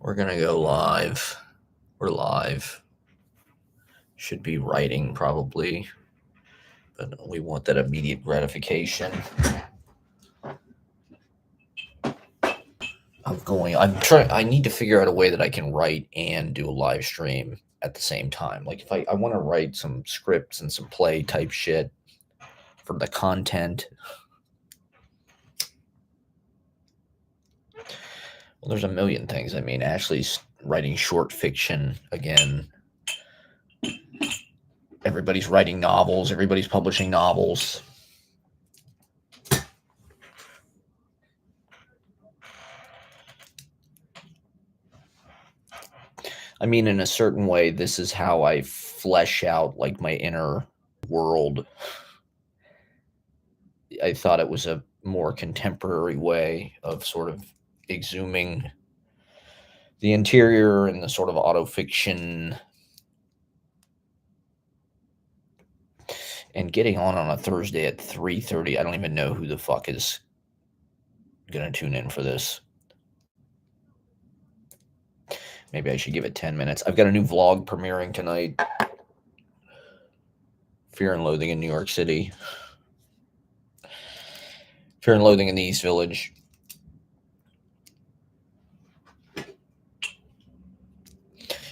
We're going to go live. We're live. Should be writing probably, but we want that immediate gratification. I need to figure out a way that I can write and do a live stream at the same time. Like if I want to write some scripts and some play type shit for the content. Well, there's a million things. I mean, Ashley's writing short fiction again. Everybody's writing novels. Everybody's publishing novels. I mean, in a certain way, this is how I flesh out like my inner world. I thought it was a more contemporary way of sort of exhuming the interior and the sort of autofiction and getting on a Thursday at 3:30. I don't even know who the fuck is going to tune in for this. Maybe I should give it 10 minutes. I've got a new vlog premiering tonight. Fear and Loathing in New York City. Fear and Loathing in the East Village.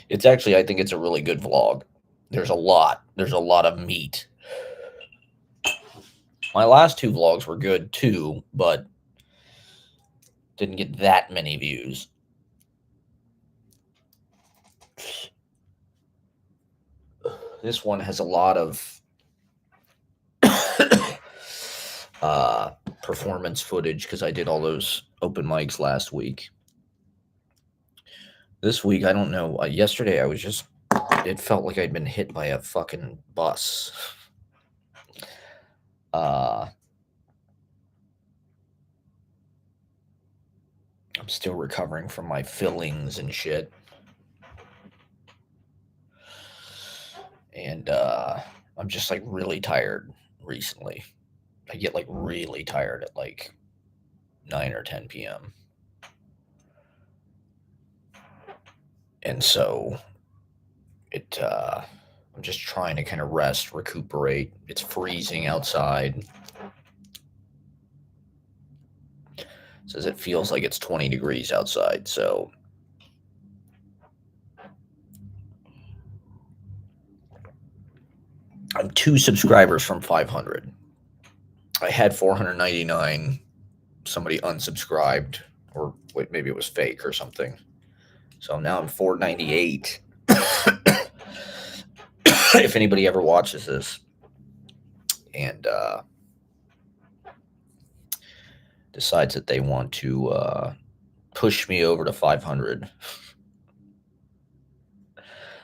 It's actually, I think it's a really good vlog. There's a lot of meat. My last two vlogs were good too, but didn't get that many views. This one has a lot of performance footage because I did all those open mics last week. This week, I don't know. Yesterday, it felt like I'd been hit by a fucking bus. I'm still recovering from my fillings and shit. And I'm just like really tired recently. I get like really tired at like 9 or 10 p.m. And so I'm just trying to kind of rest, recuperate. It's freezing outside. It says it feels like it's 20 degrees outside. So I'm 2 subscribers from 500. I had 499. Somebody unsubscribed, or wait, maybe it was fake or something. So now I'm 498. If anybody ever watches this and decides that they want to push me over to 500.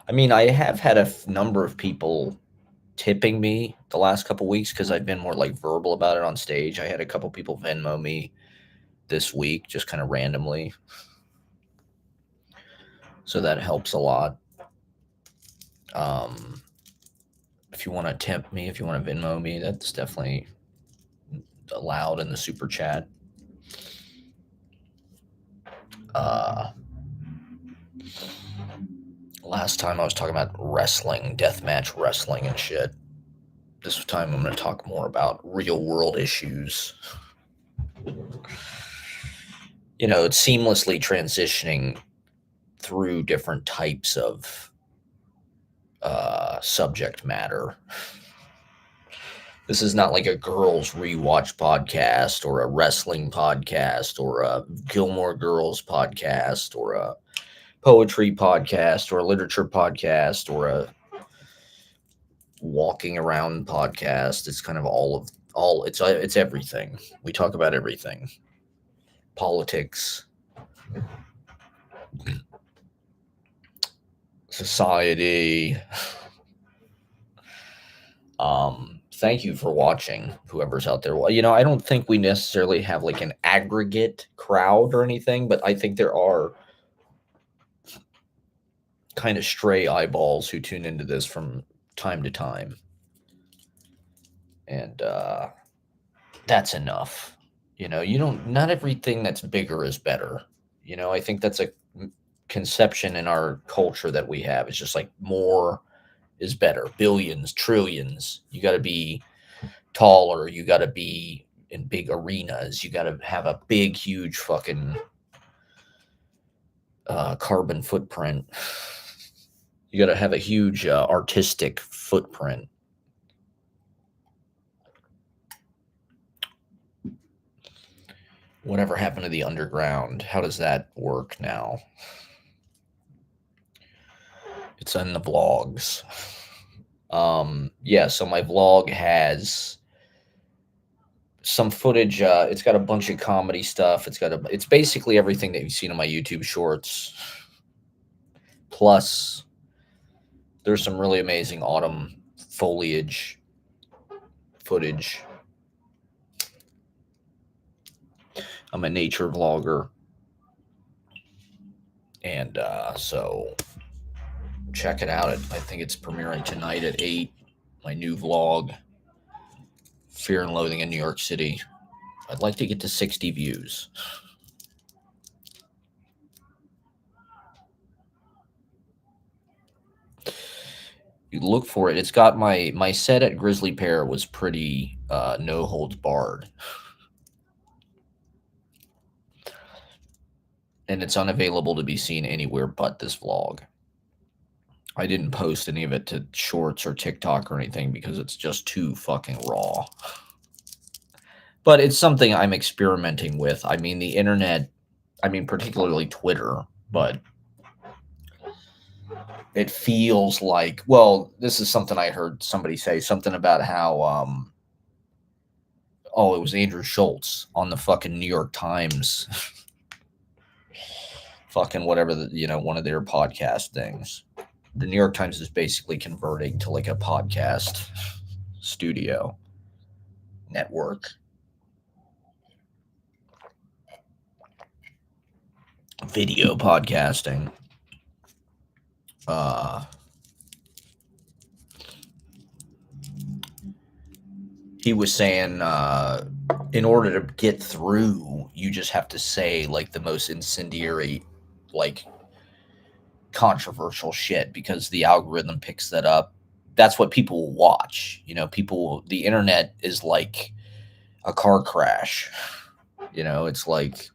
I mean, I have had a number of people tipping me the last couple weeks because I've been more like verbal about it on stage. I had a couple people Venmo me this week, just kind of randomly. So that helps a lot. If you want to tip me, if you want to Venmo me, that's definitely allowed in the super chat. Last time I was talking about wrestling, deathmatch wrestling and shit. This time I'm going to talk more about real world issues. You know, it's seamlessly transitioning through different types of subject matter. This is not like a girls rewatch podcast or a wrestling podcast or a Gilmore Girls podcast or a poetry podcast or a literature podcast or a walking around podcast. It's kind of it's everything. We talk about everything. Politics, society. Thank you for watching, whoever's out there. Well, you know, I don't think we necessarily have like an aggregate crowd or anything, but I think there are kind of stray eyeballs who tune into this from time to time. And that's enough. You know, not everything that's bigger is better. You know, I think that's conception in our culture that we have. It's just like more is better. Billions, trillions. You got to be taller. You got to be in big arenas. You got to have a big, huge fucking carbon footprint. You got to have a huge artistic footprint. Whatever happened to the underground? How does that work now? It's in the vlogs. Yeah, so my vlog has some footage. It's got a bunch of comedy stuff. It's basically everything that you've seen on my YouTube shorts. Plus, there's some really amazing autumn foliage footage. I'm a nature vlogger. And so check it out. I think it's premiering tonight at 8. My new vlog, Fear and Loathing in New York City. I'd like to get to 60 views. You look for it. It's got my set at Grizzly Pear was pretty no holds barred. And it's unavailable to be seen anywhere but this vlog. I didn't post any of it to Shorts or TikTok or anything because it's just too fucking raw. But it's something I'm experimenting with. I mean, the internet, particularly Twitter, but it feels like, well, this is something I heard somebody say, something about how, it was Andrew Schultz on the fucking New York Times. Fucking whatever, one of their podcast things. The New York Times is basically converting to like a podcast studio network. Video podcasting. He was saying, in order to get through, you just have to say like the most incendiary, like controversial shit because the algorithm picks that up. That's what people will watch. The internet is like a car crash. It's like,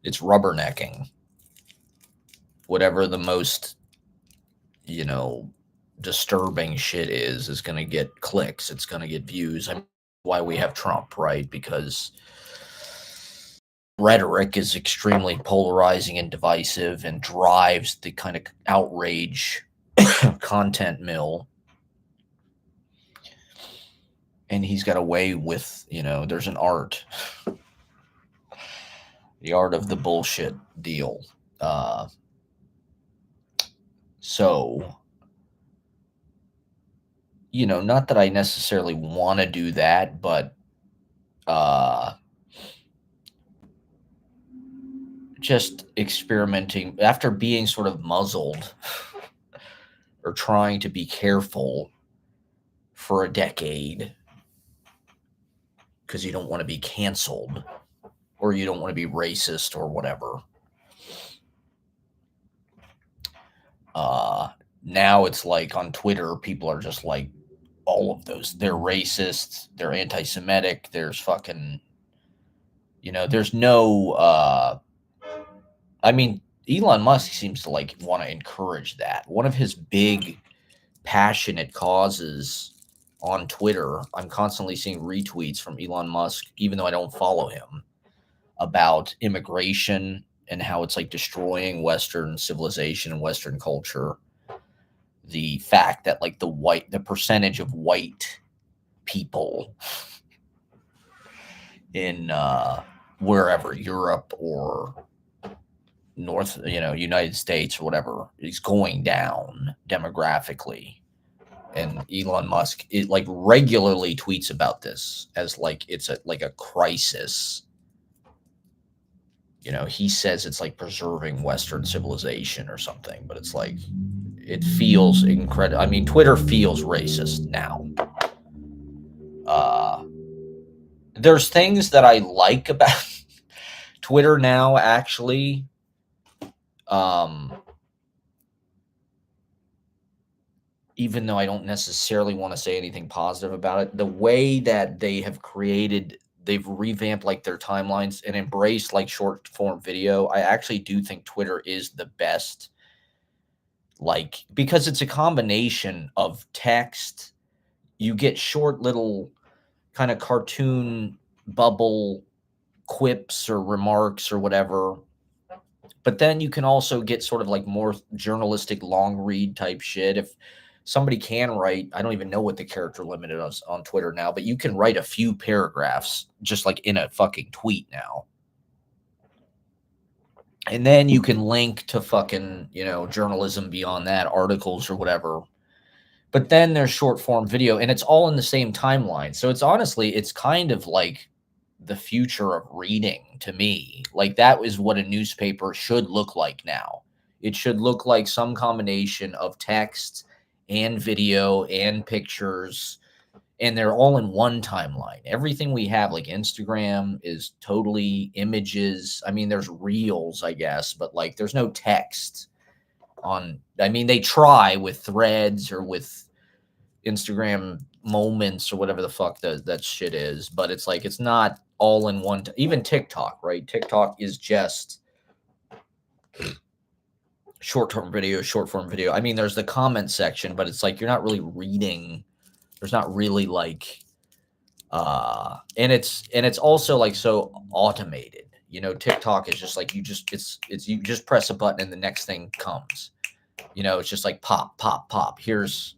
it's rubbernecking. Whatever the most, disturbing shit is going to get clicks. It's going to get views. Why we have Trump, right? Because rhetoric is extremely polarizing and divisive and drives the kind of outrage content mill. And he's got a way with, there's an art. The art of the bullshit deal. So, not that I necessarily want to do that, but just experimenting after being sort of muzzled or trying to be careful for a decade because you don't want to be canceled or you don't want to be racist or whatever. Now it's like on Twitter, people are just like all of those. They're racist. They're anti-Semitic. There's fucking, there's no, Elon Musk seems to like want to encourage that. One of his big passionate causes on Twitter, I'm constantly seeing retweets from Elon Musk, even though I don't follow him, about immigration and how it's like destroying Western civilization and Western culture. The fact that like the percentage of white people in wherever, Europe or United States or whatever, is going down demographically. And Elon Musk like regularly tweets about this as like it's like a crisis. He says it's like preserving Western civilization or something, but it's like, it feels incredible. Twitter feels racist now. There's things that I like about Twitter now, actually. Even though I don't necessarily want to say anything positive about it, the way that they've revamped like their timelines and embraced like short form video. I actually do think Twitter is the best, like, because it's a combination of text. You get short little kind of cartoon bubble quips or remarks or whatever. But then you can also get sort of like more journalistic long read type shit. If somebody can write, I don't even know what the character limit is on Twitter now, but you can write a few paragraphs just like in a fucking tweet now. And then you can link to fucking, journalism beyond that, articles or whatever. But then there's short form video and it's all in the same timeline. So it's kind of like the future of reading to me. Like that is what a newspaper should look like now. It should look like some combination of text and video and pictures, and they're all in one timeline. Everything we have, like Instagram, is totally images. I mean, there's reels, I guess, but like there's no text on. I mean, they try with threads or with Instagram moments or whatever the fuck that shit is, but it's like it's not all in one. Even TikTok, right? TikTok is just short form video. I mean, there's the comment section, but it's like you're not really reading. There's not really like, and it's also like so automated. TikTok is just like you just press a button and the next thing comes. It's just like pop, pop, pop. Here's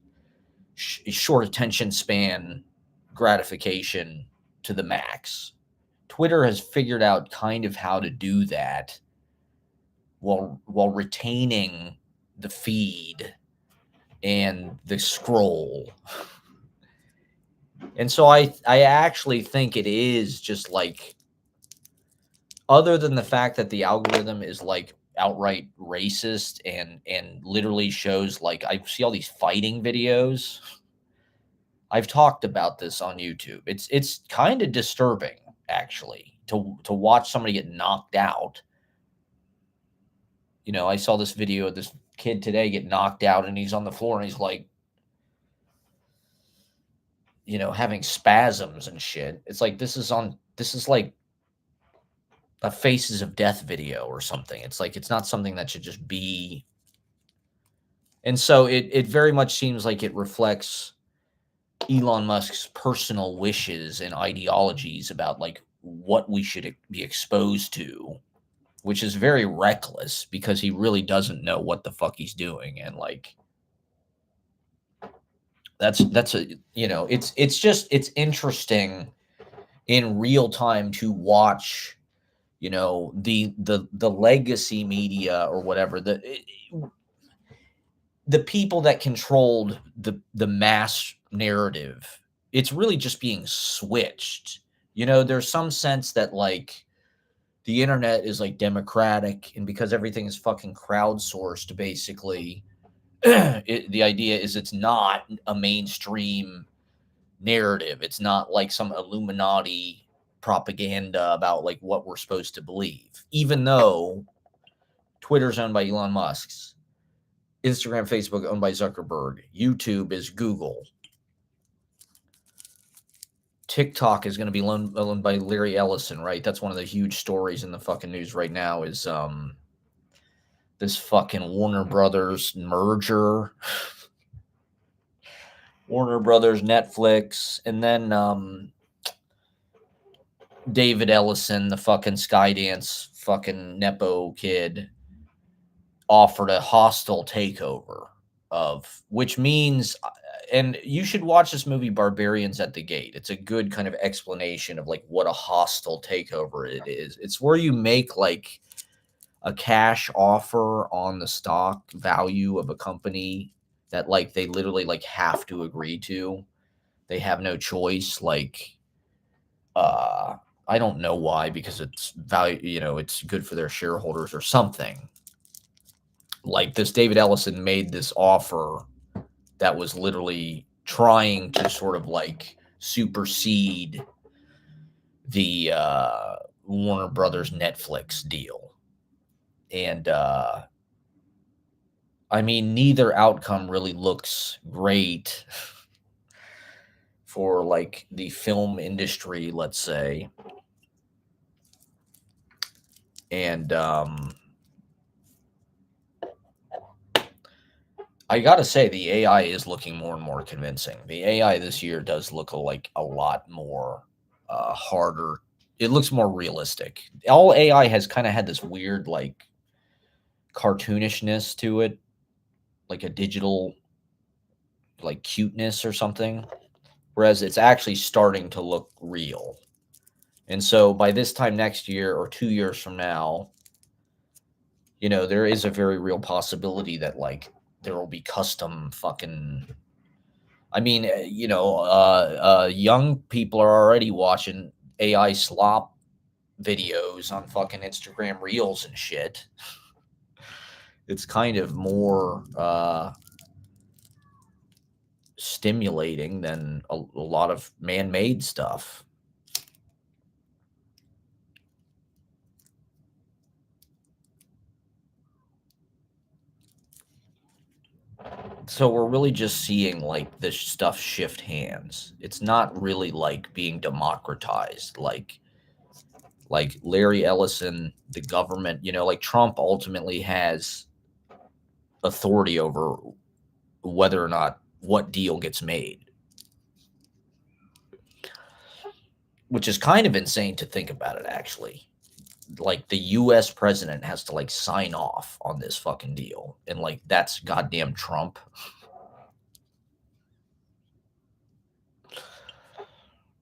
short attention span gratification to the max. Twitter has figured out kind of how to do that while retaining the feed and the scroll. And so I actually think it is just like, other than the fact that the algorithm is like outright racist and literally shows, like, I see all these fighting videos. I've talked about this on YouTube. It's kind of disturbing actually to watch somebody get knocked out. I saw this video of this kid today get knocked out and he's on the floor and he's like, having spasms and shit. It's like this is like a Faces of Death video or something. It's like it's not something that should just be. And so it very much seems like it reflects Elon Musk's personal wishes and ideologies about like what we should be exposed to, which is very reckless because he really doesn't know what the fuck he's doing. And like, that's it's interesting in real time to watch, the legacy media or whatever, the people that controlled the mass narrative. It's really just being switched. There's some sense that like the internet is like democratic, and because everything is fucking crowdsourced, basically, the idea is it's not a mainstream narrative. It's not like some Illuminati propaganda about like what we're supposed to believe, even though Twitter's owned by Elon Musk's, Instagram, Facebook owned by Zuckerberg, YouTube is Google, TikTok is going to be owned by Larry Ellison, right? That's one of the huge stories in the fucking news right now is this fucking Warner Brothers merger. Warner Brothers, Netflix, and then David Ellison, the fucking Skydance fucking Nepo kid, offered a hostile takeover which means, and you should watch this movie Barbarians at the Gate. It's a good kind of explanation of like what a hostile takeover it is. It's where you make like a cash offer on the stock value of a company that like they literally like have to agree to. They have no choice. Like, I don't know why, because it's value, it's good for their shareholders or something. Like this David Ellison made this offer that was literally trying to sort of like supersede the Warner Brothers Netflix deal. And I mean, neither outcome really looks great for like the film industry, let's say. And I gotta say, the AI is looking more and more convincing. The AI this year does look like a lot more harder. It looks more realistic. All AI has kind of had this weird, like, cartoonishness to it, like a digital, like, cuteness or something. Whereas it's actually starting to look real. And so by this time next year or 2 years from now, there is a very real possibility that like there will be custom fucking. I mean, young people are already watching AI slop videos on fucking Instagram Reels and shit. It's kind of more stimulating than a lot of man-made stuff. So we're really just seeing like this stuff shift hands. It's not really like being democratized like Larry Ellison, the government, like Trump ultimately has authority over whether or not what deal gets made, which is kind of insane to think about it actually. Like the US president has to like sign off on this fucking deal and like that's goddamn Trump.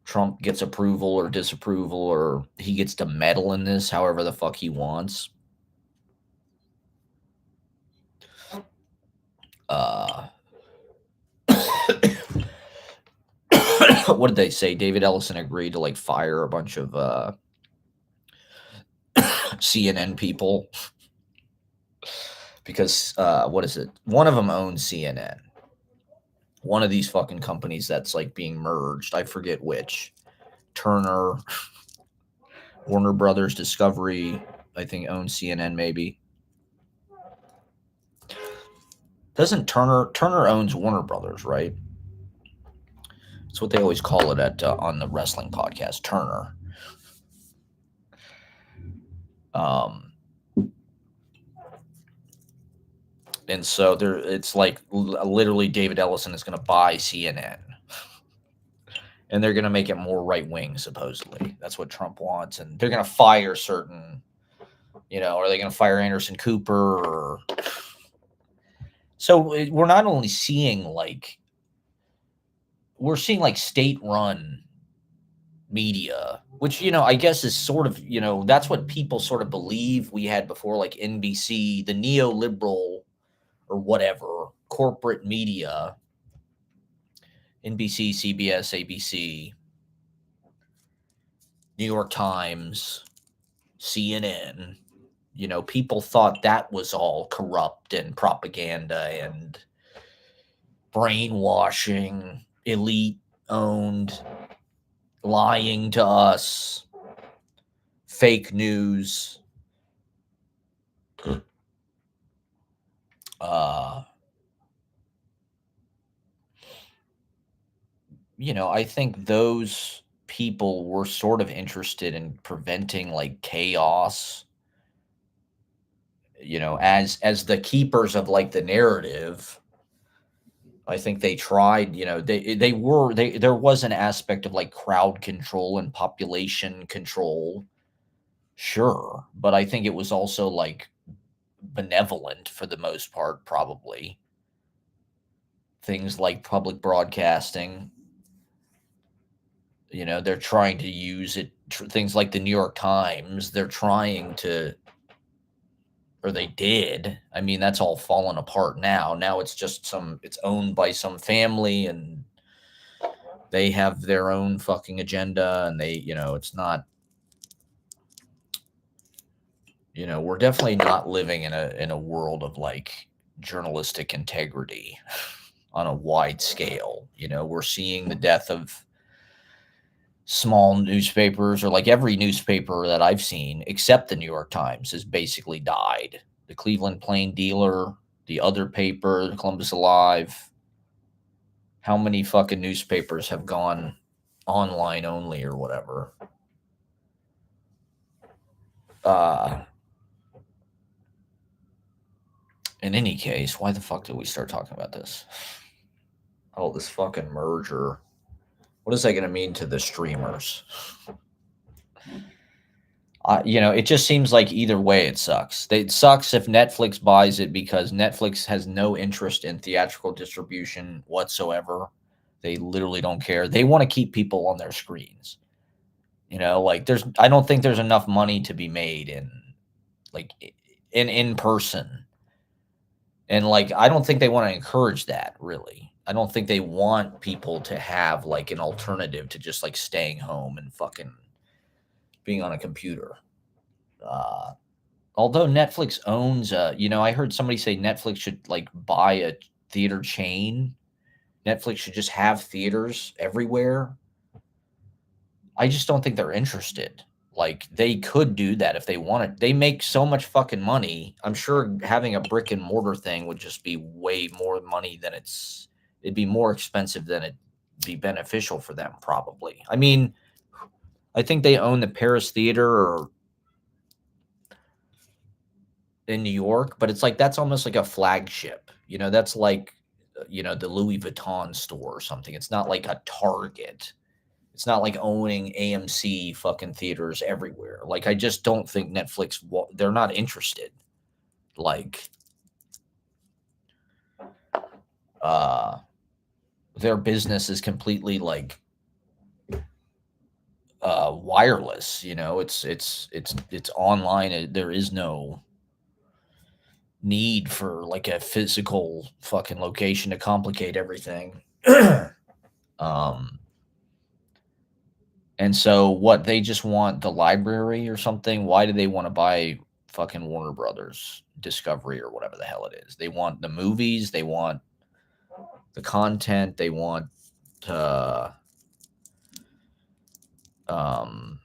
Trump gets approval or disapproval, or he gets to meddle in this however the fuck he wants. Uh, what did they say? David Ellison agreed to like fire a bunch of CNN people because what is it? One of them owns CNN. One of these fucking companies that's like being merged. I forget which. Turner, Warner Brothers Discovery, I think owns CNN maybe. Doesn't Turner owns Warner Brothers, right? That's what they always call it at on the wrestling podcast, Turner. Um, and so there, it's like literally David Ellison is going to buy CNN, and they're going to make it more right wing. Supposedly, that's what Trump wants, and they're going to fire certain. Are they going to fire Anderson Cooper? Or so we're not only seeing like we're seeing like state-run media, which I guess is sort of that's what people sort of believe we had before, like NBC, the neoliberal or whatever corporate media, NBC, CBS, ABC, New York Times, CNN. People thought that was all corrupt and propaganda and brainwashing, elite owned, lying to us, fake news. I think those people were sort of interested in preventing like chaos, as the keepers of like the narrative. I think they tried, there was an aspect of like crowd control and population control. Sure, but I think it was also like benevolent for the most part, probably. Things like public broadcasting, they're trying to use it. Things like the New York Times, they're trying to, or they did. I mean, that's all fallen apart now. Now it's just it's owned by some family and they have their own fucking agenda and it's not, we're definitely not living in a world of like journalistic integrity on a wide scale. We're seeing the death of small newspapers, or like every newspaper that I've seen except the New York Times has basically died. The Cleveland Plain Dealer, the other paper, Columbus Alive. How many fucking newspapers have gone online only or whatever? In any case, why the fuck did we start talking about this? Oh, this fucking merger. What is that going to mean to the streamers? It just seems like either way it sucks. It sucks if Netflix buys it because Netflix has no interest in theatrical distribution whatsoever. They literally don't care. They want to keep people on their screens. I don't think there's enough money to be made like in person. And I don't think they want to encourage that really. I don't think they want people to have like an alternative to just like staying home and fucking being on a computer. Although Netflix owns, I heard somebody say Netflix should like buy a theater chain. Netflix should just have theaters everywhere. I just don't think they're interested. Like they could do that if they wanted. They make so much fucking money. I'm sure having a brick and mortar thing would just be way more money than it'd be more expensive than it'd be beneficial for them probably. I mean, I think they own the Paris Theater or in New York, but it's like that's almost like a flagship. That's like the Louis Vuitton store or something. It's not like a Target. It's not like owning AMC fucking theaters everywhere. Like I just don't think Netflix they're not interested. Like their business is completely like wireless, it's online. There is no need for like a physical fucking location to complicate everything. um and so what, they just want the library or something? Why do they want to buy fucking Warner Brothers Discovery or whatever the hell it is? They want the movies, they want the content, they want um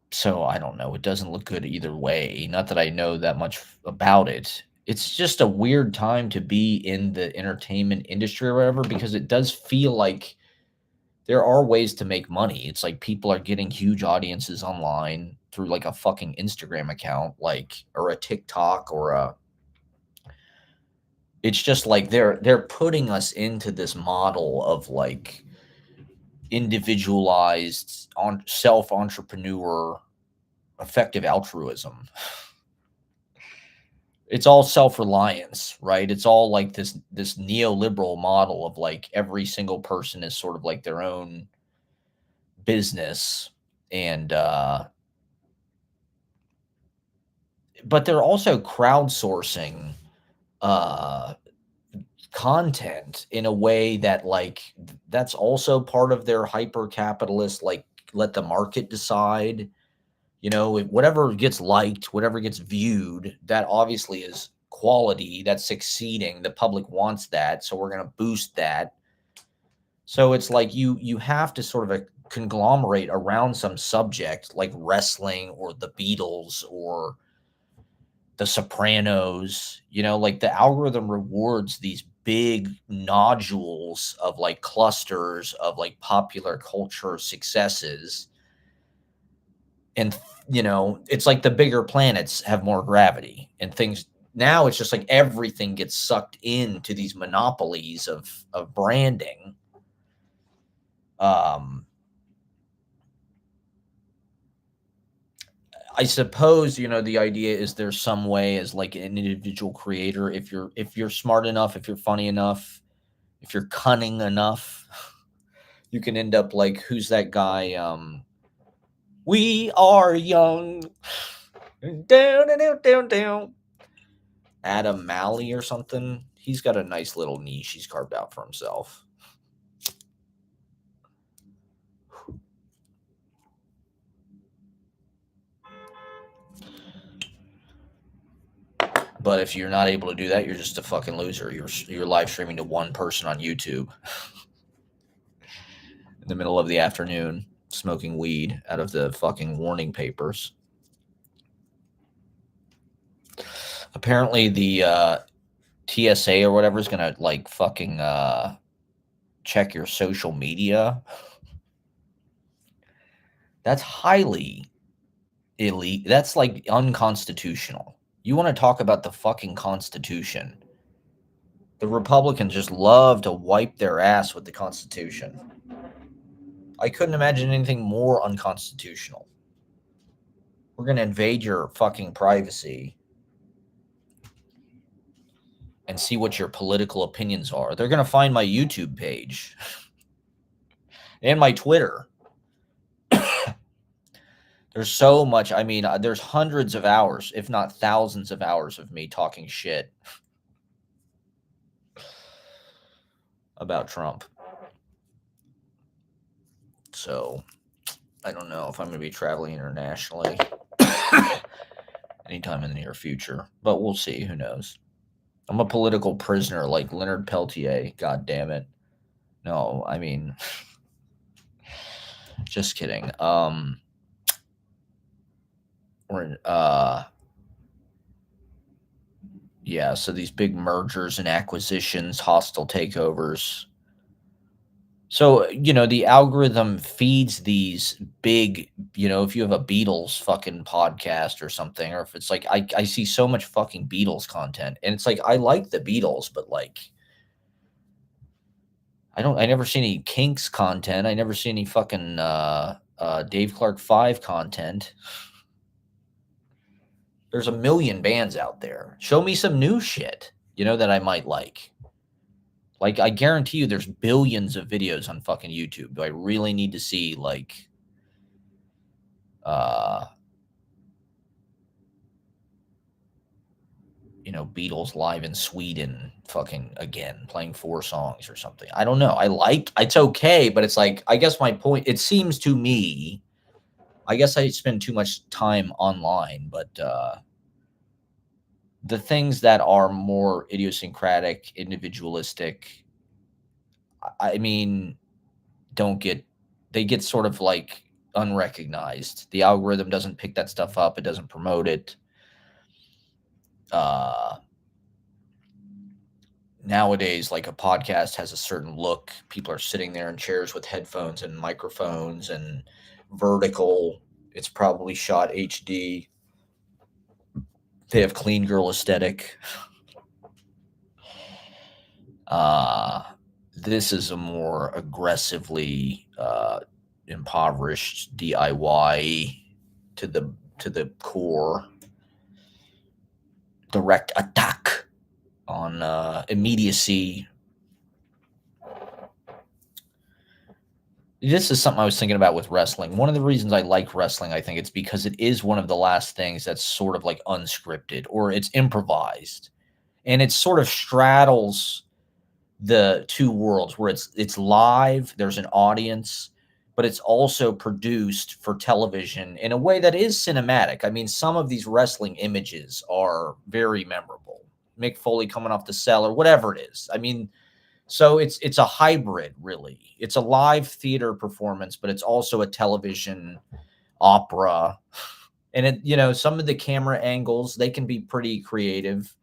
so I don't know. It doesn't look good either way. Not that I know that much about it. It's just a weird time to be in the entertainment industry or whatever, because it does feel like there are ways to make money. It's like people are getting huge audiences online through like a fucking Instagram account, or a TikTok it's just like they're putting us into this model of like individualized on self-entrepreneur effective altruism. It's all self-reliance, right? It's all like this neoliberal model of like every single person is sort of like their own business. And but they're also crowdsourcing uh content in a way that like that's also part of their hyper capitalist, like let the market decide. Whatever gets liked, whatever gets viewed, that obviously is quality, that's succeeding. The public wants that, so we're going to boost that. So it's like you have to sort of a conglomerate around some subject like wrestling or the Beatles or the Sopranos. Like the algorithm rewards these big nodules of like clusters of like popular culture successes. And it's like the bigger planets have more gravity and things. Now it's just like everything gets sucked into these monopolies of branding. I suppose the idea is there's some way as like an individual creator, if you're smart enough, if you're funny enough, if you're cunning enough, you can end up like, who's that guy? We are young. Down and down, down, down. Adam Malley or something. He's got a nice little niche he's carved out for himself. But if you're not able to do that, you're just a fucking loser. You're live streaming to one person on YouTube in the middle of the afternoon, smoking weed out of the fucking warning papers. Apparently, the TSA or whatever is gonna like fucking check your social media. That's highly illegal. That's like unconstitutional. You want to talk about the fucking Constitution? The Republicans just love to wipe their ass with the Constitution. I couldn't imagine anything more unconstitutional. We're going to invade your fucking privacy and see what your political opinions are. They're going to find my YouTube page and my Twitter. There's so much. I mean, there's hundreds of hours, if not thousands of hours of me talking shit about Trump. So I don't know if I'm going to be traveling internationally anytime in the near future, but we'll see. Who knows? I'm a political prisoner like Leonard Peltier. God damn it. No, I mean, just kidding. We're yeah, so these big mergers and acquisitions, hostile takeovers. So, the algorithm feeds these big, if you have a Beatles fucking podcast or something, or if it's like, I see so much fucking Beatles content, and it's like, I like the Beatles, but like, I never see any Kinks content. I never see any fucking, Dave Clark 5 content. There's a million bands out there. Show me some new shit, that I might like. Like, I guarantee you there's billions of videos on fucking YouTube. Do I really need to see, like, Beatles live in Sweden fucking again, playing 4 songs or something? I don't know. It's okay, but it's like, I guess my point, it seems to me, I guess I spend too much time online, but the things that are more idiosyncratic, individualistic, I mean, they get sort of like unrecognized. The algorithm doesn't pick that stuff up. It doesn't promote it. Nowadays, like, a podcast has a certain look. People are sitting there in chairs with headphones and microphones and vertical. It's probably shot HD. They have clean girl aesthetic. This is a more aggressively impoverished DIY to the core, direct attack on immediacy. This is something I was thinking about with wrestling. One of the reasons I like wrestling, I think, it's because it is one of the last things that's sort of like unscripted, or it's improvised, and it sort of straddles the two worlds where it's live, there's an audience, but it's also produced for television in a way that is cinematic. I mean, some of these wrestling images are very memorable. Mick Foley coming off the cell or whatever it is. I mean, so it's a hybrid, really. It's a live theater performance, but it's also a television opera. And some of the camera angles, they can be pretty creative.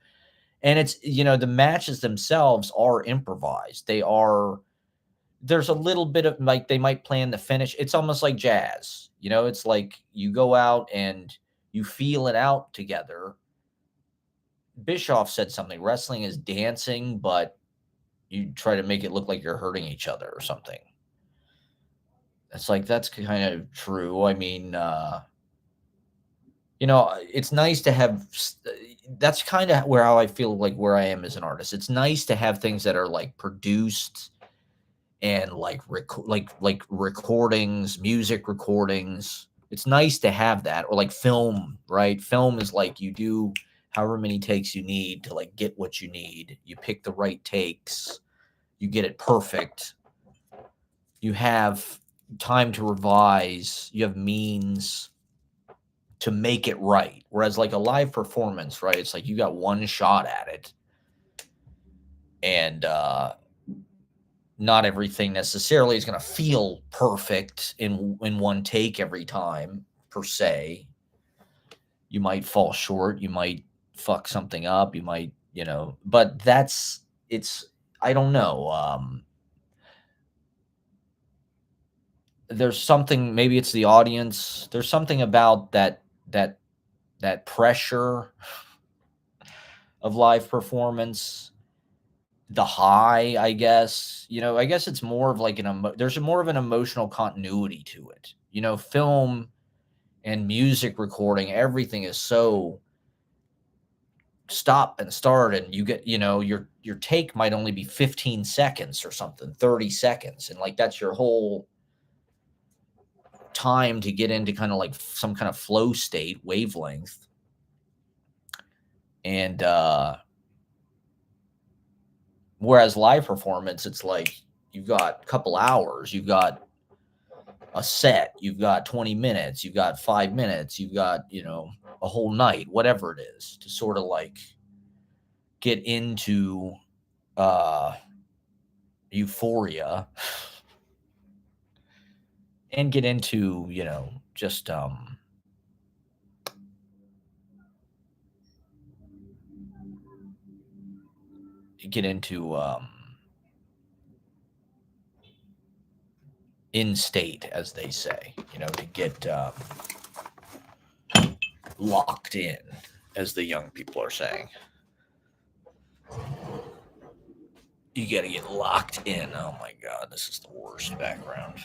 And it's, the matches themselves are improvised. There's a little bit of, like, they might plan the finish. It's almost like jazz. It's like you go out and you feel it out together. Bischoff said something, wrestling is dancing, but you try to make it look like you're hurting each other or something. It's like, that's kind of true. I mean, it's nice to have, that's kind of how I feel like where I am as an artist. It's nice to have things that are like produced and like recordings, music recordings. It's nice to have that, or like film, right? Film is like, you do however many takes you need to like get what you need. You pick the right takes, you get it perfect. You have time to revise, you have means to make it right. Whereas like a live performance, right? It's like you got one shot at it. And not everything necessarily is going to feel perfect in one take every time, per se. You might fall short. You might fuck something up. You might, but it's, I don't know. There's something, maybe it's the audience. There's something about that, that pressure of live performance, the high, I guess. I guess it's more of like there's more of an emotional continuity to it. Film and music recording, everything is so stop and start, and you get, your take might only be 15 seconds or something, 30 seconds, and like that's your whole time to get into kind of like some kind of flow state wavelength. And whereas live performance, it's like you've got a couple hours, you've got a set, you've got 20 minutes, you've got 5 minutes, you've got, a whole night, whatever it is, to sort of like get into uh euphoria and get into, just get into in state, as they say, to get locked in, as the young people are saying. You got to get locked in. Oh my god, this is the worst background.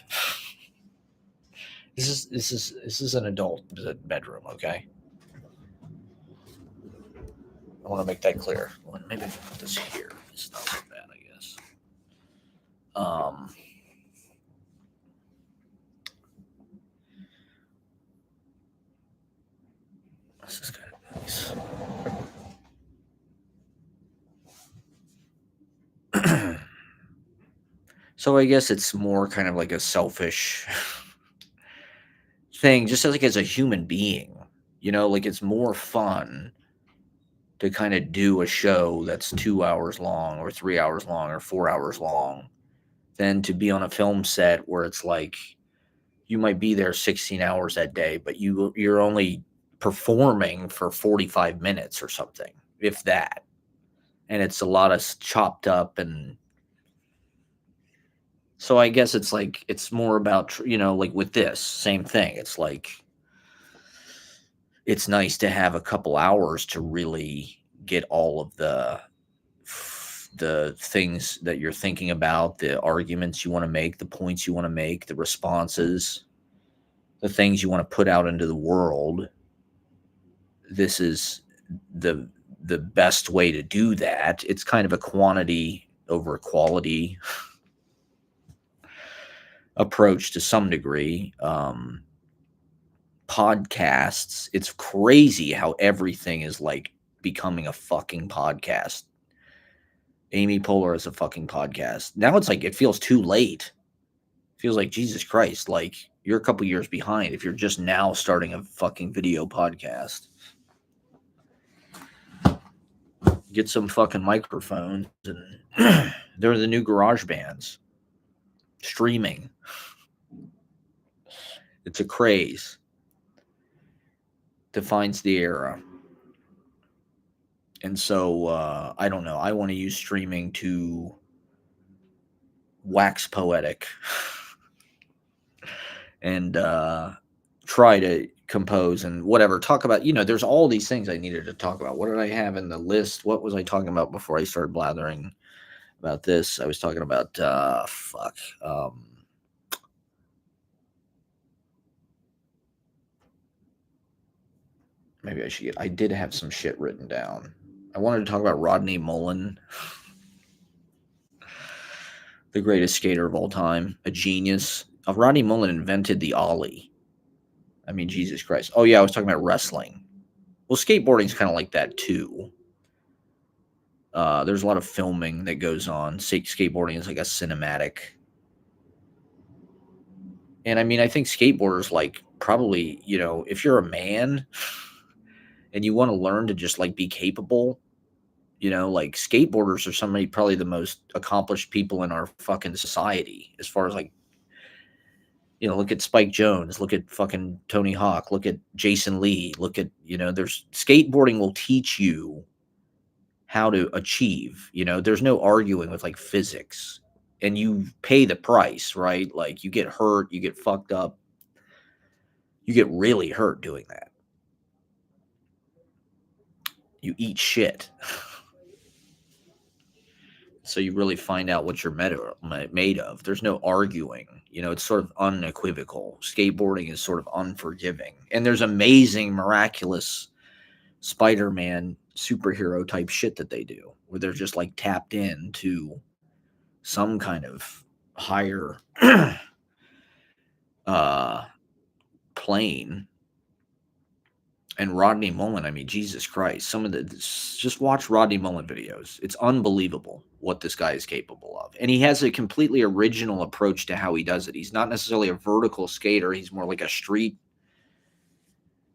This is an adult bedroom, okay? I want to make that clear. Well, maybe I can put this here. It's not so bad, I guess. This is kind of nice. So I guess it's more kind of like a selfish thing, just like as a human being. Like it's more fun to kind of do a show that's 2 hours long or 3 hours long or 4 hours long than to be on a film set where it's like you might be there 16 hours that day, but you're only performing for 45 minutes or something, if that. And it's a lot of chopped up. And so I guess it's like, it's more about, like with this same thing. It's like, it's nice to have a couple hours to really get all of the things that you're thinking about, the arguments you want to make, the points you want to make, the responses, the things you want to put out into the world. This is the best way to do that. It's kind of a quantity over quality approach to some degree. Podcasts, it's crazy how everything is like becoming a fucking podcast. Amy Poehler is a fucking podcast. Now it's like, it feels too late. It feels like, Jesus Christ, like you're a couple years behind if you're just now starting a fucking video podcast. Get some fucking microphones, and they're the new garage bands. Streaming. It's a craze. Defines the era. And so, I don't know. I want to use streaming to wax poetic and try to compose and whatever. Talk about, there's all these things I needed to talk about. What did I have in the list? What was I talking about before I started blathering about this? I was talking about, maybe I did have some shit written down. I wanted to talk about Rodney Mullen, the greatest skater of all time, a genius. Rodney Mullen invented the ollie. I mean, Jesus Christ. Oh, yeah, I was talking about wrestling. Well, skateboarding's kind of like that, too. There's a lot of filming that goes on. Skateboarding is like a cinematic. And I mean, I think skateboarders, like, probably, if you're a man and you want to learn to just like be capable, like skateboarders are probably the most accomplished people in our fucking society, as far as like Look at Spike Jones, look at fucking Tony Hawk, look at Jason Lee, look at, there's skateboarding will teach you how to achieve, there's no arguing with like physics, and you pay the price, right? Like you get hurt, you get fucked up, you get really hurt doing that. You eat shit. So you really find out what you're made of. There's no arguing. It's sort of unequivocal. Skateboarding is sort of unforgiving. And there's amazing, miraculous Spider-Man superhero type shit that they do, where they're just like tapped into some kind of higher plane. And Rodney Mullen, I mean, Jesus Christ, just watch Rodney Mullen videos. It's unbelievable what this guy is capable of. And he has a completely original approach to how he does it. He's not necessarily a vertical skater. He's more like a street.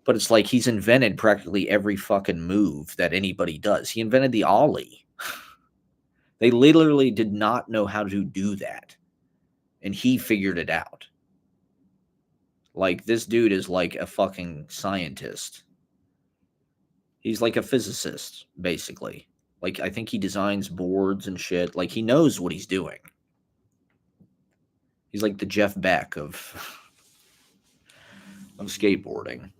But it's like he's invented practically every fucking move that anybody does. He invented the ollie. They literally did not know how to do that. And he figured it out. Like, this dude is like a fucking scientist. He's like a physicist, basically. Like, I think he designs boards and shit. Like, he knows what he's doing. He's like the Jeff Beck of skateboarding.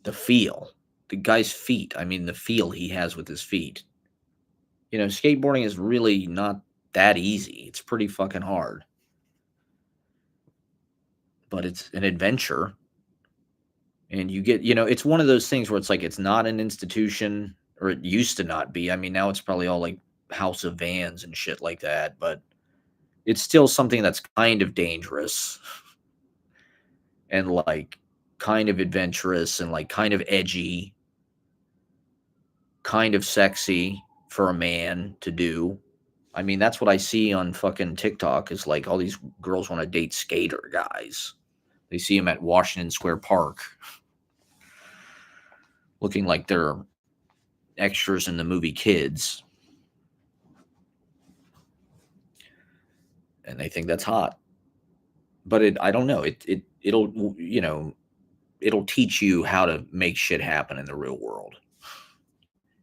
The feel. The guy's feet. I mean, the feel he has with his feet. Skateboarding is really not that easy. It's pretty fucking hard. But it's an adventure. And you get, it's one of those things where it's like, it's not an institution, or it used to not be. I mean, now it's probably all like House of Vans and shit like that, but it's still something that's kind of dangerous and like kind of adventurous and like kind of edgy, kind of sexy for a man to do. I mean, that's what I see on fucking TikTok is like all these girls want to date skater guys. They see him at Washington Square Park looking like they're extras in the movie Kids. And they think that's hot. But I don't know. It'll it'll teach you how to make shit happen in the real world.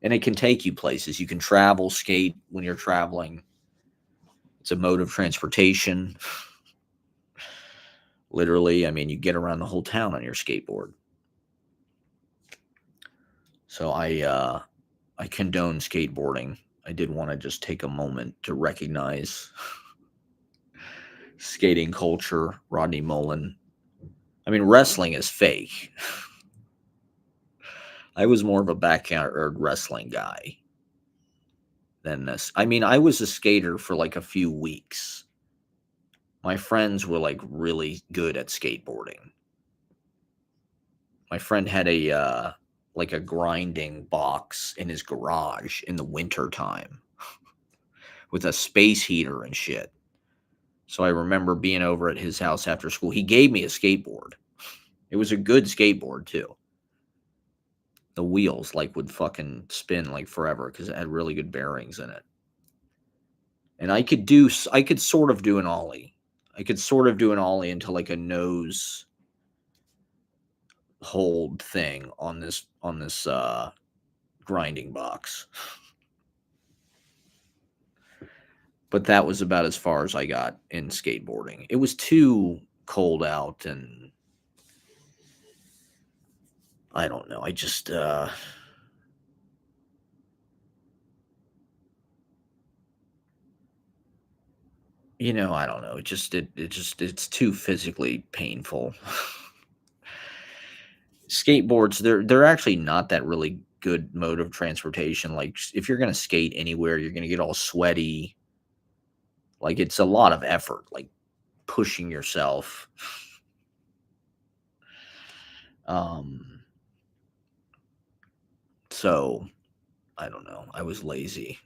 And it can take you places. You can travel, skate when you're traveling. It's a mode of transportation. Literally, I mean, you get around the whole town on your skateboard. So I condone skateboarding. I did want to just take a moment to recognize skating culture, Rodney Mullen. I mean, wrestling is fake. I was more of a backyard wrestling guy than this. I mean, I was a skater for like a few weeks. My friends were like really good at skateboarding. My friend had a like a grinding box in his garage in the winter time with a space heater and shit. So I remember being over at his house after school. He gave me a skateboard. It was a good skateboard too. The wheels like would fucking spin like forever because it had really good bearings in it. And I could sort of do an ollie. I could sort of do an ollie into like a nose hold thing on this grinding box. But that was about as far as I got in skateboarding. It was too cold out, and I don't know. I just I don't know. It's too physically painful. Skateboards, they're actually not that really good mode of transportation. Like if you're going to skate anywhere, you're going to get all sweaty. Like it's a lot of effort, like pushing yourself. So I don't know. I was lazy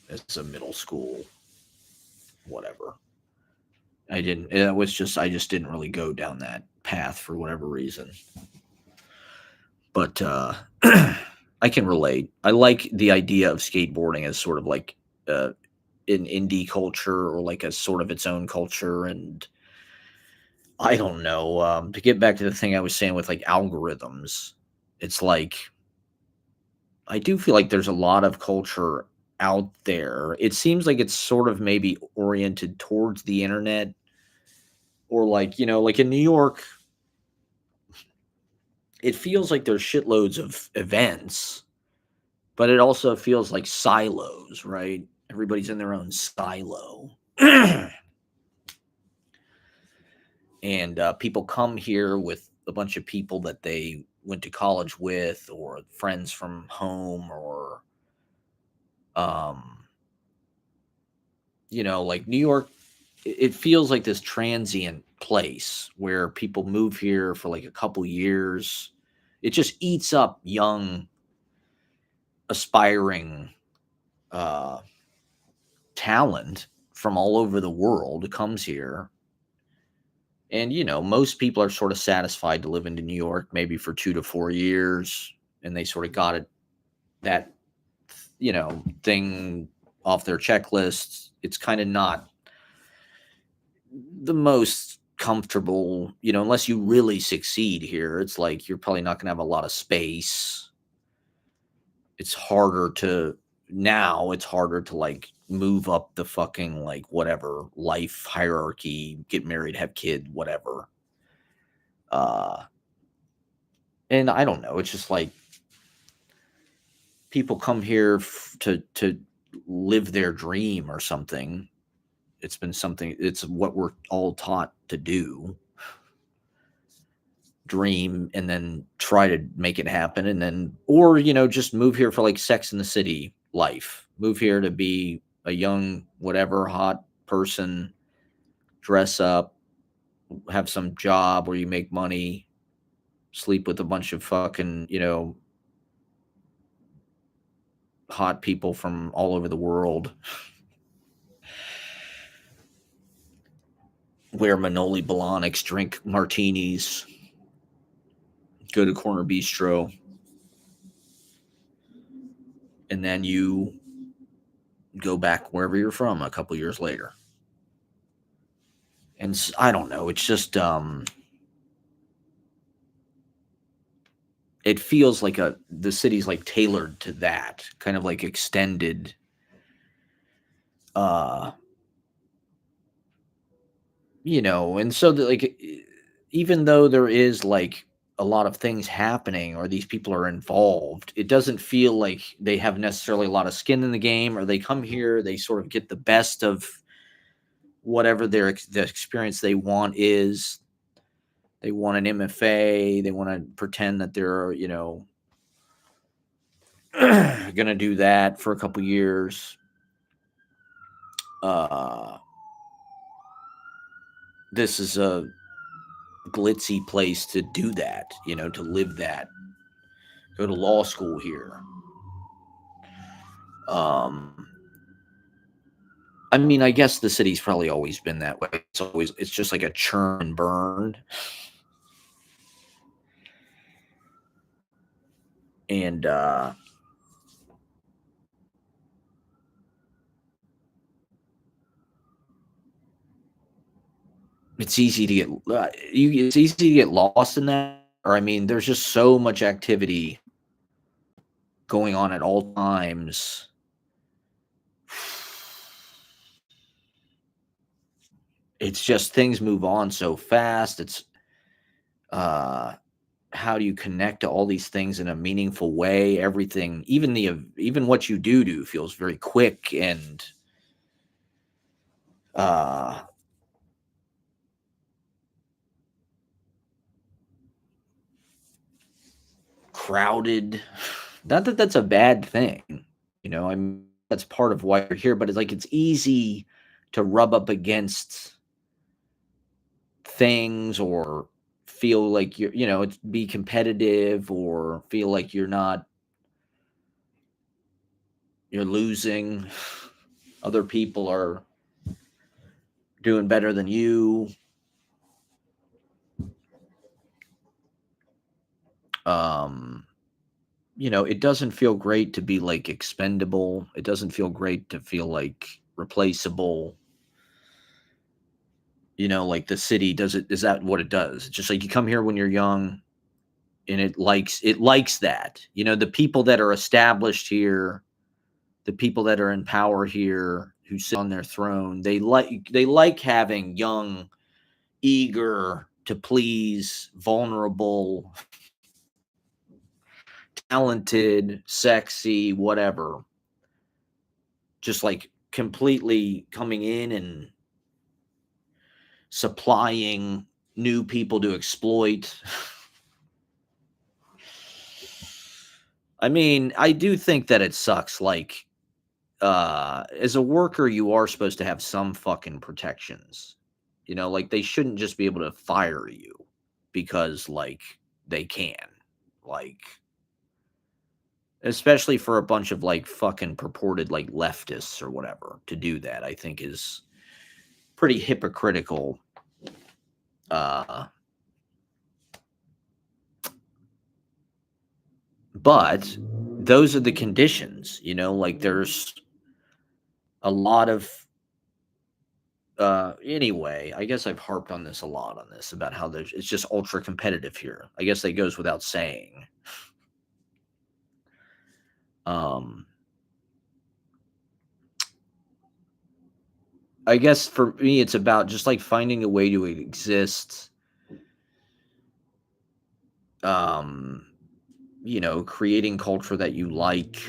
as a middle school, whatever. I just didn't really go down that path for whatever reason. But I can relate. I like the idea of skateboarding as sort of like an indie culture or like a sort of its own culture. And I don't know. To get back to the thing I was saying with like algorithms, it's like I do feel like there's a lot of culture out there. It seems like it's sort of maybe oriented towards the internet, or like, like in New York, it feels like there's shitloads of events, but it also feels like silos, right? Everybody's in their own silo. And people come here with a bunch of people that they went to college with, or friends from home, or um, like New York. It feels like this transient place where people move here for like a couple years. It just eats up young, aspiring uh, talent from all over the world comes here. And, most people are sort of satisfied to live in New York maybe for 2 to 4 years. And they sort of got it, that, thing off their checklist. It's kind of not the most comfortable, unless you really succeed here. It's like you're probably not going to have a lot of space. It's harder to Now it's harder to like move up the fucking like whatever life hierarchy, get married, have kid, whatever. Uh and I don't know, it's just like people come here to live their dream or something. It's what we're all taught to do, dream and then try to make it happen, and then, or just move here for like Sex in the City life, move here to be a young whatever hot person, dress up, have some job where you make money, sleep with a bunch of fucking hot people from all over the world, wear Manoli Blahniks, drink martinis, go to Corner Bistro, and then you go back wherever you're from a couple years later. And I don't know, it's just it feels like the city's like tailored to that kind of like extended uh and so like even though there is like a lot of things happening, or these people are involved, it doesn't feel like they have necessarily a lot of skin in the game, or they come here, they sort of get the best of whatever the experience they want is. They want an MFA, they want to pretend that they're gonna do that for a couple years. uh this is a glitzy place to do that, to live that, go to law school here. um I mean, I guess the city's probably always been that way. It's just like a churn and burn. And it's easy to get it's easy to get lost in that. Or I mean, there's just so much activity going on at all times. It's just things move on so fast. It's uh how do you connect to all these things in a meaningful way? Everything, even what you do feels very quick and uh crowded. Not that that's a bad thing, I mean, that's part of why you're here, but it's like it's easy to rub up against things, or feel like it's be competitive, or feel like you're losing. Other people are doing better than you. Um, it doesn't feel great to be like expendable. It doesn't feel great to feel like replaceable. Like the city does it. Is that what it does? It's just like you come here when you're young, and it likes that. The people that are established here, the people that are in power here, who sit on their throne, they like having young, eager to please, vulnerable, talented, sexy, whatever, just like completely coming in and supplying new people to exploit. I mean, I do think that it sucks. Like, as a worker, you are supposed to have some fucking protections. Like they shouldn't just be able to fire you because like they can. Like, especially for a bunch of like fucking purported like leftists or whatever to do that, I think is pretty hypocritical. Uh, but those are the conditions, like there's a lot of anyway, I guess I've harped on this a lot on this about how it's just ultra competitive here. I guess that goes without saying. Um, I guess for me, it's about just like finding a way to exist. Um, creating culture that you like,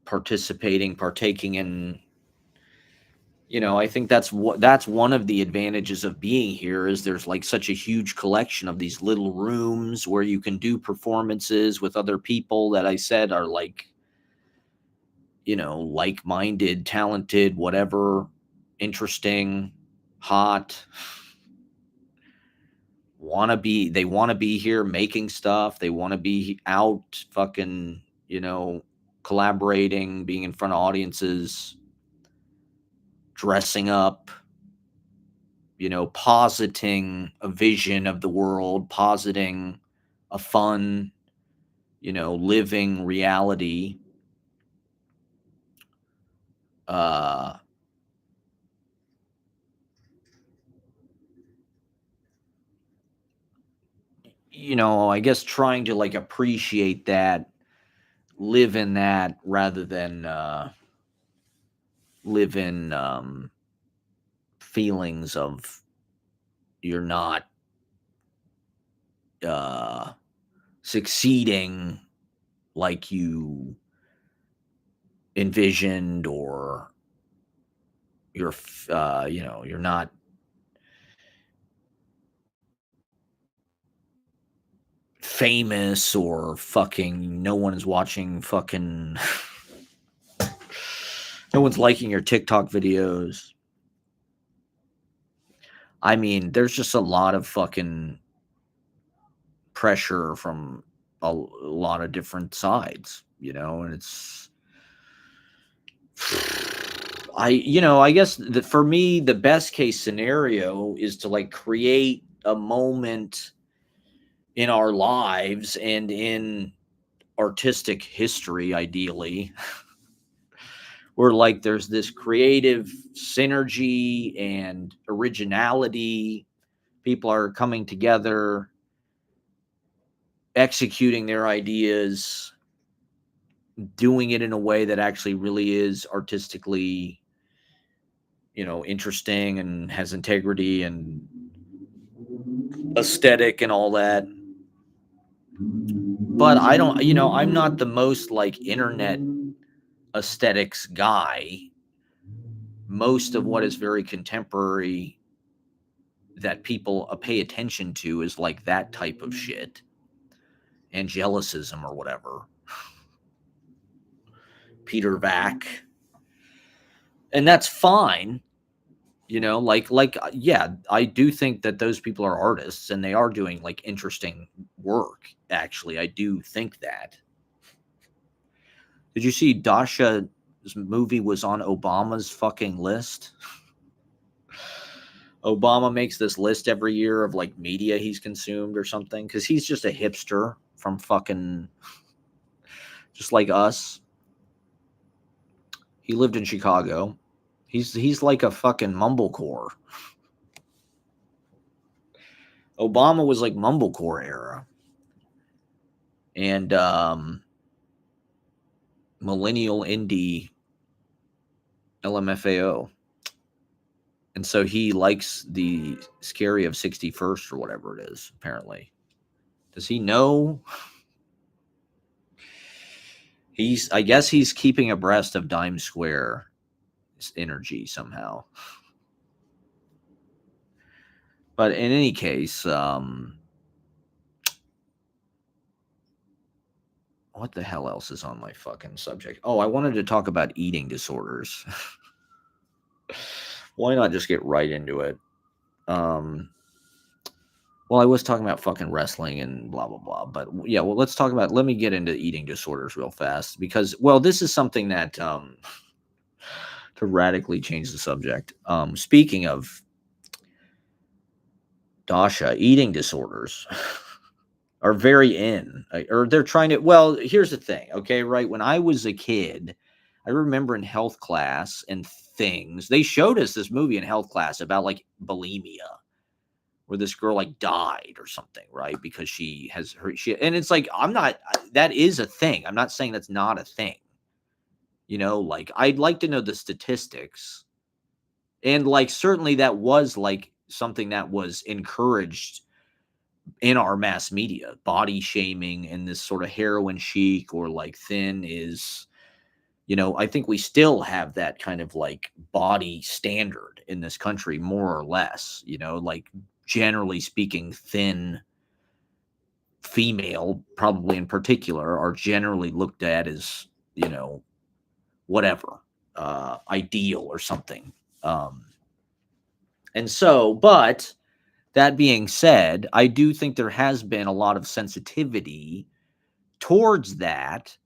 partaking in. I think that's one of the advantages of being here is there's like such a huge collection of these little rooms where you can do performances with other people that I said are like, like-minded, talented, whatever, interesting, hot, they want to be here making stuff. They want to be out fucking, collaborating, being in front of audiences, dressing up, positing a vision of the world, positing a fun, living reality. Uh, I guess trying to like appreciate that, live in that rather than live in feelings of you're not uh, succeeding like you envisioned, or you're not famous, or fucking no one is watching fucking no one's liking your TikTok videos. I mean, there's just a lot of fucking pressure from a lot of different sides, and it's I guess that for me the best case scenario is to like create a moment in our lives and in artistic history, ideally, where like there's this creative synergy and originality. People are coming together, executing their ideas, doing it in a way that actually really is artistically, interesting and has integrity and aesthetic and all that. But I don't, I'm not the most like internet aesthetics guy. Most of what is very contemporary that people pay attention to is like that type of shit, angelicism or whatever, Peter Vack, and that's fine. Yeah, I do think that those people are artists and they are doing like interesting work. Actually, I do think that. Did you see Dasha's movie was on Obama's fucking list? Obama makes this list every year of like media he's consumed or something, because he's just a hipster from fucking just like us. He lived in Chicago. He's like a fucking mumblecore. Obama was like mumblecore era. And millennial indie LMFAO. And so he likes the scary of 61st or whatever it is, apparently. Does he know? I guess he's keeping abreast of Dime Square energy somehow. But in any case, what the hell else is on my fucking subject? Oh, I wanted to talk about eating disorders. Why not just get right into it? Well, I was talking about fucking wrestling and blah, blah, blah. But yeah, well, let me get into eating disorders real fast because, well, this is something that, to radically change the subject. Speaking of Dasha, eating disorders are very in, or they're trying to, well, here's the thing. Okay. Right. When I was a kid, I remember in health class and things, they showed us this movie in health class about like bulimia, where this girl like died or something, right? Because she has her and it's like that is a thing. I'm not saying that's not a thing. Like I'd like to know the statistics. And like certainly that was like something that was encouraged in our mass media, body shaming and this sort of heroin chic or like thin is, I think we still have that kind of like body standard in this country, more or less, like generally speaking, thin female, probably in particular, are generally looked at as, whatever, ideal or something. And so, but that being said, I do think there has been a lot of sensitivity towards that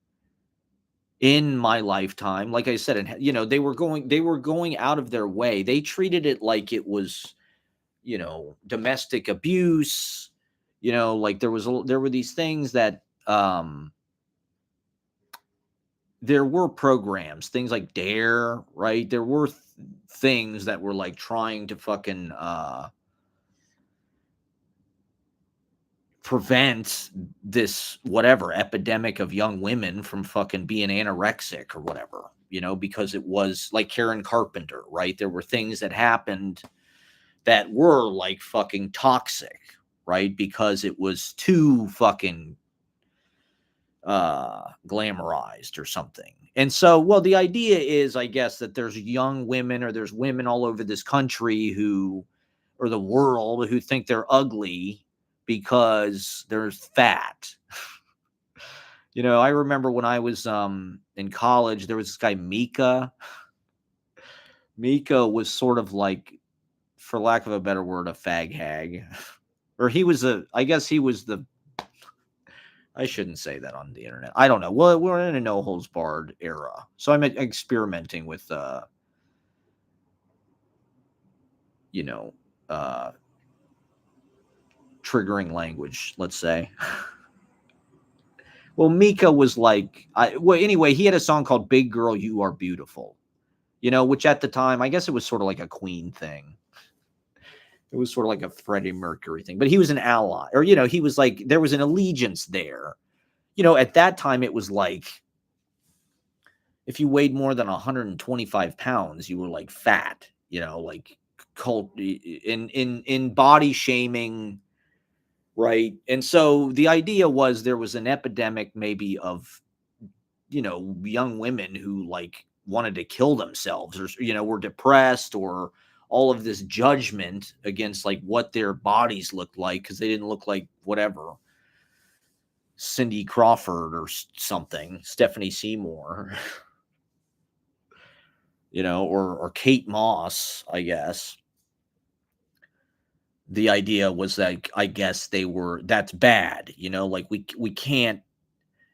in my lifetime. Like I said, and they were going out of their way. They treated it like it was, domestic abuse, like there were these things that, there were programs, things like Dare, right? There were things that were like trying to fucking, prevent this whatever epidemic of young women from fucking being anorexic or whatever, because it was like Karen Carpenter, right? There were things that happened that were like fucking toxic, right? Because it was too fucking glamorized or something. And so, well, the idea is, I guess, that there's young women or there's women all over this country or the world who think they're ugly because they're fat. I remember when I was in college, there was this guy, Mika. Mika was sort of like, for lack of a better word, a fag hag. Or I guess he was I shouldn't say that on the internet. I don't know. Well, we're in a no holds barred era. So I'm experimenting with, triggering language, let's say. Well, Mika was like, anyway, he had a song called Big Girl, You Are Beautiful, which at the time, I guess it was sort of like a Queen thing. It was sort of like a Freddie Mercury thing, but he was an ally, or, he was like, there was an allegiance there. At that time, it was like, if you weighed more than 125 pounds, you were like fat, like cult in body shaming. Right. And so the idea was there was an epidemic maybe of, young women who like wanted to kill themselves or, were depressed or all of this judgment against like what their bodies looked like because they didn't look like whatever Cindy Crawford or something, Stephanie Seymour, or Kate Moss, I guess. The idea was like, I guess that's bad, like we can't.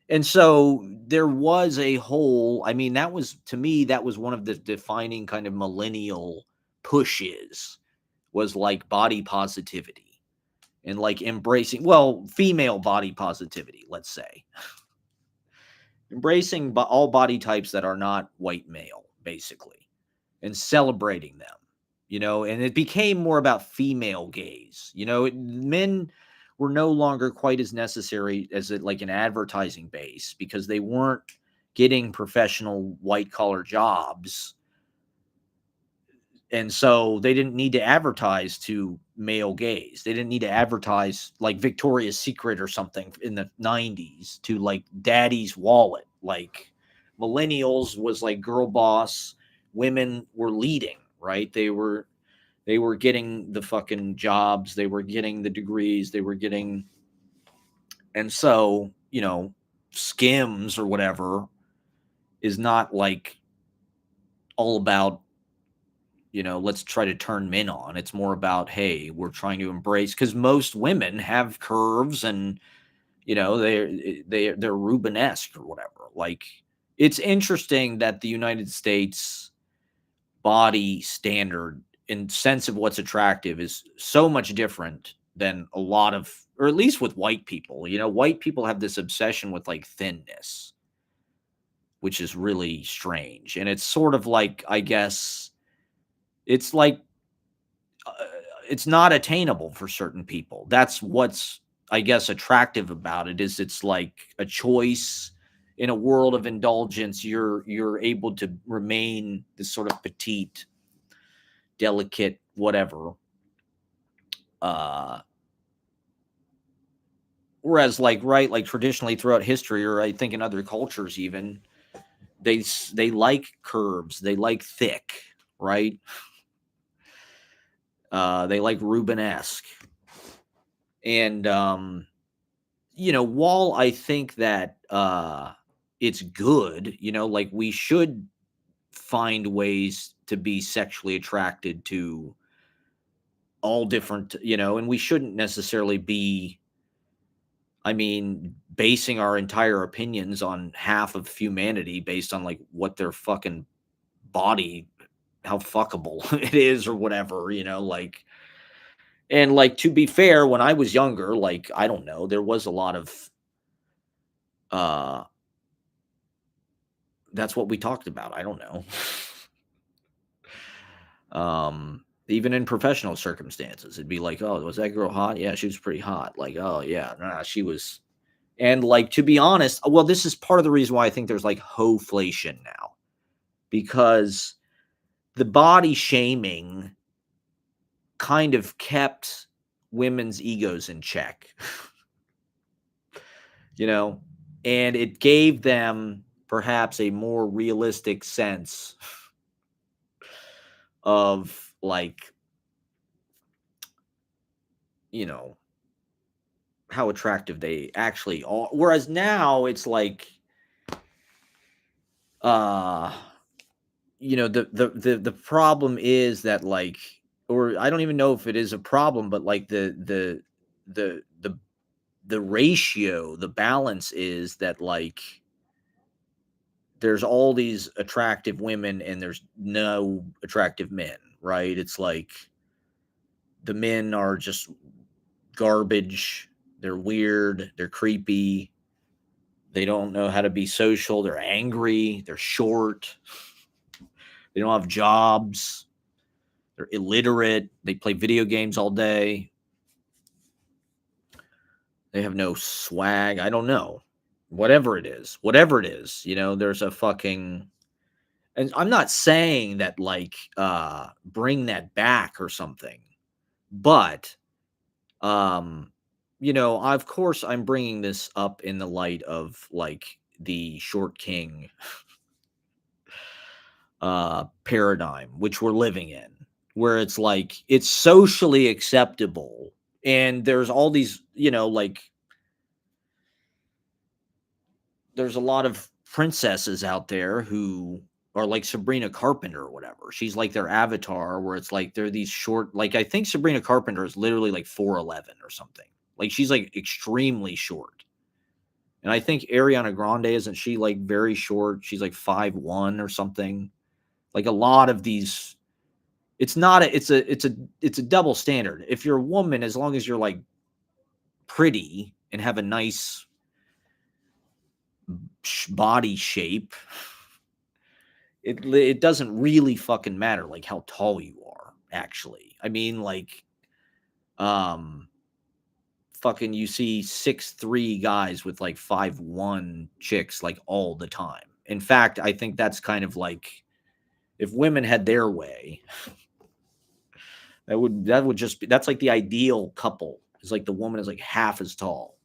And so there was a whole, I mean, to me, that was one of the defining kind of millennial pushes was like body positivity and like embracing, well, female body positivity, let's say. Embracing all body types that are not white male, basically. and celebrating them, and it became more about female gaze. Men were no longer quite as necessary as like an advertising base because they weren't getting professional white collar jobs. And so they didn't need to advertise to male gaze. They didn't need to advertise like Victoria's Secret or something in the 90s to like daddy's wallet. Like millennials was like girl boss, women were leading, right? They were getting the fucking jobs, they were getting the degrees, they were getting, and so, Skims or whatever is not like all about, let's try to turn men on. It's more about, hey, we're trying to embrace, because most women have curves and, they're Rubenesque or whatever. Like, it's interesting that the United States body standard in sense of what's attractive is so much different than a lot of, or at least with white people. White people have this obsession with like thinness, which is really strange. And it's sort of like, I guess, it's like uh, it's not attainable for certain people. That's what's, I guess, attractive about it, is it's like a choice in a world of indulgence. You're able to remain this sort of petite, delicate, whatever. Uh, Whereas, like, right, like traditionally throughout history, or I think in other cultures even, they like curves, they like thick, right? They like Rubenesque, and while I think that it's good, like we should find ways to be sexually attracted to all different, and we shouldn't necessarily be, I mean, basing our entire opinions on half of humanity based on like what their fucking body, how fuckable it is or whatever, like, and like, to be fair, when I was younger, like, I don't know, there was a lot of uh that's what we talked about. I don't know. Even in professional circumstances, it'd be like, "Oh, was that girl hot? Yeah, she was pretty hot." Like, "Oh yeah, nah, she was." And like, to be honest, well, this is part of the reason why I think there's like hoflation now, because the body shaming kind of kept women's egos in check, you know, and it gave them perhaps a more realistic sense of like, you know, how attractive they actually are. Whereas now it's like, uh, the problem is that like, or I don't even know if it is a problem, but like the the the ratio, the balance is that like there's all these attractive women and there's no attractive men, right? It's like the men are just garbage. They're weird. They're creepy. They don't know how to be social. They're angry. They're short. They don't have jobs. They're illiterate. They play video games all day. They have no swag. I don't know. Whatever it is, there's a fucking, and I'm not saying that like bring that back or something, but of course I'm bringing this up in the light of like the short king paradigm which we're living in, where it's like it's socially acceptable, and there's all these, like there's a lot of princesses out there who are like Sabrina Carpenter or whatever. She's like their avatar, where it's like they're these short, like I think Sabrina Carpenter is literally like 4'11" or something. Like she's like extremely short. And I think Ariana Grande, isn't she like very short? She's like 5'1" or something. Like a lot of these, it's not a it's a double standard. If you're a woman, as long as you're like pretty and have a nice body shape, it doesn't really fucking matter like how tall you are, actually. I mean, like, um, fucking you see 6'3" guys with like 5'1" chicks like all the time. In fact, I think that's kind of like if women had their way, that would just be that's like the ideal couple. It's like the woman is like half as tall.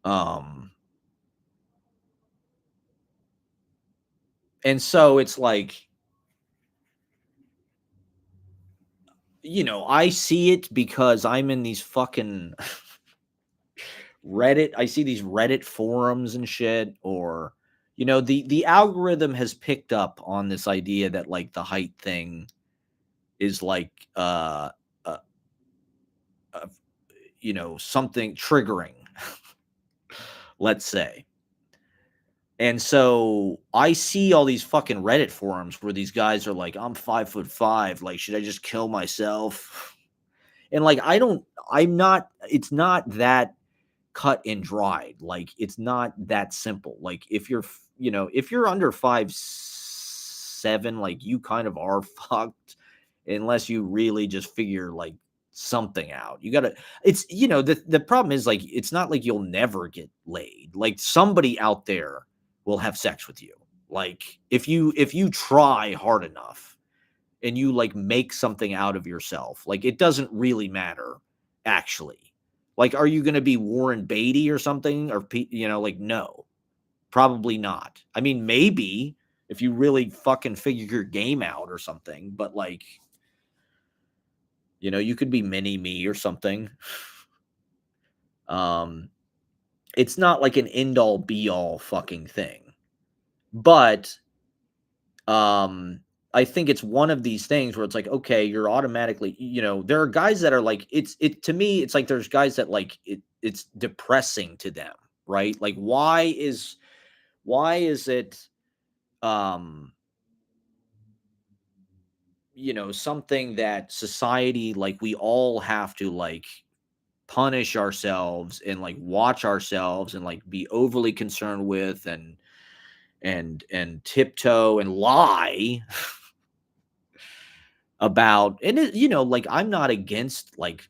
Um and so it's like, I see it because I'm in these fucking Reddit. I see these Reddit forums and shit, or the algorithm has picked up on this idea that like the height thing is like uh, uh something triggering, let's say. And so I see all these fucking Reddit forums where these guys are like, I'm 5'5", like should I just kill myself? And like it's not that cut and dried. Like it's not that simple. Like if you're under 5'7", like you kind of are fucked unless you really just figure like something out. You gotta it's the problem is like it's not like you'll never get laid. Like somebody out there will have sex with you. Like if you try hard enough and you like make something out of yourself, like it doesn't really matter actually. Like, are you going to be Warren Beatty or something? Or, like, no, probably not. I mean, maybe if you really fucking figure your game out or something, but like, you could be mini me or something. Um, it's not like an end all be all fucking thing, but I think it's one of these things where it's like, okay, you're automatically, there are guys that are like, to me, it's like there's guys that like it's depressing to them, right? Like, why is it, um, something that society, like we all have to like punish ourselves and like watch ourselves and like be overly concerned with and tiptoe and lie about, and like I'm not against like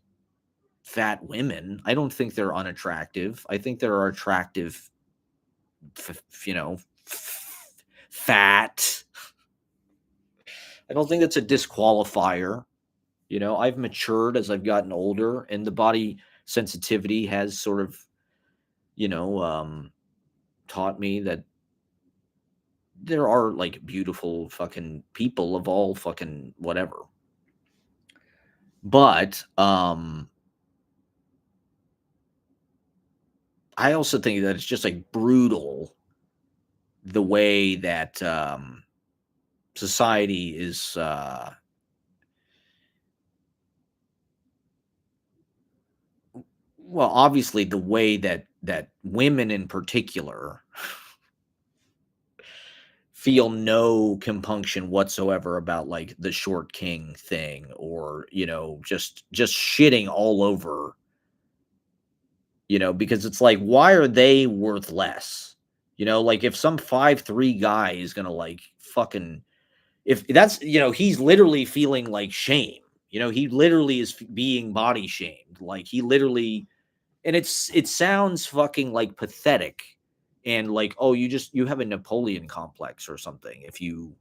fat women. I don't think they're unattractive. I think there are attractive fat. I don't think that's a disqualifier. I've matured as I've gotten older, and the body sensitivity has sort of taught me that there are like beautiful fucking people of all fucking whatever. But I also think that it's just like brutal the way that society is well, obviously the way that women in particular feel no compunction whatsoever about like the short king thing, or just shitting all over, because it's like, why are they worth less? Like if some 5'3" guy is gonna like fucking, if that's, he's literally feeling like shame. He literally is being body shamed. Like he literally, and it sounds fucking like pathetic, and like, oh, you have a Napoleon complex or something. If you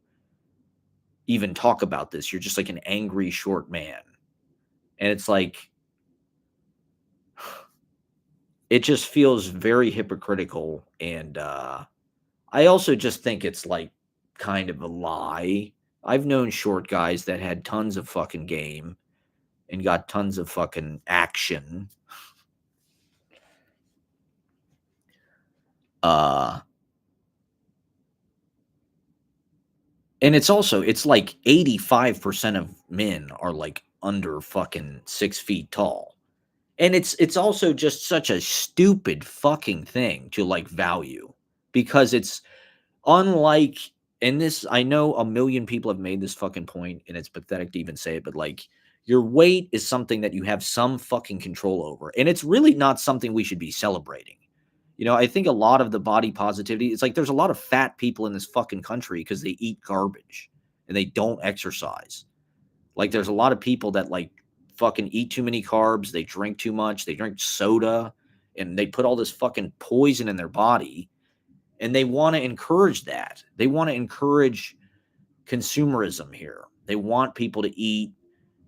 even talk about this, you're just like an angry short man. And it's like, it just feels very hypocritical. And I also just think it's like kind of a lie. I've known short guys that had tons of fucking game and got tons of fucking action. Uh and it's like 85% of men are like under fucking 6 feet tall. And it's also just such a stupid fucking thing to like value, because it's unlike, and this, I know a million people have made this fucking point and it's pathetic to even say it, but like your weight is something that you have some fucking control over. And it's really not something we should be celebrating. I think a lot of the body positivity, it's like there's a lot of fat people in this fucking country because they eat garbage and they don't exercise. Like there's a lot of people that like fucking eat too many carbs, they drink too much, they drink soda, and they put all this fucking poison in their body, and they want to encourage that. They want to encourage consumerism here. They want people to eat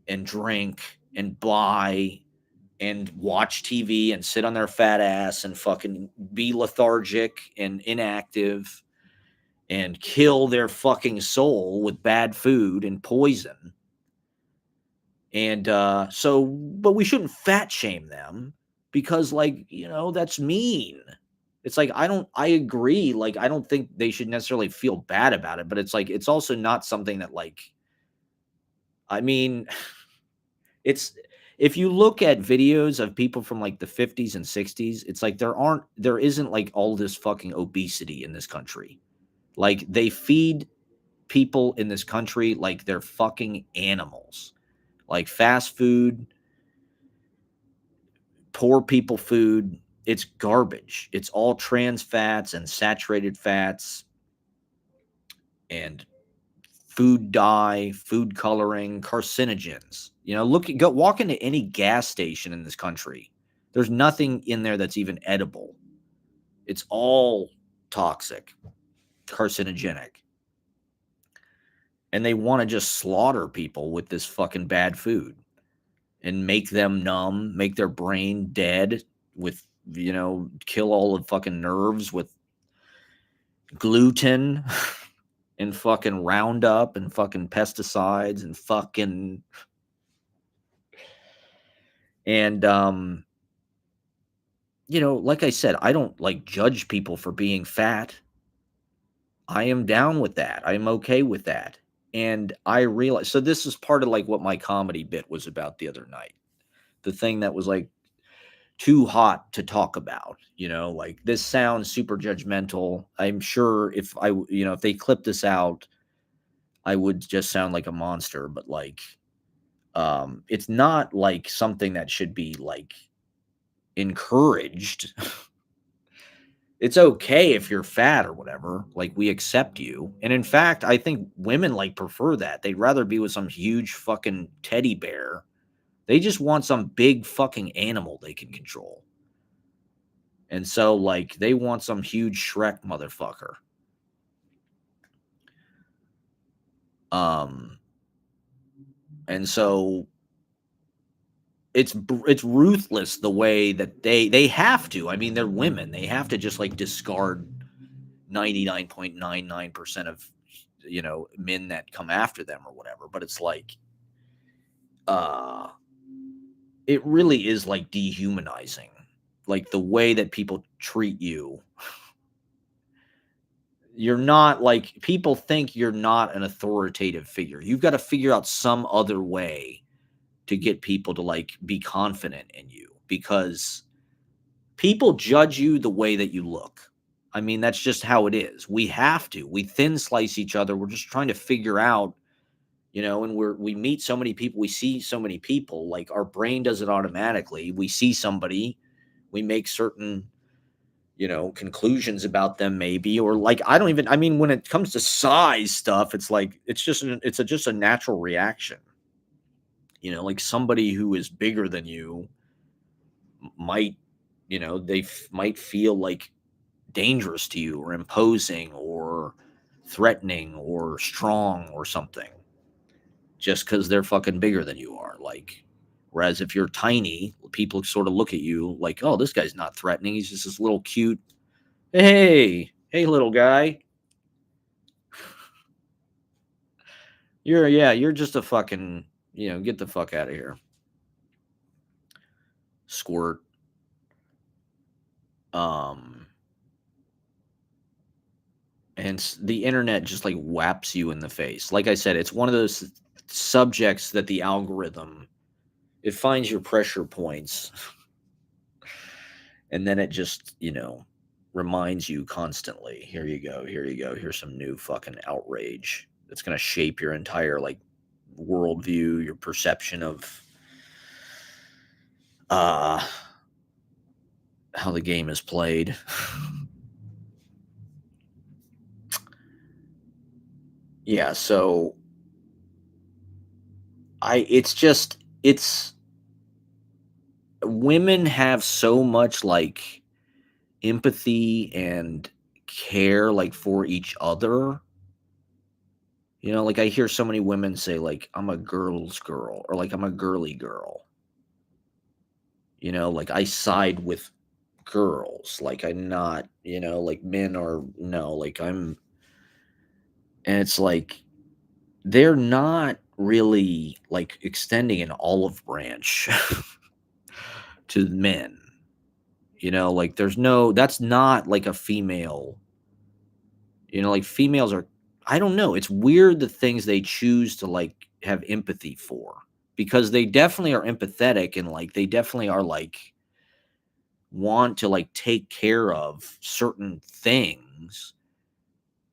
and drink and buy and watch TV and sit on their fat ass and fucking be lethargic and inactive and kill their fucking soul with bad food and poison. And but we shouldn't fat shame them because, like, that's mean. It's like, I agree. Like, I don't think they should necessarily feel bad about it, but it's like, it's also not something that, like, I mean, it's, if you look at videos of people from like the 50s and 60s, it's like there isn't like all this fucking obesity in this country. Like, they feed people in this country like they're fucking animals. Like fast food, poor people food, it's garbage. It's all trans fats and saturated fats and food dye, food coloring, carcinogens. Go walk into any gas station in this country. There's nothing in there that's even edible. It's all toxic, carcinogenic. And they want to just slaughter people with this fucking bad food and make them numb, make their brain dead with, kill all the fucking nerves with gluten and fucking Roundup and fucking pesticides and fucking and like I said, I don't like judge people for being fat. I am down with that. I'm okay with that. And I realize, so this is part of like what my comedy bit was about the other night. The thing that was like too hot to talk about, like this sounds super judgmental. I'm sure if they clip this out, I would just sound like a monster, but like, it's not like something that should be like encouraged. It's okay if you're fat or whatever. Like, we accept you. And in fact, I think women like prefer that. They'd rather be with some huge fucking teddy bear. They just want some big fucking animal they can control. And so, like, they want some huge Shrek motherfucker. And so it's ruthless the way that they have to. I mean, they're women. They have to just like discard 99.99% of men that come after them or whatever. But it's like it really is like dehumanizing, like the way that people treat you. You're not like, people think you're not an authoritative figure. You've got to figure out some other way to get people to like be confident in you, because people judge you the way that you look. I mean, that's just how it is. We have to. We thin slice each other. We're just trying to figure out, and we meet so many people, we see so many people, like our brain does it automatically. We see somebody, we make certain, conclusions about them maybe, or like, I mean, when it comes to size stuff, it's like, it's just just a natural reaction. Like somebody who is bigger than you might, might feel like dangerous to you or imposing or threatening or strong or something, just because they're fucking bigger than you are. Like, whereas if you're tiny, people sort of look at you like, oh, this guy's not threatening. He's just this little cute, hey, little guy. You're just a fucking, get the fuck out of here. Squirt. And the internet just like whaps you in the face. Like I said, it's one of those subjects that the algorithm, it finds your pressure points and then it just, reminds you constantly, here you go, here's some new fucking outrage that's going to shape your entire like worldview, your perception of how the game is played. Yeah, so it's women have so much like empathy and care like for each other. Like I hear so many women say like I'm a girl's girl or like I'm a girly girl. Like I side with girls. Like I'm not, like men are no, like and it's like they're not really like extending an olive branch to men. Like there's no that's not like a female. Like females are I don't know, it's weird the things they choose to like have empathy for because they definitely are empathetic and like they definitely are like want to like take care of certain things.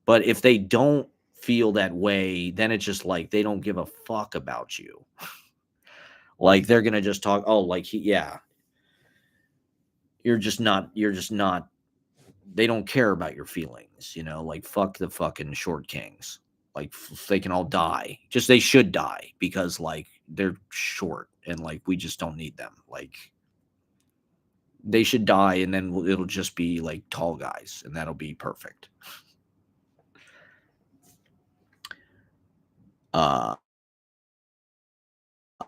But if they don't feel that way, then it's just like they don't give a fuck about you. Like they're gonna just talk, oh, like yeah, you're just not they don't care about your feelings, like fuck the fucking short kings. Like they can all die. Just they should die because like they're short and like we just don't need them. Like they should die and then it'll just be like tall guys and that'll be perfect. Uh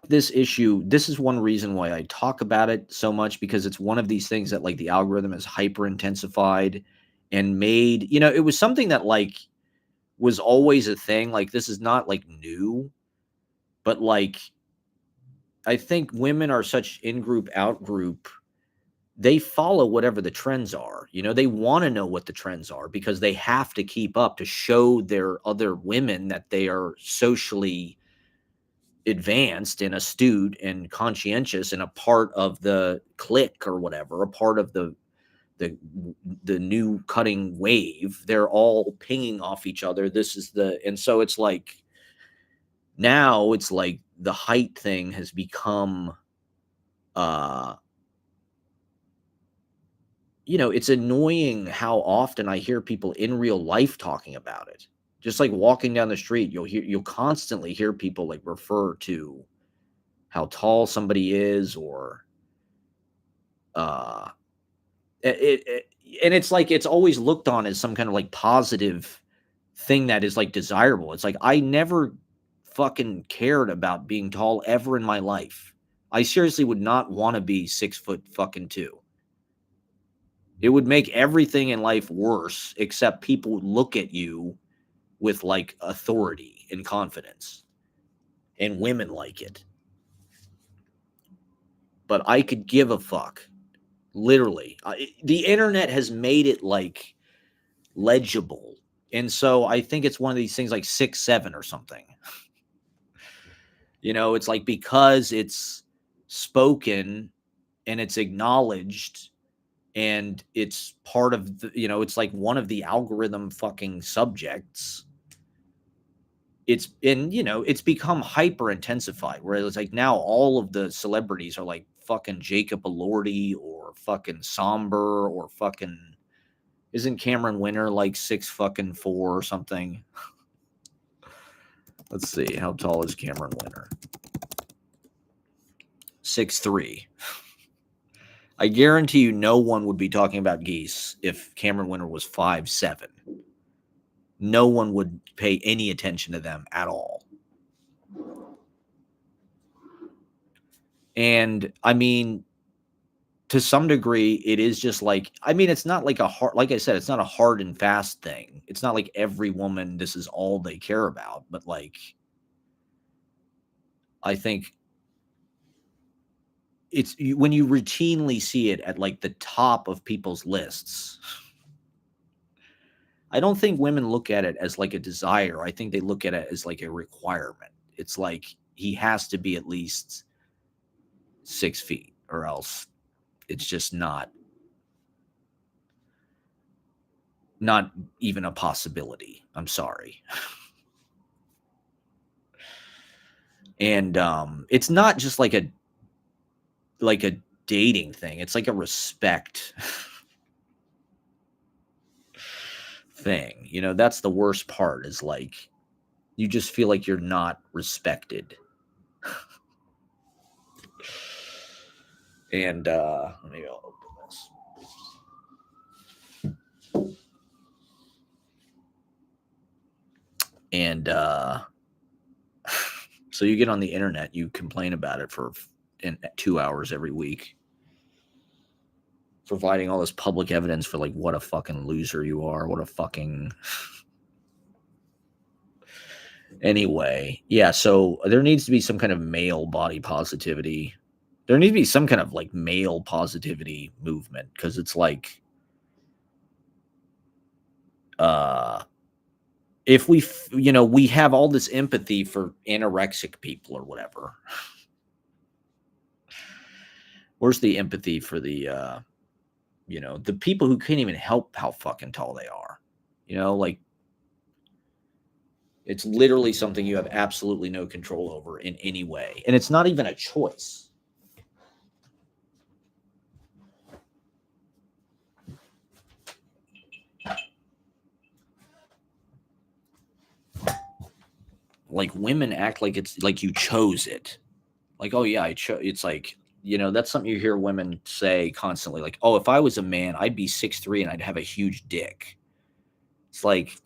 this issue, this is one reason why I talk about it so much because it's one of these things that like the algorithm is hyper intensified and made, it was something that like was always a thing. Like this is not like new, but like I think women are such in group, out group. They follow whatever the trends are. They want to know what the trends are because they have to keep up to show their other women that they are socially advanced and astute and conscientious and a part of the clique or whatever, a part of the the new cutting wave. They're all pinging off each other. And so it's like now it's like the height thing has become uh it's annoying how often I hear people in real life talking about it. Just like walking down the street, you'll constantly hear people like refer to how tall somebody is or uh and it's like it's always looked on as some kind of like positive thing that is like desirable. It's like I never fucking cared about being tall ever in my life. I seriously would not want to be 6 foot fucking two. It would make everything in life worse, except people look at you with like authority and confidence, and women like it. But I could give a fuck. Literally, the internet has made it like legible, and so I think it's one of these things like 6'7" or something. It's like because it's spoken and it's acknowledged and it's part of it's like one of the algorithm fucking subjects. It's become hyper intensified where it's like now all of the celebrities are like fucking Jacob Elordi or fucking Somber or fucking isn't Cameron Winter like 6'4" or something? Let's see, how tall is Cameron Winter? 6'3". I guarantee you no one would be talking about geese if Cameron Winter was 5'7". No one would pay any attention to them at all. And I mean, to some degree, it is just like, I mean, it's not like a hard, like I said, it's not a hard and fast thing. It's not like every woman, this is all they care about. But like, I think when you routinely see it at like the top of people's lists, I don't think women look at it as like a desire. I think they look at it as like a requirement. It's like he has to be at least 6 feet or else it's just not even a possibility. I'm sorry. And it's not just like a dating thing. It's like a respect thing. You know, that's the worst part, is like you just feel like you're not respected. And maybe I'll open this. And so you get on the internet, you complain about it for 2 hours every week, providing all this public evidence for like what a fucking loser you are, what a fucking anyway. Yeah, so there needs to be some kind of male body positivity. There needs to be some kind of like male positivity movement, because it's like if we we have all this empathy for anorexic people or whatever. Where's the empathy for the the people who can't even help how fucking tall they are? Like it's literally something you have absolutely no control over in any way. And it's not even a choice. Like women act like it's like you chose it. Like, oh yeah, I chose. It's like, that's something you hear women say constantly. Like, oh, if I was a man, I'd be 6'3" and I'd have a huge dick. It's like,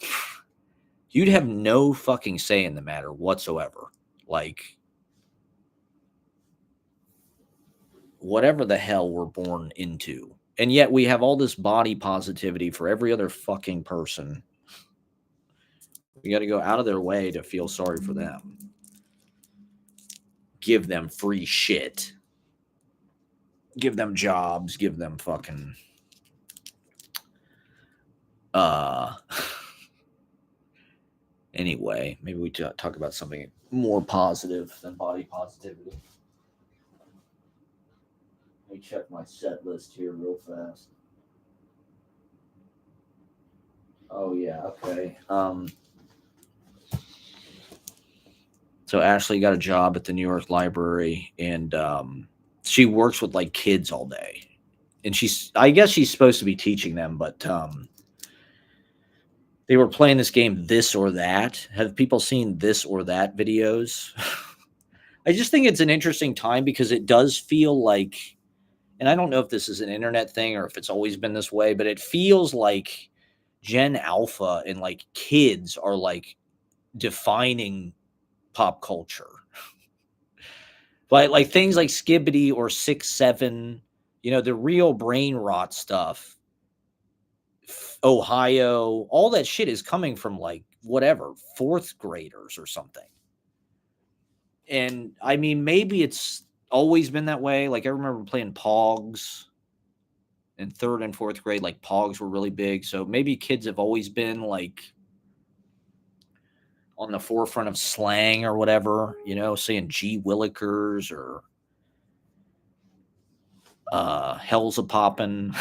you'd have no fucking say in the matter whatsoever. Like, whatever the hell we're born into. And yet we have all this body positivity for every other fucking person. We got to go out of their way to feel sorry for them. Give them free shit. Give them jobs. Give them fucking anyway, maybe we talk about something more positive than body positivity. Let me check my set list here real fast. Oh yeah, okay. So Ashley got a job at the New York Library, and she works with like kids all day. And I guess she's supposed to be teaching them, but they were playing this game, This or That. Have people seen This or That videos? I just think it's an interesting time because it does feel like, and I don't know if this is an internet thing or if it's always been this way, but it feels like Gen Alpha and like kids are like defining pop culture. But like things like Skibbity or 6'7", the real brain rot stuff, Ohio, all that shit is coming from like whatever, fourth graders or something. And I mean, maybe it's always been that way. Like I remember playing Pogs in third and fourth grade, like Pogs were really big. So maybe kids have always been like on the forefront of slang or whatever, saying gee willikers or hell's a poppin',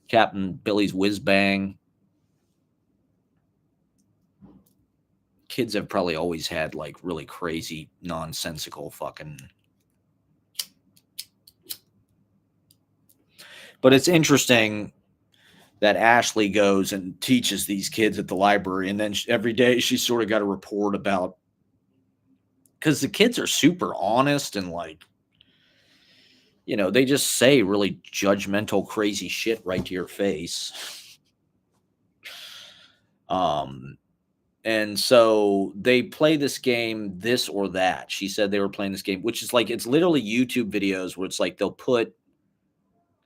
Captain Billy's whiz bang. Kids have probably always had like really crazy, nonsensical fucking. But it's interesting that Ashley goes and teaches these kids at the library, and then every day she's sort of got a report about, because the kids are super honest and like, they just say really judgmental, crazy shit right to your face. And so they play this game, This or That. She said they were playing this game, which is like, it's literally YouTube videos where it's like they'll put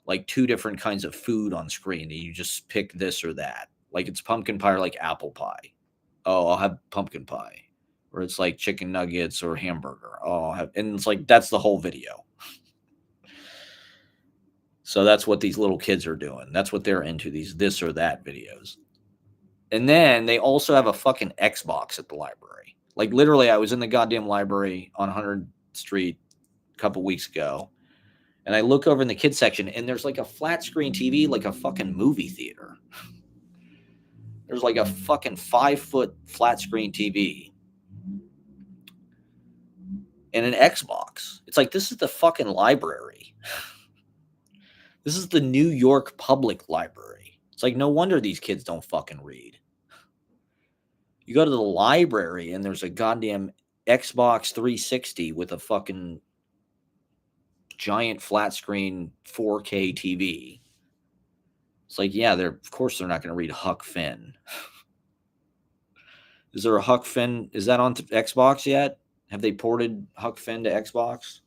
like two different kinds of food on screen and you just pick this or that. Like it's pumpkin pie or like apple pie. Oh, I'll have pumpkin pie. Or it's like chicken nuggets or hamburger. Oh, I'll have, and it's like, that's the whole video. So that's what these little kids are doing. That's what they're into, these This or That videos. And then they also have a fucking Xbox at the library. Like literally, I was in the goddamn library on 100th Street a couple weeks ago, and I look over in the kids section, and there's like a flat screen TV, like a fucking movie theater. There's like a fucking 5-foot flat screen TV. and an Xbox. It's like, this is the fucking library. This is the New York Public Library. It's like, no wonder these kids don't fucking read. You go to the library and there's a goddamn Xbox 360 with a fucking giant flat screen 4K TV. It's like, yeah, of course they're not going to read Huck Finn. Is there a Huck Finn? Is that on Xbox yet? Have they ported Huck Finn to Xbox?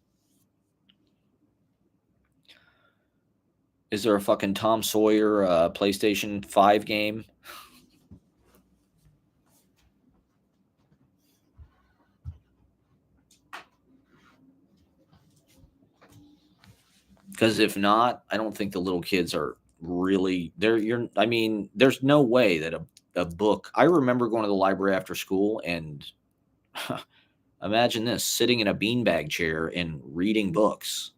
Is there a fucking Tom Sawyer PlayStation 5 game? Because if not, I don't think the little kids are really there. I mean, there's no way that a book. I remember going to the library after school and imagine this, sitting in a beanbag chair and reading books.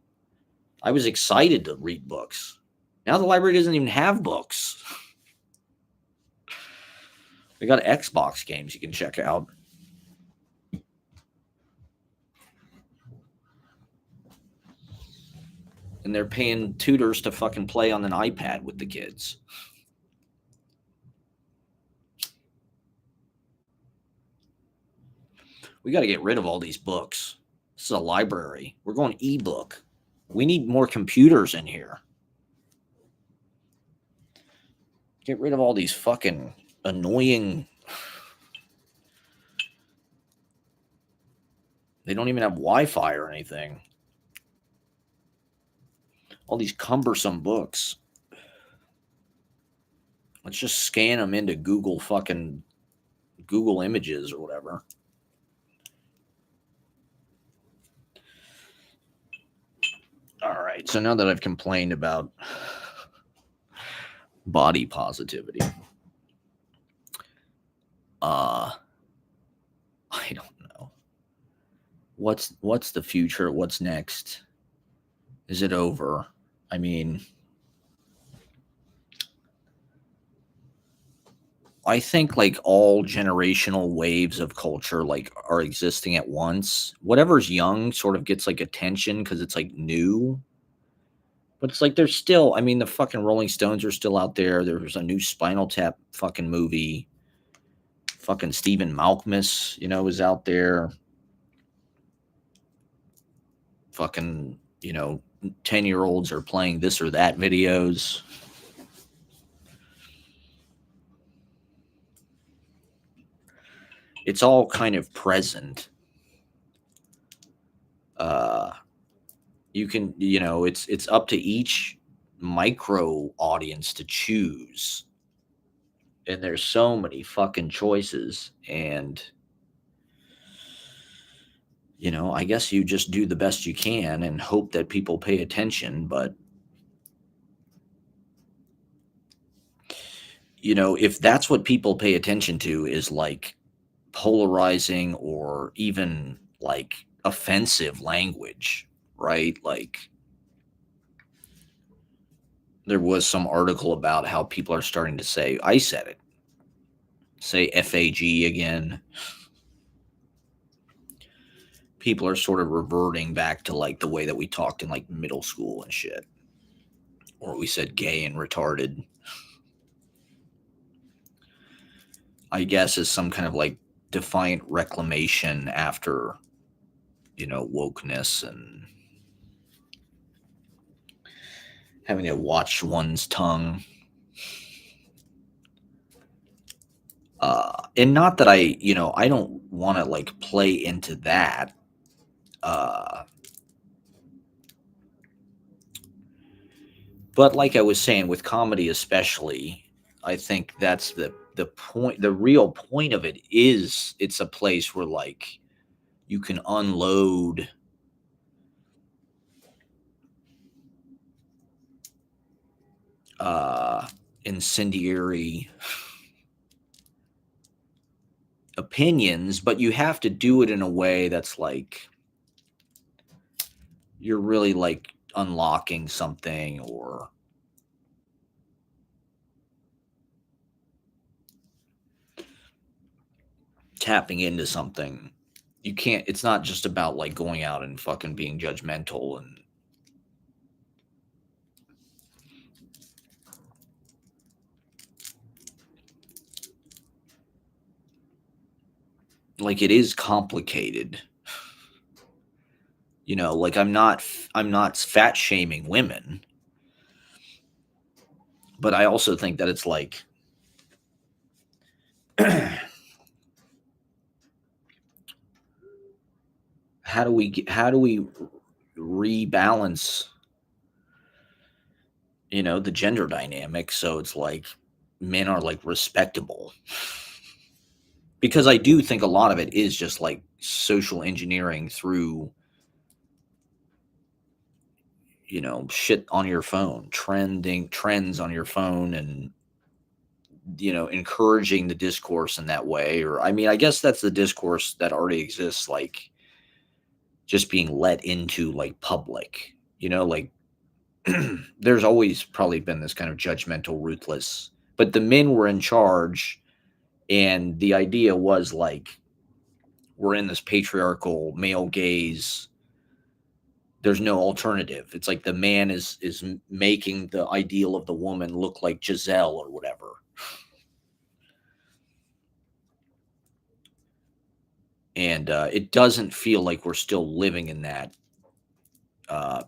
I was excited to read books. Now the library doesn't even have books. They got Xbox games you can check out. And they're paying tutors to fucking play on an iPad with the kids. We got to get rid of all these books. This is a library. We're going ebook. We need more computers in here. Get rid of all these fucking annoying. They don't even have Wi-Fi or anything. All these cumbersome books. Let's just scan them into Google Images or whatever. All right. So now that I've complained about body positivity, I don't know. What's the future? What's next? Is it over? I mean, I think like all generational waves of culture like are existing at once. Whatever's young sort of gets like attention because it's like new. But it's like there's still, I mean, the fucking Rolling Stones are still out there. There's a new Spinal Tap fucking movie. Fucking Stephen Malkmus, is out there. Fucking, 10-year-olds are playing this or that videos. It's all kind of present. You can, it's up to each micro audience to choose. And there's so many fucking choices. And, I guess you just do the best you can and hope that people pay attention. But, if that's what people pay attention to is like polarizing or even like offensive language, right? Like there was some article about how people are starting to say, I said it, say FAG again. People are sort of reverting back to like the way that we talked in like middle school and shit. Or we said gay and retarded. I guess is some kind of like defiant reclamation after, wokeness and having to watch one's tongue. And not that I don't want to like play into that. But like I was saying, with comedy especially, I think that's the point. The real point of it is it's a place where like you can unload incendiary opinions, but you have to do it in a way that's like you're really like unlocking something or tapping into something. you can't, it's not just about like going out and fucking being judgmental and like it is complicated. You know, like I'm not fat shaming women, but I also think that it's like how do we rebalance, you know, the gender dynamic so it's like men are like respectable? Because I do think a lot of it is just like social engineering through, you know, shit on your phone, trends on your phone, and you know, encouraging the discourse in that way. Or I mean, I guess that's the discourse that already exists, like just being let into like public, you know, like there's always probably been this kind of judgmental, ruthless, but the men were in charge, and the idea was like we're in this patriarchal male gaze. There's no alternative. It's like the man is making the ideal of the woman look like Giselle or whatever. And it doesn't feel like we're still living in that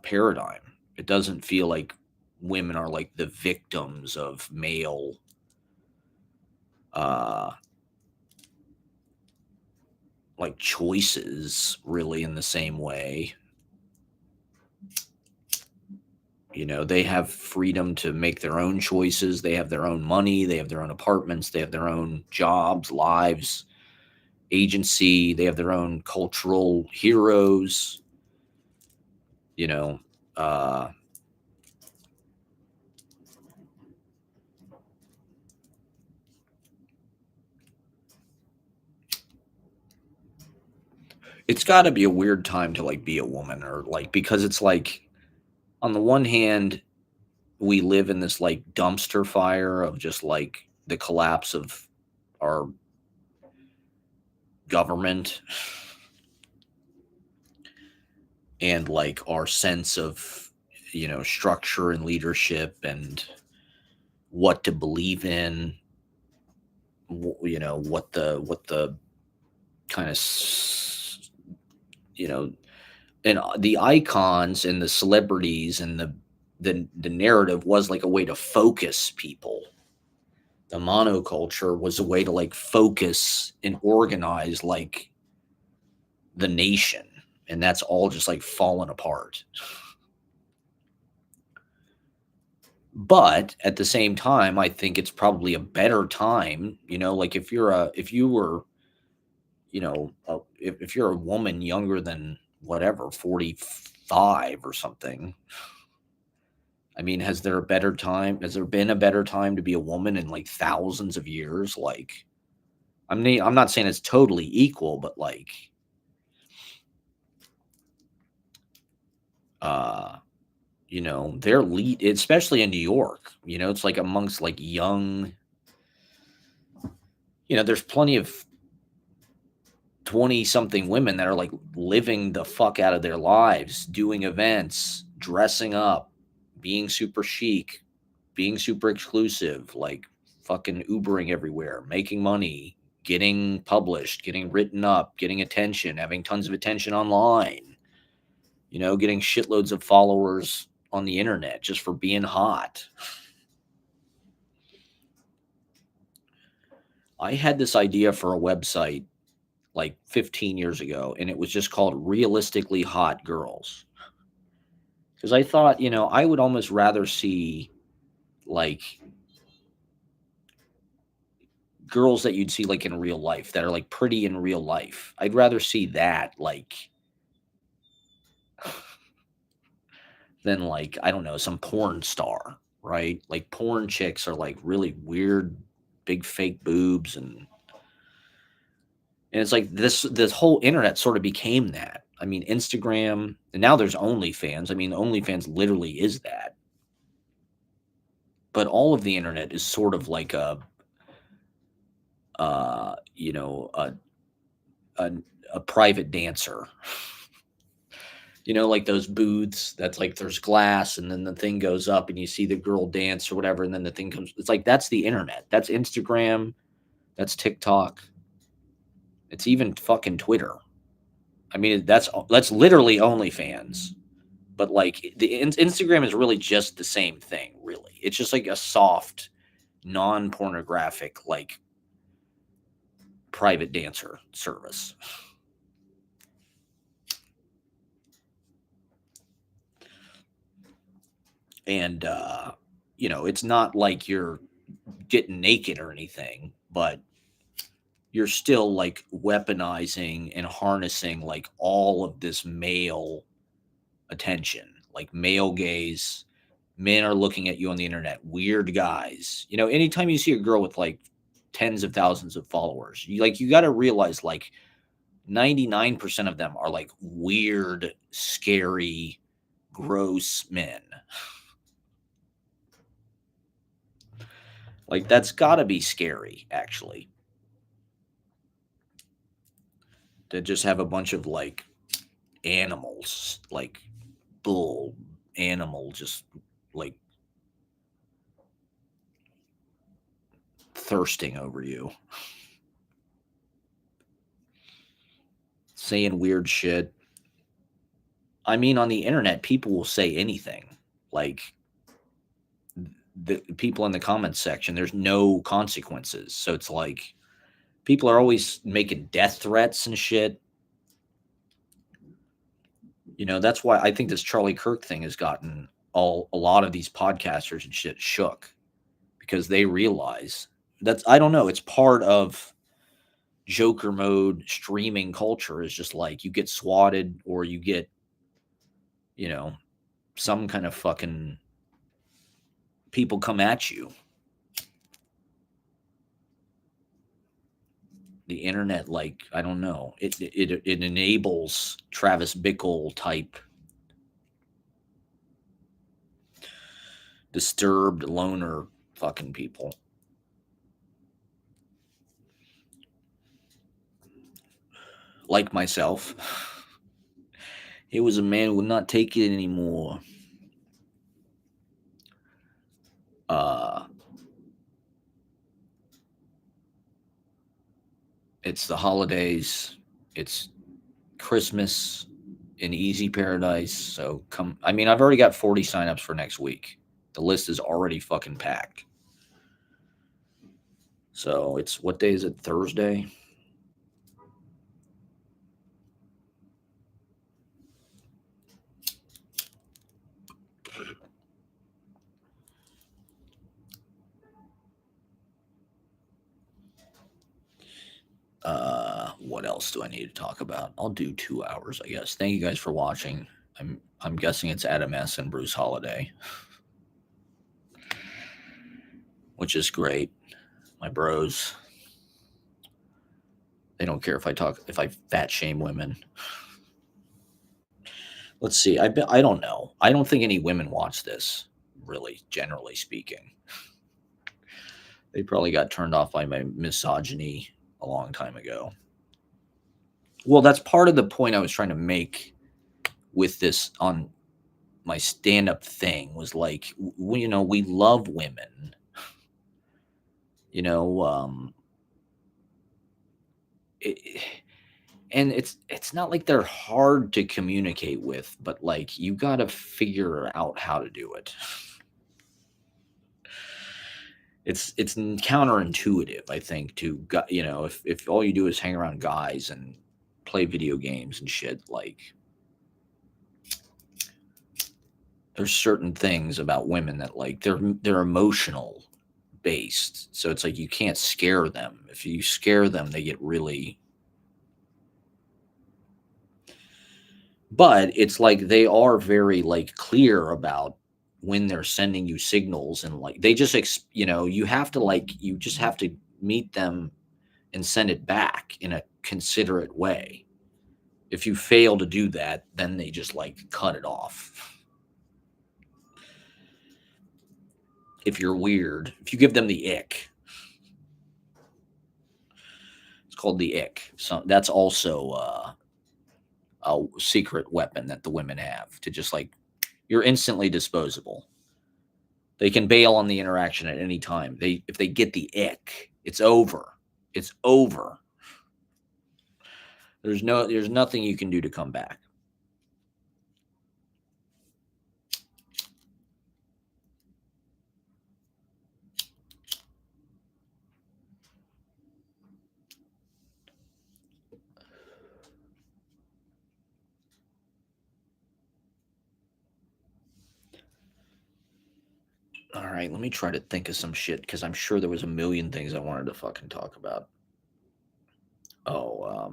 paradigm. It doesn't feel like women are like the victims of male uh, like choices, really, in the same way. You know, they have freedom to make their own choices. They have their own money. They have their own apartments. They have their own jobs, lives, agency. They have their own cultural heroes. You know, uh, it's got to be a weird time to like be a woman, or like, because it's like on the one hand we live in this like dumpster fire of just like the collapse of our government and like our sense of, you know, structure and leadership and what to believe in, you know, what the kind of, you know, and the icons and the celebrities and the narrative was like a way to focus people. The monoculture was a way to like focus and organize like the nation, and that's all just like fallen apart. But at the same time, I think it's probably a better time, you know, like if you were, you know, if you're a woman younger than whatever 45 or something. I mean, has there been a better time to be a woman in like thousands of years? Like, I'm not saying it's totally equal, but like, uh, you know, they're lead, especially in New York, you know, it's like amongst like young, you know, there's plenty of 20 something women that are like living the fuck out of their lives, doing events, dressing up, being super chic, being super exclusive, like fucking Ubering everywhere, making money, getting published, getting written up, getting attention, having tons of attention online, you know, getting shitloads of followers on the internet just for being hot. I had this idea for a website like 15 years ago, and it was just called Realistically Hot Girls. Because I thought, you know, I would almost rather see like girls that you'd see like in real life that are like pretty in real life. I'd rather see that like than like, I don't know, some porn star, right? Like porn chicks are like really weird, big fake boobs, and it's like this whole internet sort of became that. I mean, Instagram, and now there's OnlyFans. I mean, OnlyFans literally is that. But all of the internet is sort of like a you know, a a private dancer. You know, like those booths that's like there's glass and then the thing goes up and you see the girl dance or whatever, and then the thing comes. It's like that's the internet. That's Instagram. That's TikTok. It's even fucking Twitter. I mean, that's literally OnlyFans. But like Instagram is really just the same thing. Really, it's just like a soft, non-pornographic, like private dancer service. And you know, it's not like you're getting naked or anything, but you're still like weaponizing and harnessing like all of this male attention, like male gaze. Men are looking at you on the internet, weird guys. You know, anytime you see a girl with like tens of thousands of followers, you got to realize like 99% of them are like weird, scary, gross men. Like that's got to be scary actually. To just have a bunch of like animals, like bull animal, just like thirsting over you, saying weird shit. I mean, on the internet, people will say anything. Like the people in the comments section, there's no consequences. So it's like people are always making death threats and shit. You know, that's why I think this Charlie Kirk thing has gotten a lot of these podcasters and shit shook because they realize that's, I don't know, it's part of Joker mode streaming culture is just like you get swatted or you get, you know, some kind of fucking people come at you. The internet, like, I don't know, it enables Travis Bickle type disturbed loner fucking people. Like myself. He was a man who would not take it anymore. It's the holidays. It's Christmas in Easy Paradise. So come. I mean, I've already got 40 signups for next week. The list is already fucking packed. So it's, what day is it? Thursday? What else do I need to talk about? I'll do 2 hours, I guess. Thank you guys for watching. I'm guessing it's Adam S. and Bruce Holiday, which is great. My bros. They don't care if I fat shame women. Let's see. I don't know. I don't think any women watch this, really, generally speaking. They probably got turned off by my misogyny a long time ago. Well, that's part of the point I was trying to make with this on my stand-up thing was like, you know, we love women. You know, and it's not like they're hard to communicate with, but like you got to figure out how to do it. It's counterintuitive, I think, to, you know, if all you do is hang around guys and play video games and shit, like there's certain things about women that like they're emotional based. So it's like you can't scare them. If you scare them, they get really. But it's like they are very like clear about when they're sending you signals, and like they just you know, you just have to meet them and send it back in a considerate way. If you fail to do that, then they just like cut it off. If you're weird, if you give them the ick. called the ick. So that's also a secret weapon that the women have to just like you're instantly disposable. They can bail on the interaction at any time. If they get the ick, it's over. It's over. There's nothing you can do to come back. All right, let me try to think of some shit because I'm sure there was a million things I wanted to fucking talk about. Oh,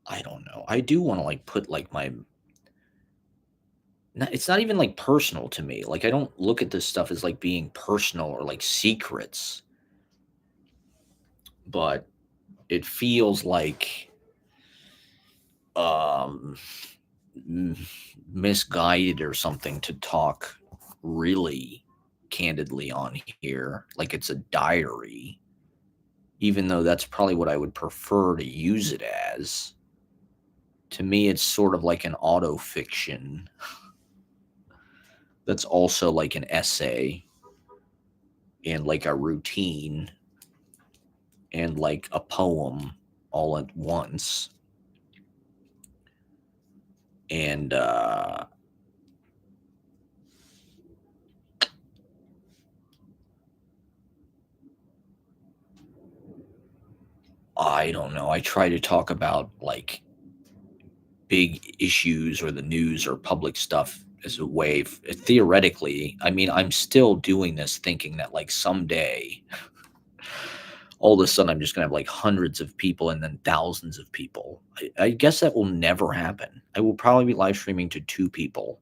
I don't know. I do want to like put like my. It's not even like personal to me. Like I don't look at this stuff as like being personal or like secrets, but it feels like um misguided or something to talk really candidly on here like it's a diary, even though that's probably what I would prefer to use it as. To me it's sort of like an auto fiction that's also like an essay and like a routine and like a poem all at once. And I don't know. I try to talk about like big issues or the news or public stuff as a way theoretically. I mean, I'm still doing this thinking that like someday all of a sudden I'm just gonna have like hundreds of people and then thousands of people. I guess that will never happen. I will probably be live streaming to 2 people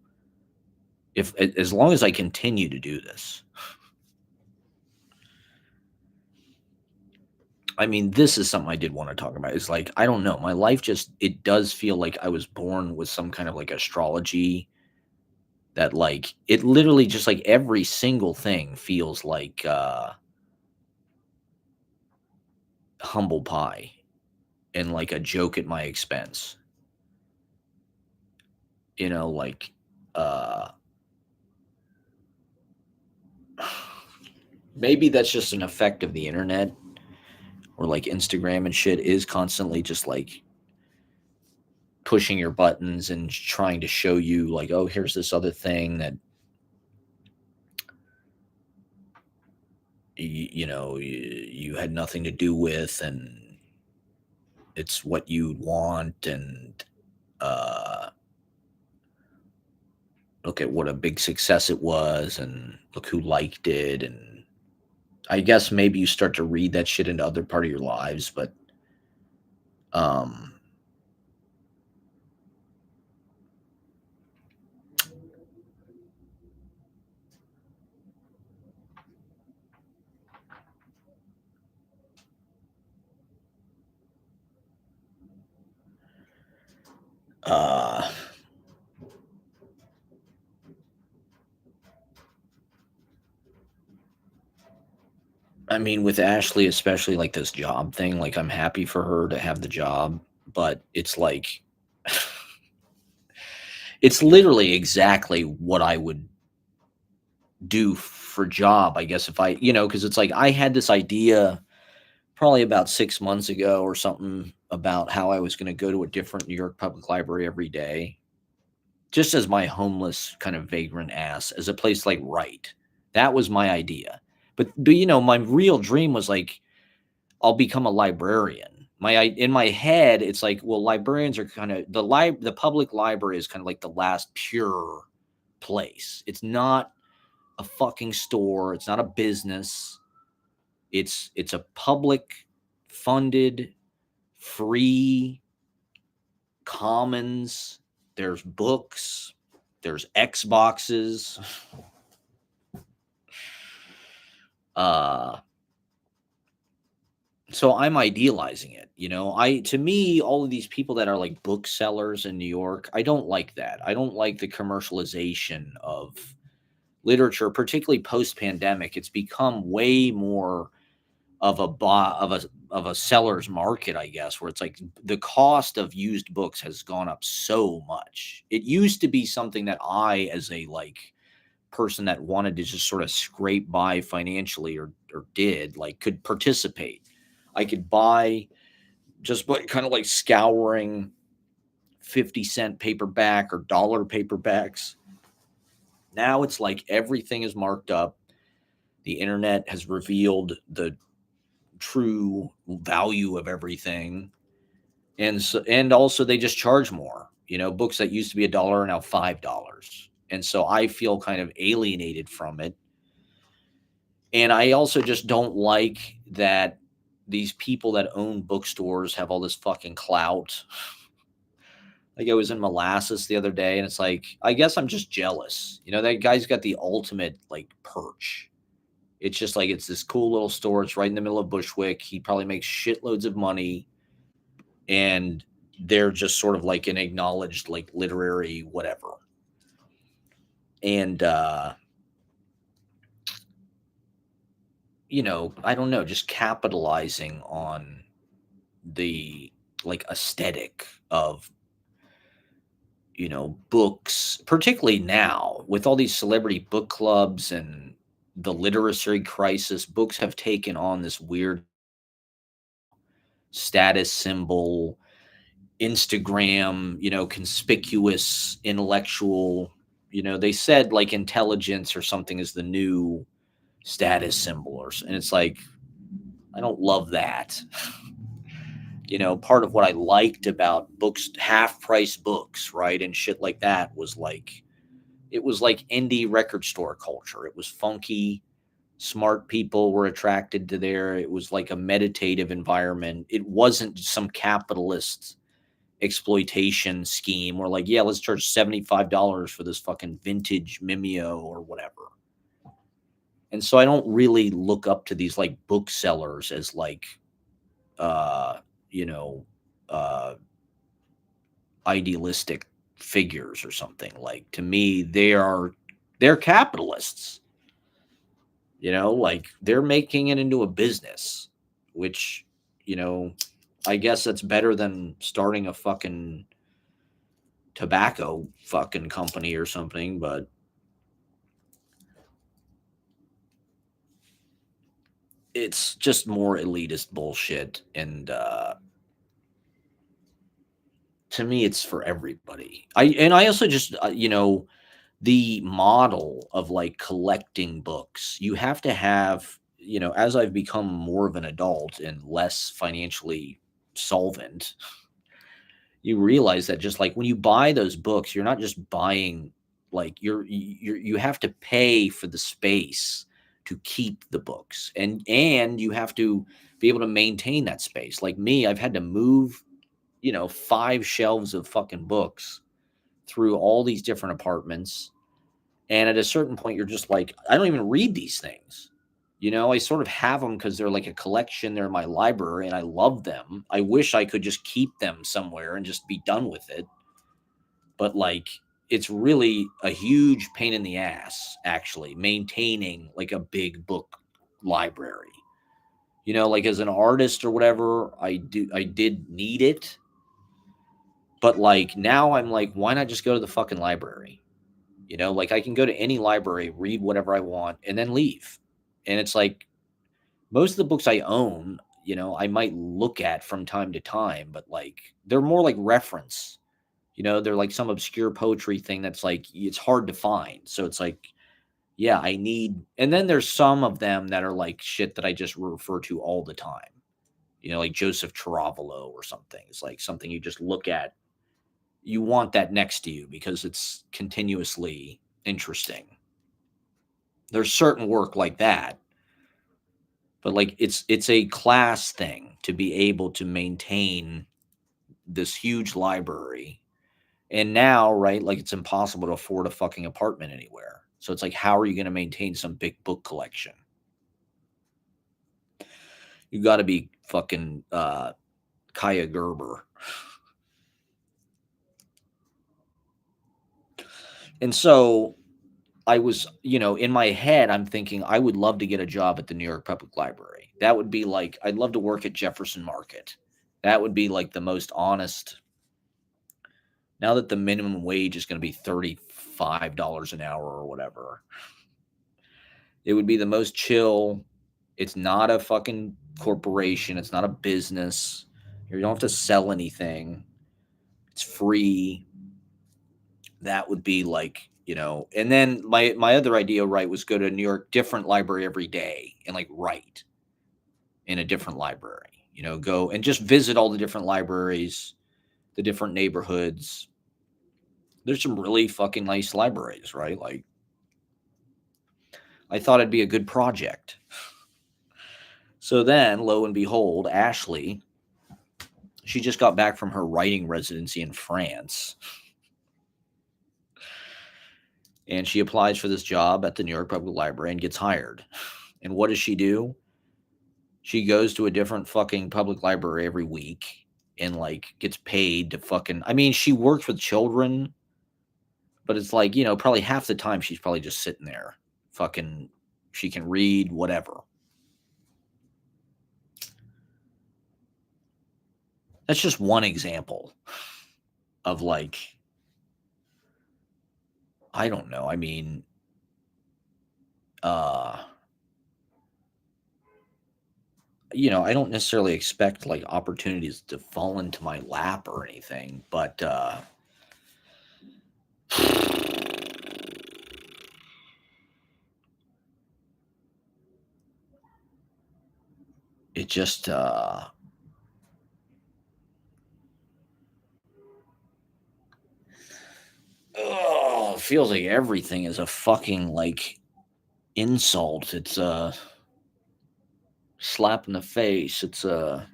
if as long as I continue to do this. I mean, this is something I did want to talk about. It's like, I don't know. My life just, it does feel like I was born with some kind of like astrology that like, it literally just like every single thing feels like humble pie and like a joke at my expense. You know, like, maybe that's just an effect of the internet or like Instagram and shit is constantly just like pushing your buttons and trying to show you like, oh, here's this other thing that you had nothing to do with, and it's what you want, and look at what a big success it was, and look who liked it. And I guess maybe you start to read that shit into other part of your lives, but um uh I mean, with Ashley, especially like this job thing, like I'm happy for her to have the job, but it's like it's literally exactly what I would do for job, I guess, if I, because it's like I had this idea probably about 6 months ago or something about how I was going to go to a different New York public library every day, just as my homeless kind of vagrant ass, as a place like Wright. That was my idea. But my real dream was like I'll become a librarian. In my head, it's like, well, librarians are kind of the public library is kind of like the last pure place. It's not a fucking store. It's not a business. It's a public funded free commons. There's books, there's Xboxes. So I'm idealizing it, to me, all of these people that are like booksellers in New York, I don't like that. I don't like the commercialization of literature, particularly post pandemic. It's become way more of a seller's market, I guess, where it's like the cost of used books has gone up so much. It used to be something that I, as a like person that wanted to just sort of scrape by financially, or did like could participate. I could buy just by kind of like scouring 50-cent paperback or dollar paperbacks. Now it's like everything is marked up. The internet has revealed the true value of everything. And also they just charge more. Books that used to be $1 are now $5. And so I feel kind of alienated from it. And I also just don't like that these people that own bookstores have all this fucking clout. Like I was in Molasses the other day, and it's like, I guess I'm just jealous. That guy's got the ultimate like perch. It's just like it's this cool little store. It's right in the middle of Bushwick. He probably makes shitloads of money, and they're just sort of like an acknowledged like literary whatever. And I don't know, just capitalizing on the like aesthetic of books, particularly now with all these celebrity book clubs and the literacy crisis. Books have taken on this weird status symbol, Instagram, conspicuous intellectual. They said like intelligence or something is the new status symbol, and it's like, I don't love that. Part of what I liked about books, half price books, right, and shit like that was like, it was like indie record store culture. It was funky. Smart people were attracted to there. It was like a meditative environment. It wasn't some capitalist exploitation scheme where like, yeah, let's charge $75 for this fucking vintage Mimeo or whatever. And so I don't really look up to these like booksellers as like uh you know uh idealistic figures or something. Like, to me, they're capitalists. Like they're making it into a business, which, you know, I guess that's better than starting a fucking tobacco fucking company or something, but it's just more elitist bullshit. And to me, it's for everybody. I also just the model of like collecting books. You have to have, as I've become more of an adult and less financially solvent, you realize that just like when you buy those books, you're not just buying, like, you have to pay for the space to keep the books, and you have to be able to maintain that space. Like me, I've had to move, 5 shelves of fucking books through all these different apartments. And at a certain point, you're just like, I don't even read these things. I sort of have them because they're like a collection. They're in my library and I love them. I wish I could just keep them somewhere and just be done with it. But like, it's really a huge pain in the ass, actually, maintaining like a big book library. Like as an artist or whatever, I did need it. But like now I'm like, why not just go to the fucking library? Like I can go to any library, read whatever I want, and then leave. And it's like most of the books I own, I might look at from time to time, but like they're more like reference. They're like some obscure poetry thing that's like it's hard to find. So it's like, yeah, I need. And then there's some of them that are like shit that I just refer to all the time. Like Joseph Taravalo or something. It's like something you just look at, you want that next to you because it's continuously interesting. There's certain work like that, but like it's a class thing to be able to maintain this huge library. And now, right, like it's impossible to afford a fucking apartment anywhere. So it's like, how are you going to maintain some big book collection? You got to be fucking Kaya Gerber. And so I was, in my head, I'm thinking I would love to get a job at the New York Public Library. That would be like, I'd love to work at Jefferson Market. That would be like the most honest. Now that the minimum wage is going to be $35 an hour or whatever, it would be the most chill. It's not a fucking corporation. It's not a business. You don't have to sell anything. It's free. That would be like, and then my other idea, right, was go to a New York different library every day and like write in a different library, go and just visit all the different libraries, the different neighborhoods. There's some really fucking nice libraries, right? Like, I thought it'd be a good project. So then, lo and behold, Ashley, she just got back from her writing residency in France. And she applies for this job at the New York Public Library and gets hired. And what does she do? She goes to a different fucking public library every week and like gets paid to fucking, I mean, she works with children, but it's like, probably half the time she's probably just sitting there. Fucking, she can read, whatever. That's just one example of like, I don't know. I mean, I don't necessarily expect like opportunities to fall into my lap or anything, but it just it feels like everything is a fucking like insult. It's a slap in the face. It's a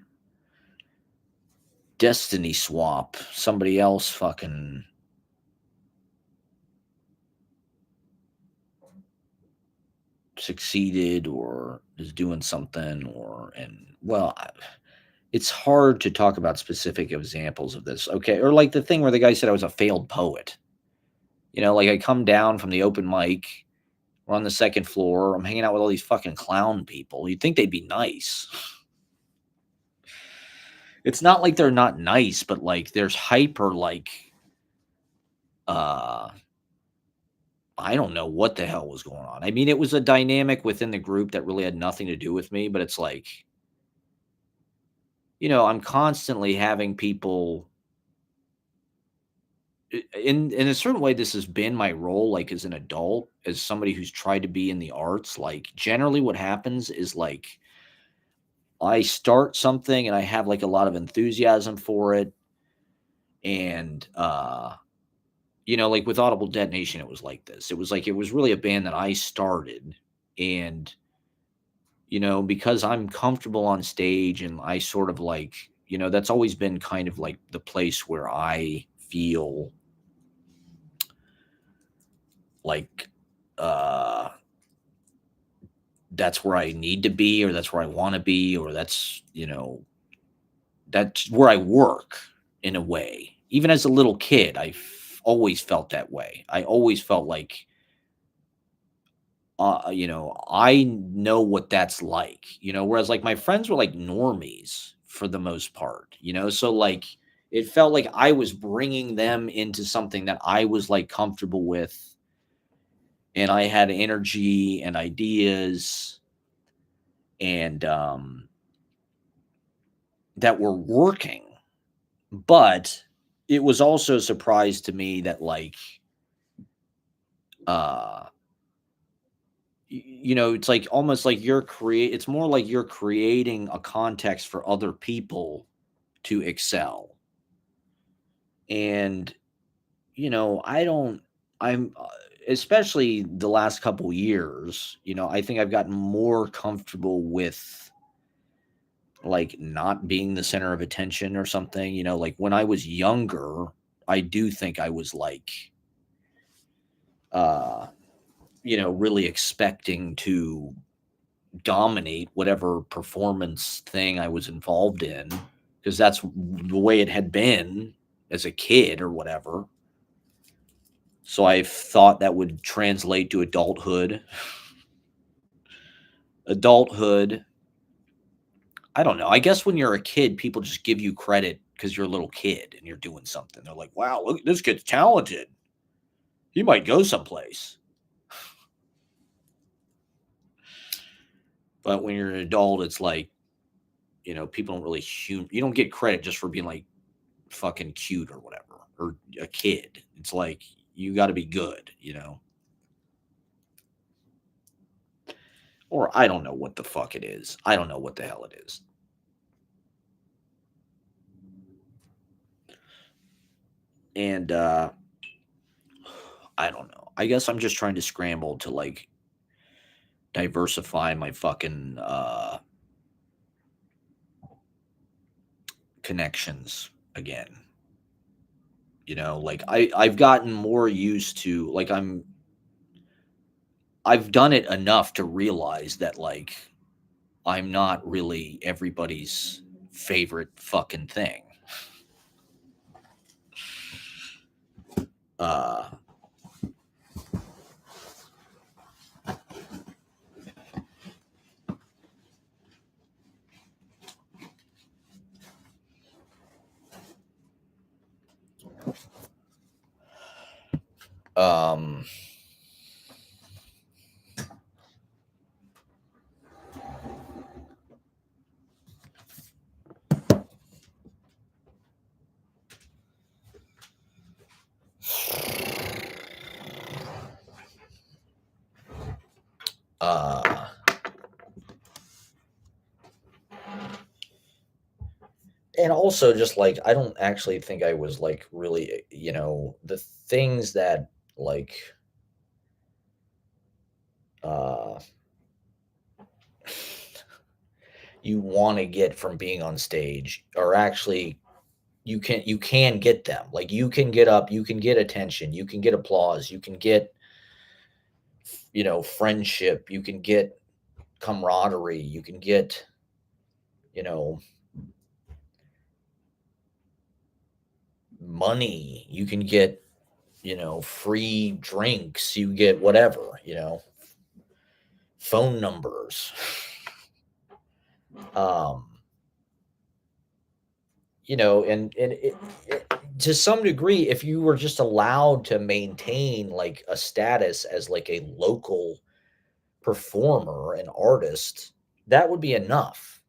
destiny swap. Somebody else fucking succeeded or is doing something it's hard to talk about specific examples of this. Okay. Or like the thing where the guy said I was a failed poet. Like I come down from the open mic, we're on the second floor, I'm hanging out with all these fucking clown people. You'd think they'd be nice. It's not like they're not nice, but like there's hyper like I don't know what the hell was going on. I mean, it was a dynamic within the group that really had nothing to do with me, but it's like, I'm constantly having people in a certain way. This has been my role, like as an adult, as somebody who's tried to be in the arts. Like generally what happens is like I start something and I have like a lot of enthusiasm for it. And, like with Audible Detonation, it was like this. It was like, it was really a band that I started. And, because I'm comfortable on stage and I sort of like, that's always been kind of like the place where I feel like, that's where I need to be, or that's where I want to be, or that's where I work in a way. Even as a little kid, always felt that way. I always felt like, I know what that's like, whereas like my friends were like normies for the most part, so like it felt like I was bringing them into something that I was like comfortable with. And I had energy and ideas and, that were working. But it was also a surprise to me that like, it's like almost like it's more like you're creating a context for other people to excel. And, I'm especially the last couple years, I think I've gotten more comfortable with like not being the center of attention or something, like when I was younger, I do think I was like, uh, really expecting to dominate whatever performance thing I was involved in because that's the way it had been as a kid or whatever. So I thought that would translate to adulthood. Adulthood, I don't know. I guess when you're a kid, people just give you credit because you're a little kid and you're doing something. They're like, wow, look, this kid's talented. He might go someplace. But when you're an adult, it's like, people don't really, you don't get credit just for being like fucking cute or whatever, or a kid. It's like, you got to be good. Or I don't know what the fuck it is. I don't know what the hell it is. And I don't know. I guess I'm just trying to scramble to like diversify my fucking connections again. Like I've gotten more used to like I've done it enough to realize that like I'm not really everybody's favorite fucking thing. Uh Um, uh, and also just like I don't actually think I was like really, the things that like uh you want to get from being on stage are actually you can get them. Like you can get up, you can get attention, you can get applause, you can get friendship, you can get camaraderie, you can get you know money, you can get free drinks, you get whatever, phone numbers. um and to some degree, if you were just allowed to maintain like a status as like a local performer, an artist, that would be enough.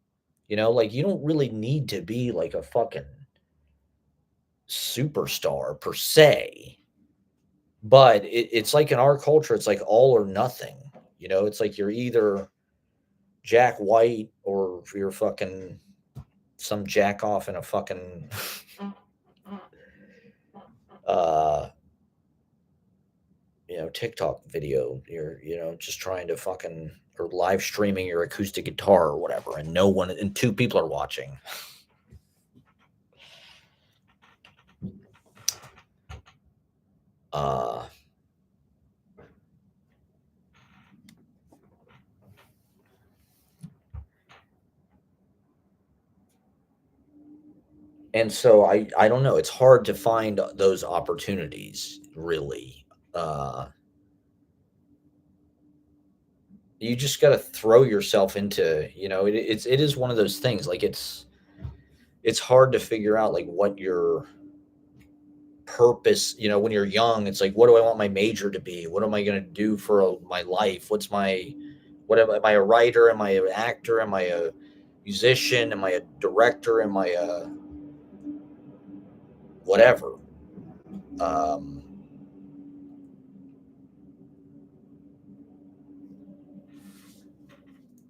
Like you don't really need to be like a fucking superstar per se, but it's like in our culture, it's like all or nothing. It's like you're either Jack White or you're fucking some jack off in a fucking uh TikTok video. You're, just trying to fucking or live streaming your acoustic guitar or whatever, and no one and two people are watching. Uh and so I don't know. It's hard to find those opportunities, really. You just got to throw yourself into, it is one of those things. Like it's hard to figure out like what your purpose, when you're young. It's like, what do I want my major to be? What am I going to do for my life? Am I a writer? Am I an actor? Am I a musician? Am I a director? Am I a whatever? Um,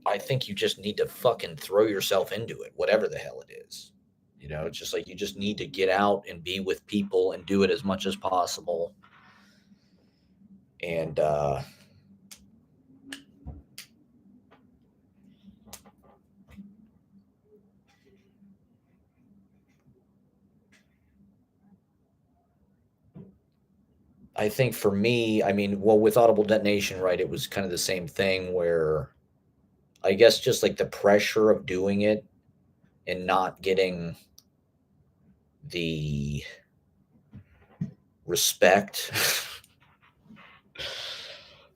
I think you just need to fucking throw yourself into it, whatever the hell it is. It's just like you just need to get out and be with people and do it as much as possible. And I think for me, I mean, well, with Audible Detonation, right, it was kind of the same thing where I guess just like the pressure of doing it and not getting the respect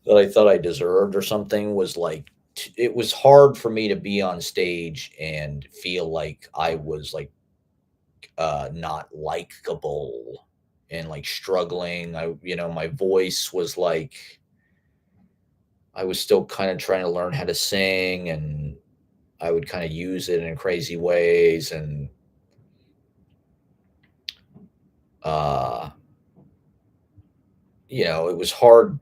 that I thought I deserved or something was like it was hard for me to be on stage and feel like I was like not likable and like struggling. My voice was like I was still kind of trying to learn how to sing, and I would kind of use it in crazy ways, and uh it was hard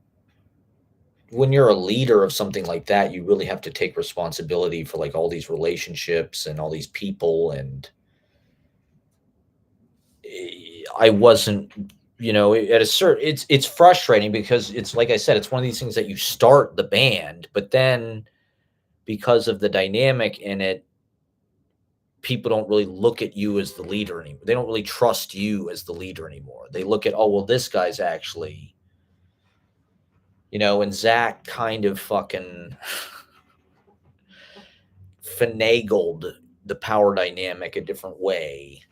when you're a leader of something like that. You really have to take responsibility for like all these relationships and all these people, and I wasn't, at a certain, it's frustrating because it's like I said, it's one of these things that you start the band, but then because of the dynamic in it, people don't really look at you as the leader anymore. They don't really trust you as the leader anymore. They look at, oh well, this guy's actually, and Zach kind of fucking finagled the power dynamic a different way.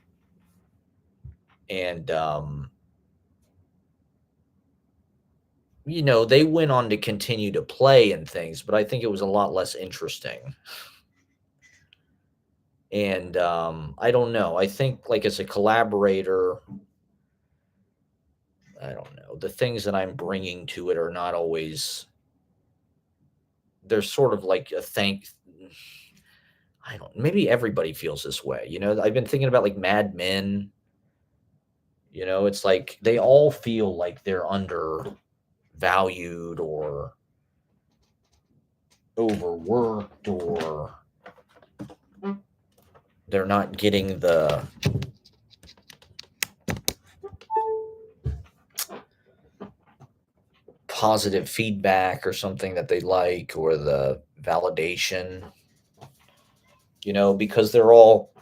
And they went on to continue to play and things, but I think it was a lot less interesting. And I don't know. I think like as a collaborator, I don't know. The things that I'm bringing to it are not always. There's sort of like a thank. I don't. Maybe everybody feels this way. I've been thinking about like Mad Men. It's like they all feel like they're undervalued or overworked, or they're not getting the positive feedback or something that they like, or the validation, because they're all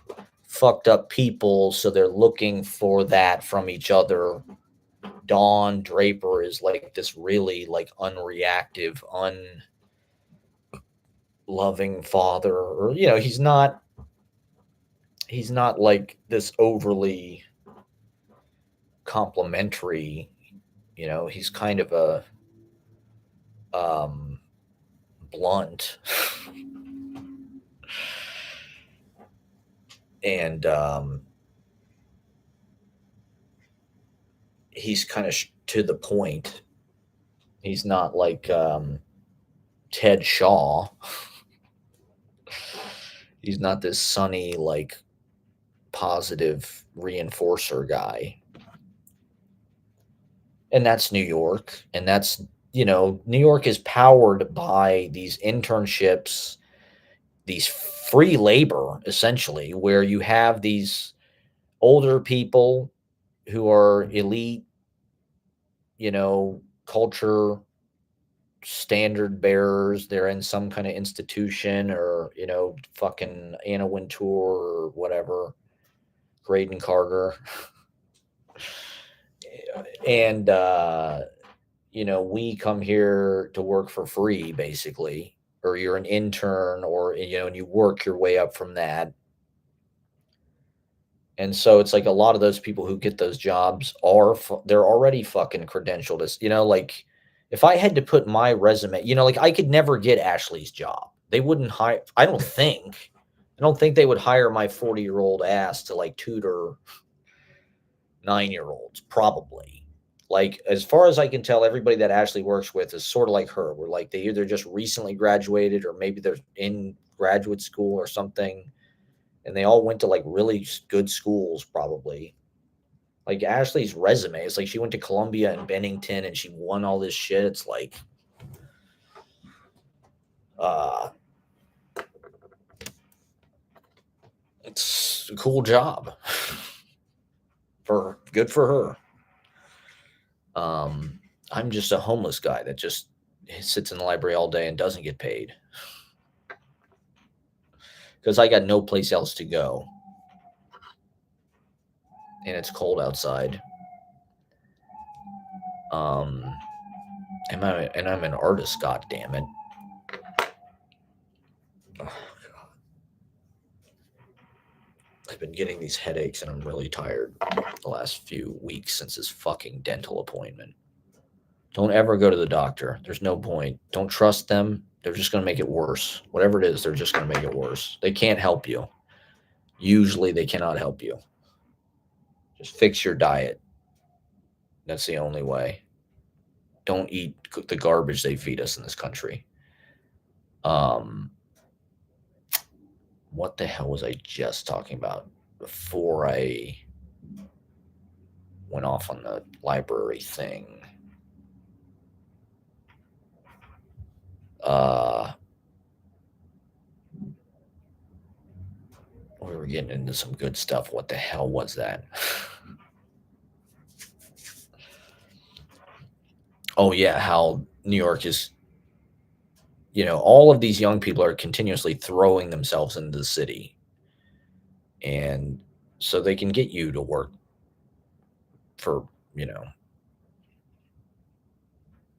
fucked up people, so they're looking for that from each other. Don Draper is like this really like unreactive, unloving father, or he's not like this overly complimentary. He's kind of a um blunt. And he's kind of to the point. He's not like Ted Shaw. He's not this sunny, like positive reinforcer guy. And that's New York. And that's, New York is powered by these internships, these free labor, essentially, where you have these older people who are elite, culture standard bearers. They're in some kind of institution, or fucking Anna Wintour or whatever, Graydon Carter. And we come here to work for free, basically, or you're an intern, or and you work your way up from that. And so it's like a lot of those people who get those jobs they're already fucking credentialed as, like if I had to put my resume, like I could never get Ashley's job. They wouldn't hire, I don't think they would hire my 40-year-old ass to like tutor 9-year-olds, probably. Like, as far as I can tell, everybody that Ashley works with is sort of like her. We're like, they either just recently graduated, or maybe they're in graduate school or something. And they all went to like really good schools, probably. Like Ashley's resume, it's like she went to Columbia and Bennington and she won all this shit. It's like, uh, it's a cool job. Good for her. I'm just a homeless guy that just sits in the library all day and doesn't get paid because I got no place else to go, and it's cold outside. Um, and I'm an artist. God damn it! Oh, I've been getting these headaches, and I'm really tired the last few weeks since this fucking dental appointment. Don't ever go to the doctor. There's no point. Don't trust them. They're just going to make it worse. Whatever it is, they're just going to make it worse. They can't help you. Usually, they cannot help you. Just fix your diet. That's the only way. Don't eat the garbage they feed us in this country. What the hell was I just talking about before I went off on the library thing? We were getting into some good stuff. What the hell was that? Oh yeah, how New York is, all of these young people are continuously throwing themselves into the city. And so they can get you to work for,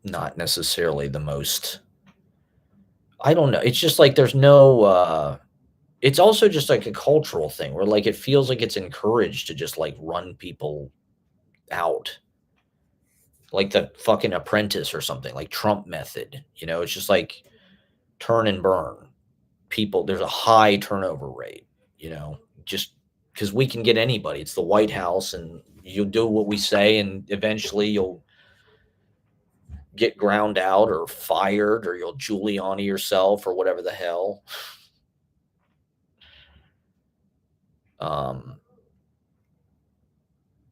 not necessarily the most, I don't know. It's just like there's no it's also just like a cultural thing where like it feels like it's encouraged to just like run people out. Like the fucking apprentice or something, like Trump method. It's just like turn and burn. People, there's a high turnover rate, just because we can get anybody. It's the White House, and you'll do what we say, and eventually you'll get ground out or fired, or you'll Giuliani yourself or whatever the hell.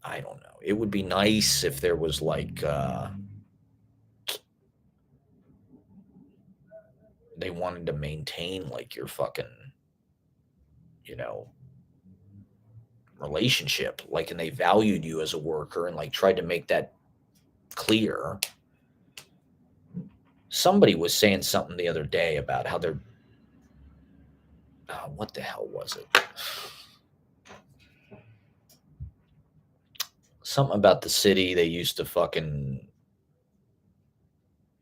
I don't know. It would be nice if there was like they wanted to maintain like your fucking, relationship, like, and they valued you as a worker and like tried to make that clear. Somebody was saying something the other day about how they're what the hell was it? Something about the city they used to fucking,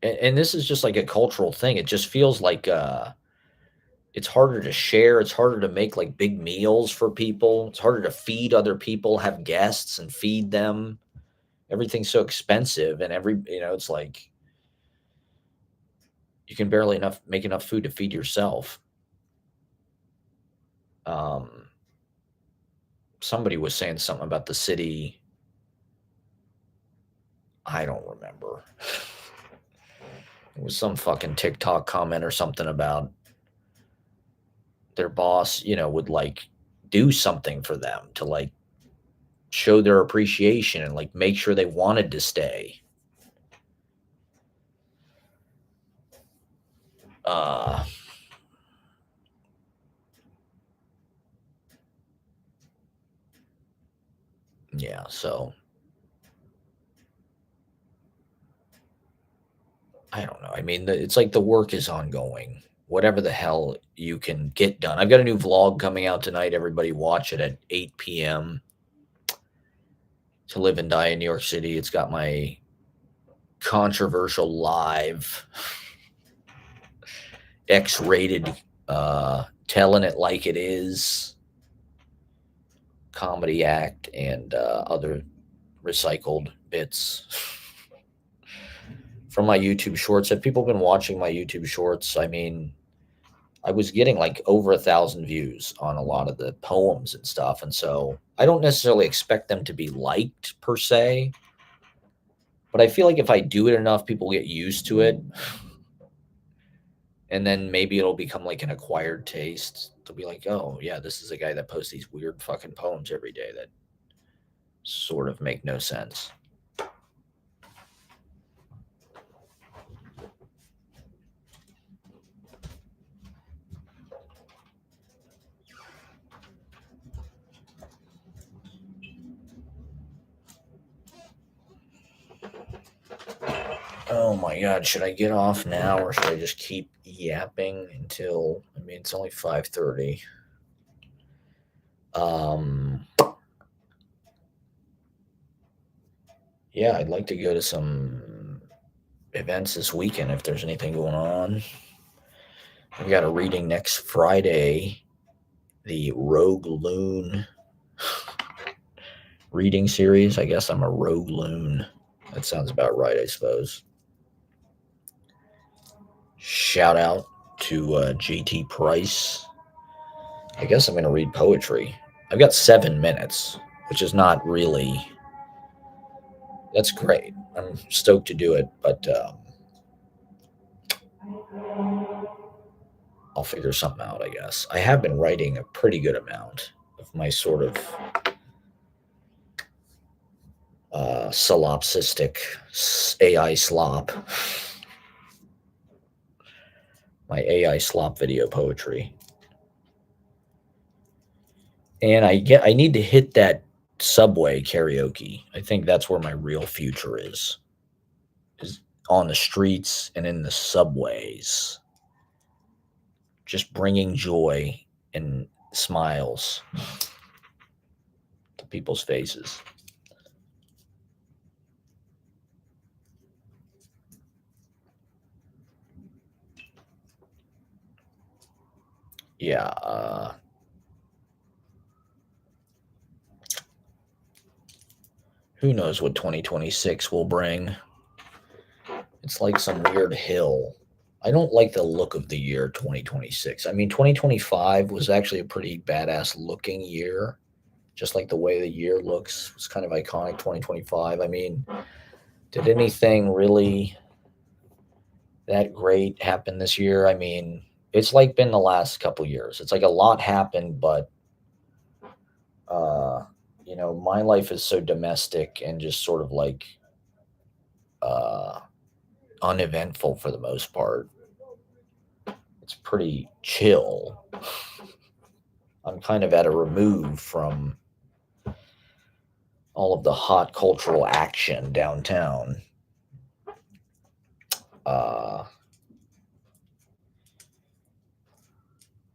and this is just like a cultural thing. It just feels like it's harder to share. It's harder to make like big meals for people. It's harder to feed other people, have guests and feed them. Everything's so expensive, and it's like you can barely make enough food to feed yourself. Somebody was saying something about the city. I don't remember. It was some fucking TikTok comment or something about their boss, would like do something for them to like show their appreciation and like make sure they wanted to stay. Yeah, so I don't know. I mean, it's like the work is ongoing. Whatever the hell you can get done. I've got a new vlog coming out tonight. Everybody watch it at 8 p.m. To Live and Die in New York City. It's got my controversial live X-rated telling it like it is comedy act and other recycled bits from my YouTube shorts. Have people been watching my YouTube shorts? I mean, I was getting like over 1,000 views on a lot of the poems and stuff. And so I don't necessarily expect them to be liked per se, but I feel like if I do it enough, people get used to it. And then maybe it'll become like an acquired taste. They'll be like, oh, yeah, this is a guy that posts these weird fucking poems every day that sort of make no sense. Oh my God, should I get off now or should I just keep yapping until, I mean, it's only 5:30. Yeah, I'd like to go to some events this weekend if there's anything going on. I've got a reading next Friday, the Rogue Loon reading series. I guess I'm a Rogue Loon. That sounds about right, I suppose. Shout out to GT Price. I guess I'm going to read poetry. I've got 7 minutes, which is not really. That's great. I'm stoked to do it, but I'll figure something out, I guess. I have been writing a pretty good amount of my sort of solipsistic AI slop. My AI slop video poetry. And I need to hit that subway karaoke. I think that's where my real future is on the streets and in the subways, just bringing joy and smiles to people's faces. Yeah. Who knows what 2026 will bring? It's like some weird hill. I don't like the look of the year 2026. I mean, 2025 was actually a pretty badass looking year. Just like the way the year looks, it's kind of iconic. 2025. I mean, did anything really that great happen this year? I mean, it's like been the last couple years. It's like a lot happened, but uh, my life is so domestic and just sort of like uh, uneventful for the most part. It's pretty chill. I'm kind of at a remove from all of the hot cultural action downtown. Uh,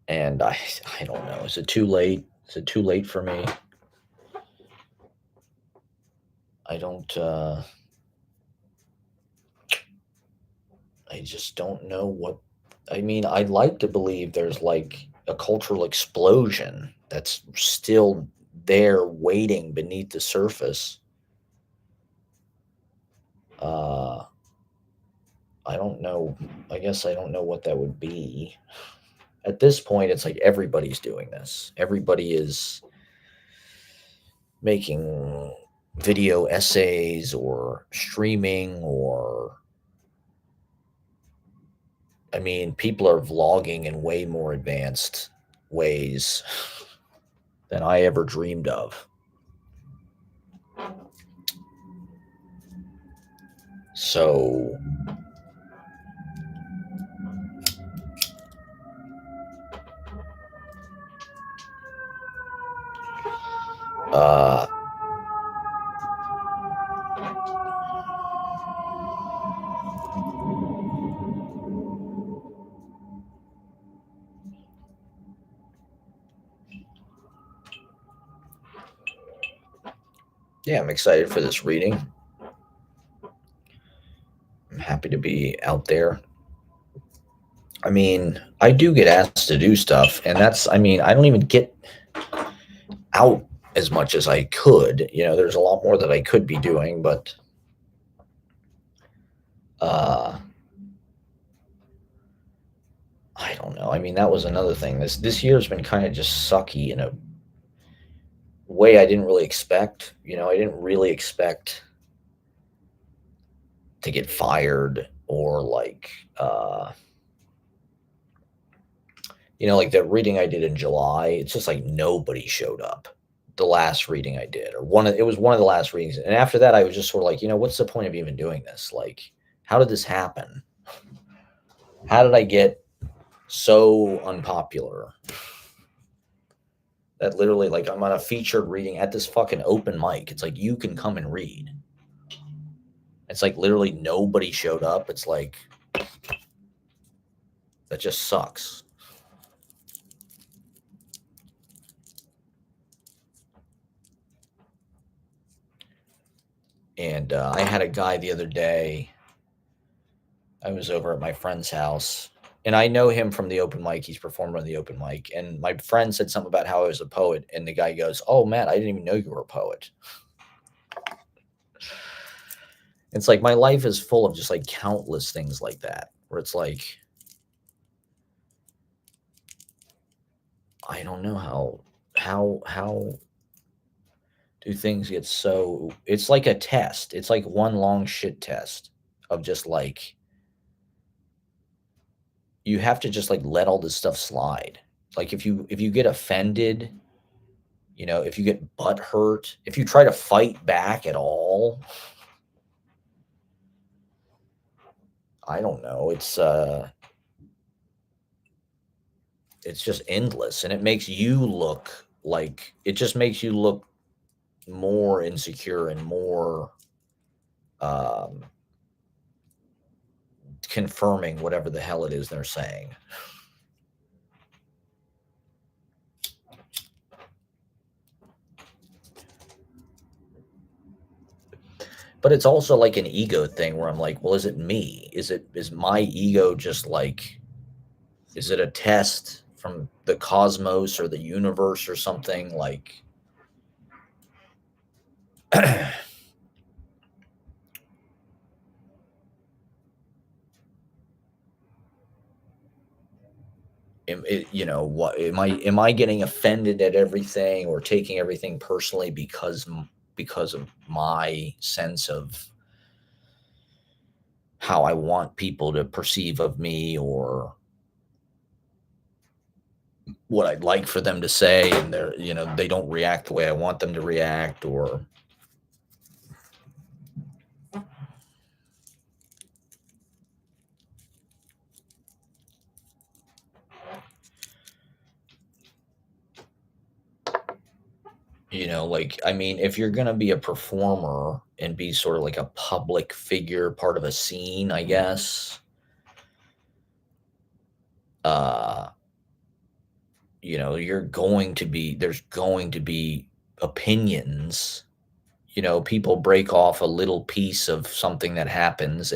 and I don't know. Is it too late? Is it too late for me? I don't. I just don't know what. I mean, I'd like to believe there's like a cultural explosion that's still there, waiting beneath the surface. Uh, I don't know. I guess I don't know what that would be. At this point, it's like everybody's doing this. Everybody is making video essays or streaming, or I mean, people are vlogging in way more advanced ways than I ever dreamed of. So uh yeah, I'm excited for this reading. I'm happy to be out there. I mean, I do get asked to do stuff, and I mean, I don't even get out as much as I could. There's a lot more that I could be doing, but uh I don't know. I mean, that was another thing. This year's been kind of just sucky in a way I didn't really expect. I didn't really expect to get fired or like like the reading I did in July. It's just like nobody showed up. The last reading I did, or it was one of the last readings, and after that, I was just sort of like, what's the point of even doing this? Like, how did this happen? How did I get so unpopular that literally, like, I'm on a featured reading at this fucking open mic? It's like, you can come and read. It's like literally nobody showed up. It's like, that just sucks. And I had a guy the other day. I was over at my friend's house, and I know him from the open mic. He's performed on the open mic. And my friend said something about how I was a poet. And the guy goes, "Oh, Matt, I didn't even know you were a poet." It's like my life is full of just like countless things like that, where it's like, I don't know how do things get so, it's like a test. It's like one long shit test of just like you have to just like let all this stuff slide. Like if you get offended, if you get butt hurt, if you try to fight back at all, I don't know. It's just endless, and it makes you look like, it just makes you look more insecure and more um confirming whatever the hell it is they're saying. But it's also like an ego thing where I'm like, well, is it me? Is my ego just like, is it a test from the cosmos or the universe or something? Like, what am I getting offended at everything or taking everything personally because of my sense of how I want people to perceive of me, or what I'd like for them to say, and they don't react the way I want them to react, or like, I mean, if you're going to be a performer and be sort of like a public figure, part of a scene, I guess, uh, there's going to be opinions. People break off a little piece of something that happens,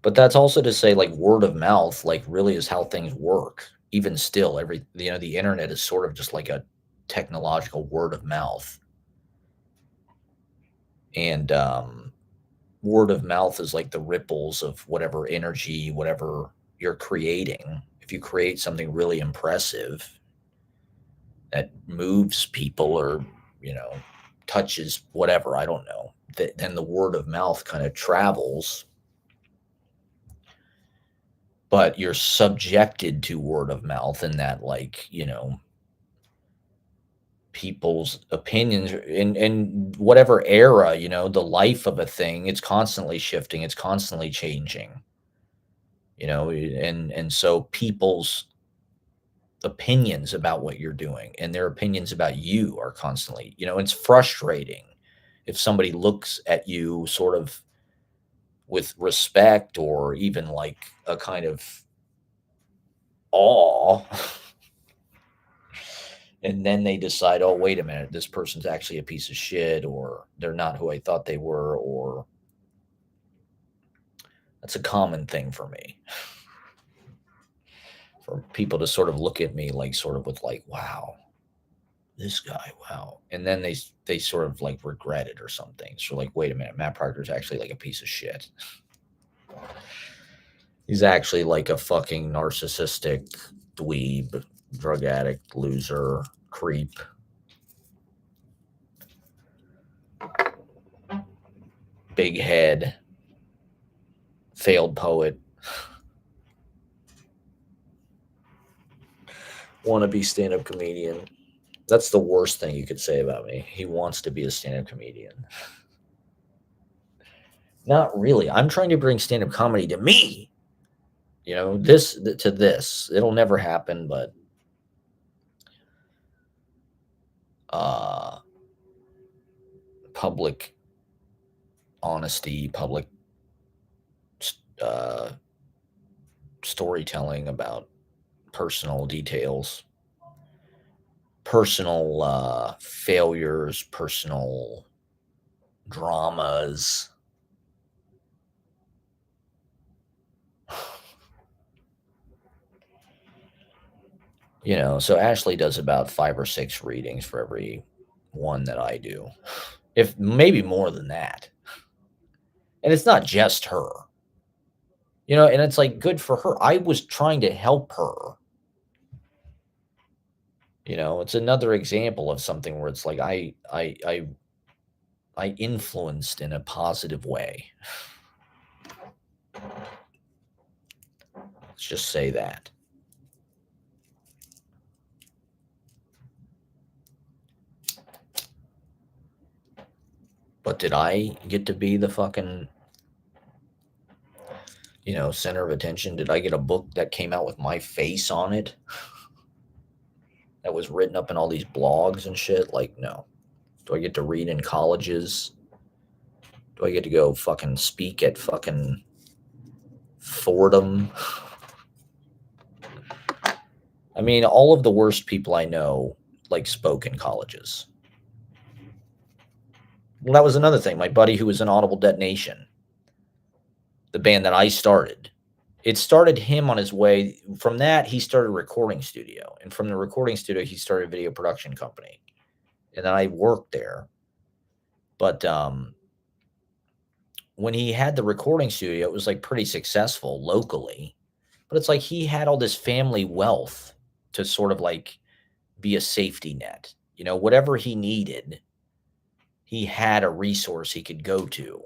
but that's also to say, like, word of mouth, like, really is how things work. Even still, the internet is sort of just like a technological word of mouth. And word of mouth is like the ripples of whatever energy, whatever you're creating. If you create something really impressive that moves people, or, you know, touches whatever, I don't know, then the word of mouth kind of travels. But you're subjected to word of mouth in that, like, people's opinions in whatever era, the life of a thing, it's constantly shifting, it's constantly changing, and so people's opinions about what you're doing and their opinions about you are constantly, it's frustrating if somebody looks at you sort of with respect, or even like a kind of awe, and then they decide, oh, wait a minute, this person's actually a piece of shit, or they're not who I thought they were, or that's a common thing for me, for people to sort of look at me like, sort of with like, wow, this guy, wow, and then they sort of like regret it or something. So like, wait a minute, Matt Parker's actually like a piece of shit. He's actually like a fucking narcissistic dweeb, drug addict, loser, creep. Big head, failed poet, wannabe stand-up comedian. That's the worst thing you could say about me. He wants to be a stand-up comedian. Not really. I'm trying to bring stand-up comedy to me. This to this. It'll never happen, but uh public honesty, public uh storytelling about personal details, personal failures, personal dramas. So Ashley does about 5 or 6 readings for every one that I do, if maybe more than that. And it's not just her, and it's like good for her. I was trying to help her. You know, it's another example of something where it's like I influenced in a positive way. Let's just say that. But did I get to be the fucking, center of attention? Did I get a book that came out with my face on it that was written up in all these blogs and shit? Like, no. Do I get to read in colleges? Do I get to go fucking speak at fucking Fordham? I mean, all of the worst people I know like spoke in colleges. Well, that was another thing. My buddy who was in Audible Detonation, the band that I started, it started him on his way. From that, he started a recording studio. And from the recording studio, he started a video production company. And then I worked there. But when he had the recording studio, it was like pretty successful locally. But it's like he had all this family wealth to sort of like be a safety net. You know, whatever he needed, he had a resource he could go to,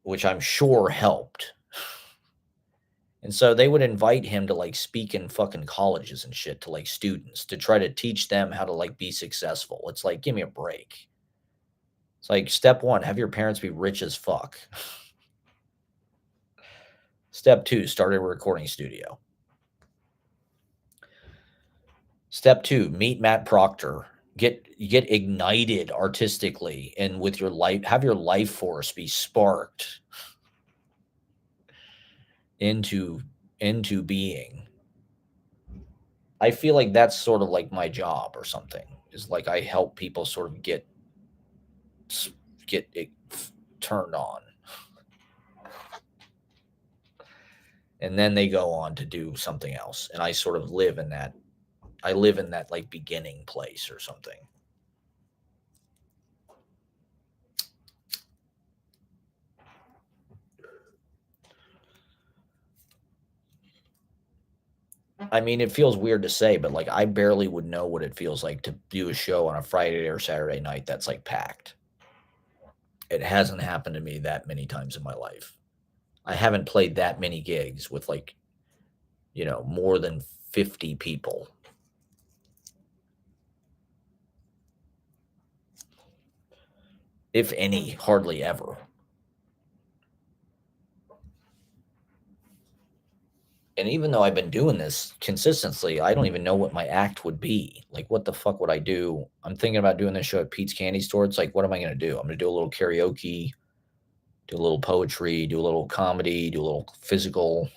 which I'm sure helped. And so they would invite him to like speak in fucking colleges and shit to like students to try to teach them how to like be successful. It's like, give me a break. It's like step one, have your parents be rich as fuck. Step two, start a recording studio. Step two, meet Matt Proctor. Get ignited artistically and with your life, have your life force be sparked into being. I feel like that's sort of like my job or something. Is like I help people sort of get it turned on. And then they go on to do something else. And I sort of live in that like beginning place or something. I mean, it feels weird to say, but like I barely would know what it feels like to do a show on a Friday or Saturday night that's like packed. It hasn't happened to me that many times in my life. I haven't played that many gigs with like, more than 50 people. If any, hardly ever. And even though I've been doing this consistently, I don't even know what my act would be. Like, what the fuck would I do? I'm thinking about doing this show at Pete's Candy Store. It's like, what am I going to do? I'm going to do a little karaoke, do a little poetry, do a little comedy, do a little physical.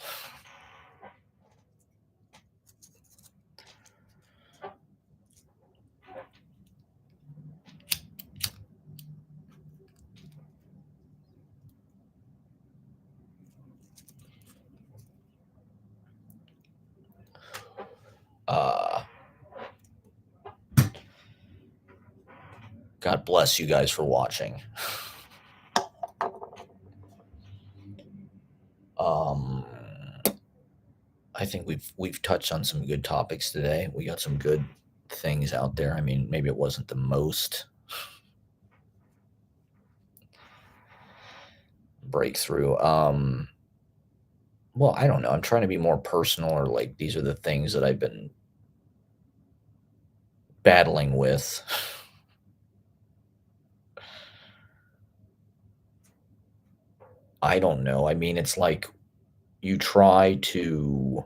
God bless you guys for watching. I think we've touched on some good topics today. We got some good things out there. I mean, maybe it wasn't the most breakthrough. Well, I don't know. I'm trying to be more personal, or like these are the things that I've been battling with. I don't know. I mean, it's like you try to,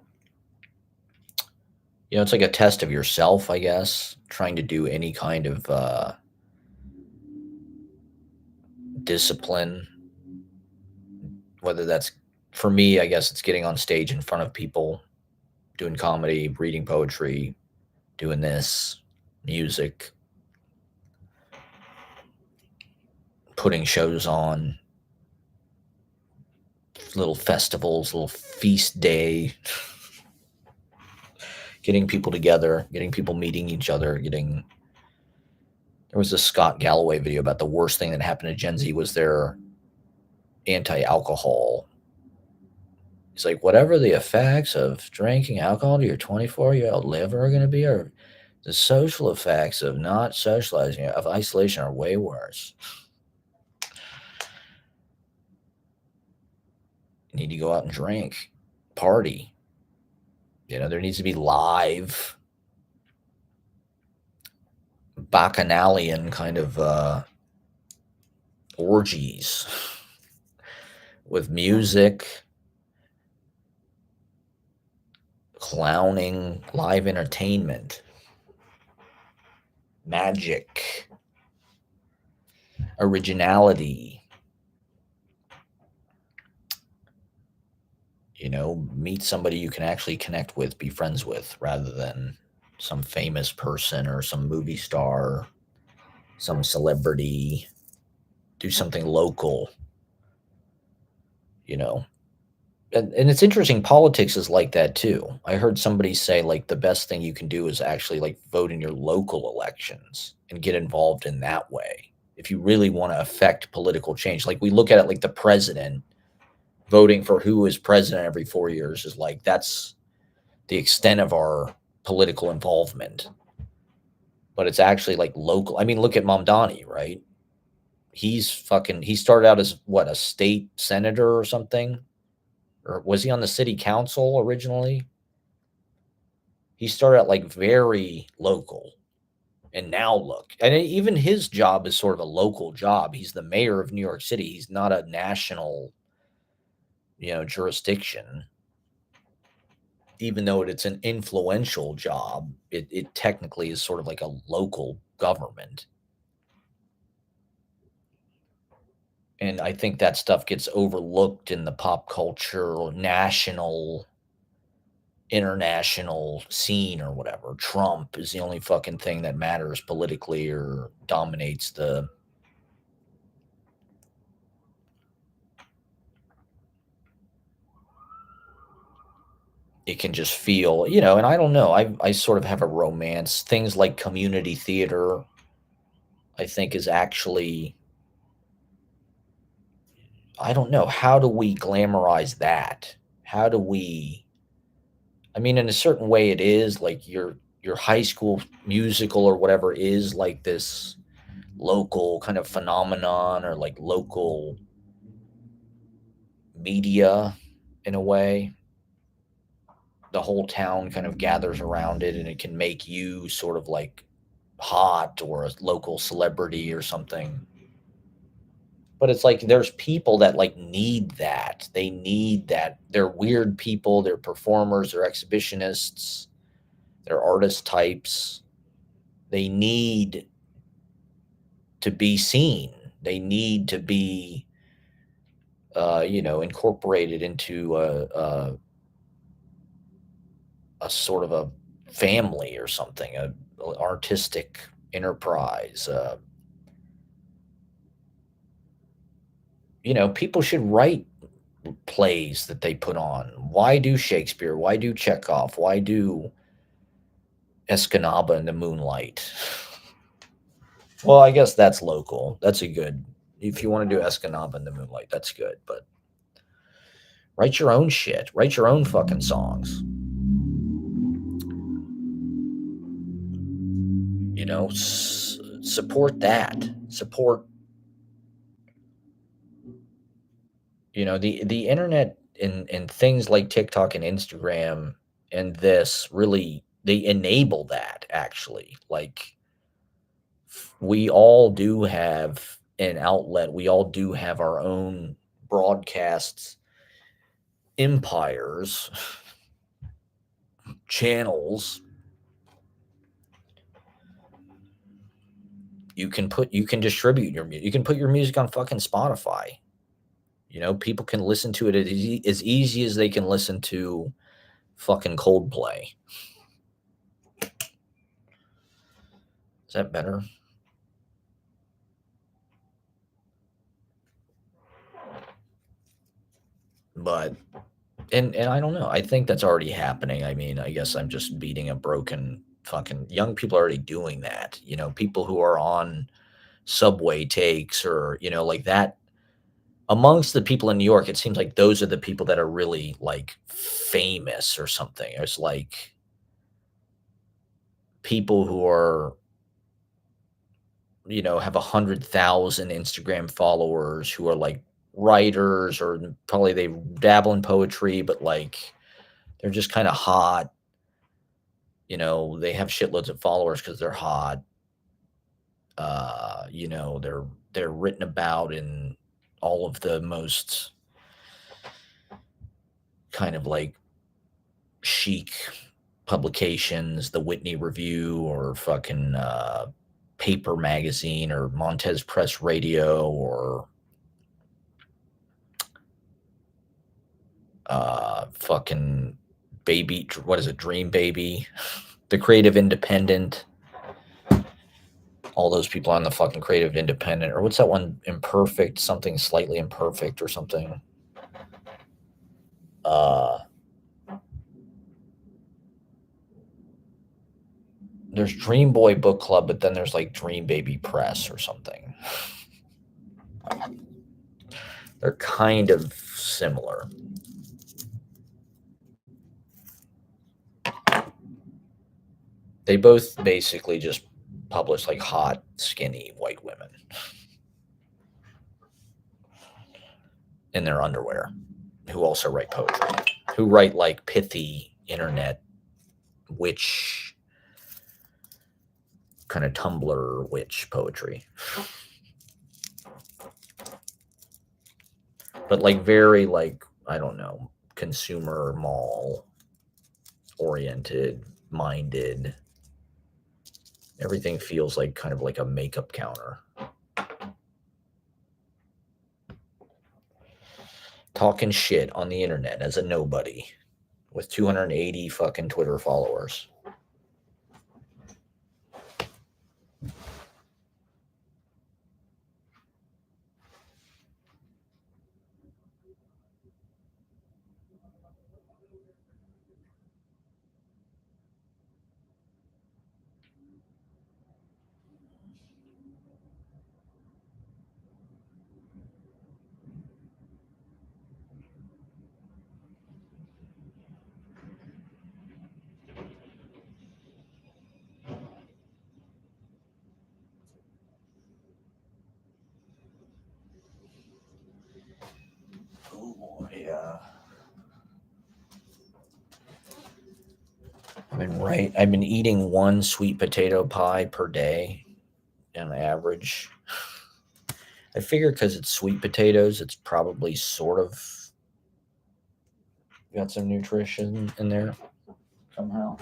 it's like a test of yourself, I guess, trying to do any kind of discipline, whether that's, for me, I guess it's getting on stage in front of people, doing comedy, reading poetry, doing this, music, putting shows on, little festivals, little feast day, getting people together, getting people meeting each other, there was a Scott Galloway video about the worst thing that happened to Gen Z was their anti-alcohol He's like, whatever the effects of drinking alcohol to your 24-year-old liver are going to be, or the social effects of not socializing, of isolation, are way worse. You need to go out and drink, party. There needs to be live bacchanalian kind of orgies with music, clowning, live entertainment, magic, originality. Meet somebody you can actually connect with, be friends with, rather than some famous person or some movie star, some celebrity. Do something local, you know. And it's interesting, politics is like that too. I heard somebody say like the best thing you can do is actually like vote in your local elections and get involved in that way. If you really want to affect political change, like we look at it like the president voting for who is president every 4 years is like that's the extent of our political involvement. But it's actually like local. I mean, look at Mamdani, right? He started out as what, a state senator or something? Or was he on the city council originally? He started out like very local. And now look, and even his job is sort of a local job. He's the mayor of New York City. He's not a national, jurisdiction. Even though it's an influential job, it technically is sort of like a local government. And I think that stuff gets overlooked in the pop culture or national, international scene or whatever. Trump is the only fucking thing that matters politically or dominates the. It can just feel, and I don't know. I sort of have a romance. Things like community theater, I think, is actually, I don't know. How do we glamorize that? How do we, I mean, in a certain way, it is like your high school musical or whatever is like this local kind of phenomenon or like local media in a way. The whole town kind of gathers around it and it can make you sort of like hot or a local celebrity or something. But it's like there's people that like need that. They need that. They're weird people, they're performers, they're exhibitionists, they're artist types. They need to be seen. They need to be incorporated into a sort of a family or something, a artistic enterprise. People should write plays that they put on. Why do Shakespeare? Why do Chekhov? Why do Escanaba in the Moonlight? Well, I guess that's local. That's a good. If you want to do Escanaba in the Moonlight, that's good. But write your own shit. Write your own fucking songs. Support that. Support. The internet and things like TikTok and Instagram and this really they enable that actually. Like we all do have an outlet. We all do have our own broadcasts, empires, channels. You can distribute your music. You can put your music on fucking Spotify. People can listen to it as easy as they can listen to fucking Coldplay. Is that better? But and I don't know. I think that's already happening. I mean, I guess I'm just beating a broken fucking young people are already doing that. People who are on subway takes or like that. amongst the people in New York, it seems like those are the people that are really like famous or something. It's like people who are, have 100,000 Instagram followers who are like writers, or probably they dabble in poetry, but like they're just kind of hot. They have shitloads of followers because they're hot. They're written about in all of the most kind of like chic publications, the Whitney Review or fucking Paper Magazine or Montez Press Radio or fucking Baby, what is it, Dream Baby, the Creative Independent, all those people on the fucking Creative Independent, or what's that one, Imperfect, something slightly imperfect or something. There's Dream Boy Book Club, but then there's like Dream Baby Press or something. They're kind of similar. They both basically just publish like hot, skinny white women in their underwear who also write poetry, who write like pithy internet witch, kind of Tumblr witch poetry. But like very like, I don't know, consumer mall oriented, minded. Everything feels like kind of like a makeup counter. Talking shit on the internet as a nobody with 280 fucking Twitter followers. I've been eating one sweet potato pie per day on average. I figure because it's sweet potatoes, it's probably sort of got some nutrition in there somehow.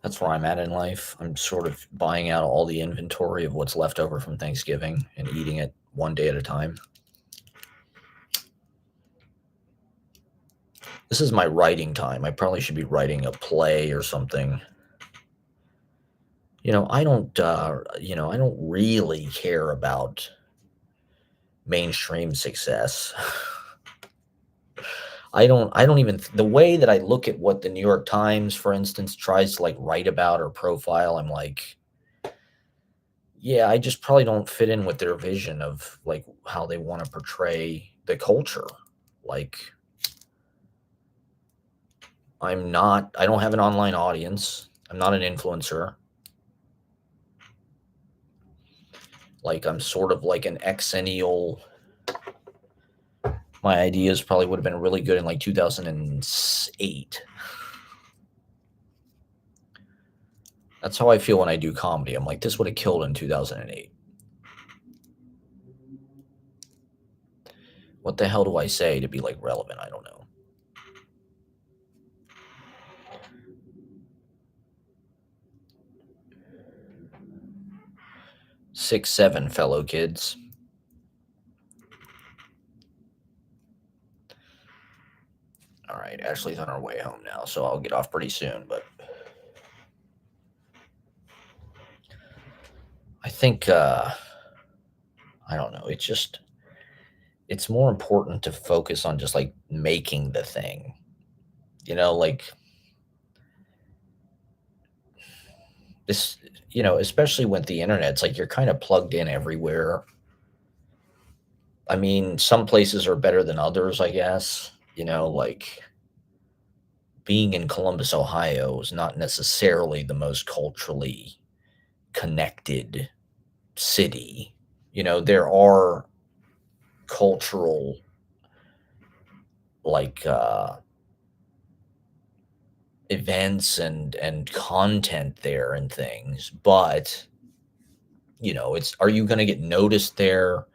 That's where I'm at in life. I'm sort of buying out all the inventory of what's left over from Thanksgiving and eating it one day at a time. This is my writing time. I probably should be writing a play or something. I don't really care about mainstream success. I don't even, the way that I look at what the New York Times, for instance, tries to like write about or profile, I'm like, yeah, I just probably don't fit in with their vision of like how they want to portray the culture. Like, I don't have an online audience. I'm not an influencer. Like, I'm sort of like an exennial. My ideas probably would have been really good in like 2008. That's how I feel when I do comedy. I'm like, this would have killed in 2008. What the hell do I say to be like relevant? I don't know. 6'7", fellow kids. All right, Ashley's on her way home now, so I'll get off pretty soon. But I think, I don't know. It's more important to focus on just like making the thing Like this, especially with the internet, it's like you're kind of plugged in everywhere. I mean, some places are better than others, I guess. Like being in Columbus, Ohio is not necessarily the most culturally connected city. There are cultural, like, events and content there and things, but it's are you going to get noticed there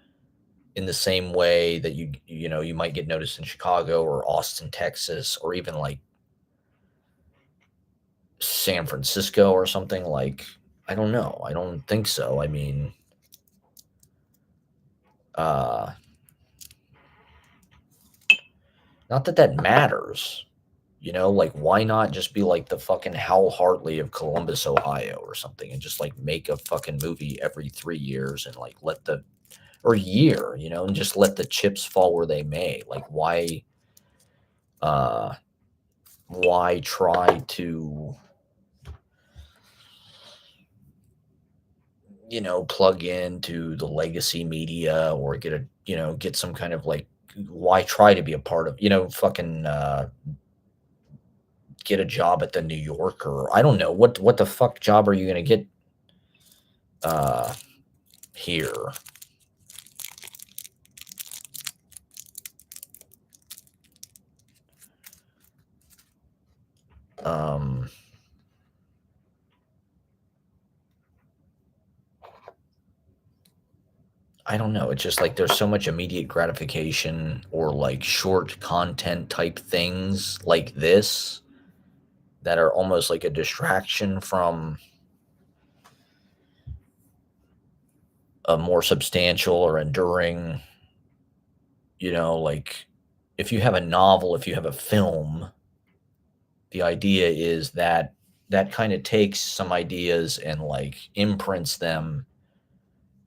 in the same way that you might get noticed in Chicago or Austin, Texas, or even like San Francisco or something? Like, I don't know. I don't think so. I mean, uh not that that matters. Like, why not just be like the fucking Hal Hartley of Columbus, Ohio or something, and just like make a fucking movie every 3 years and like let the or year, and just let the chips fall where they may. Like, uh why try to plug into the legacy media or get some kind of like, why try to be a part of, fucking get a job at the New Yorker? I don't know what the fuck job are you gonna get uh here. Um I don't know. It's just like there's so much immediate gratification or like short content type things like this that are almost like a distraction from a more substantial or enduring, like if you have a novel, if you have a film, the idea is that that kind of takes some ideas and like imprints them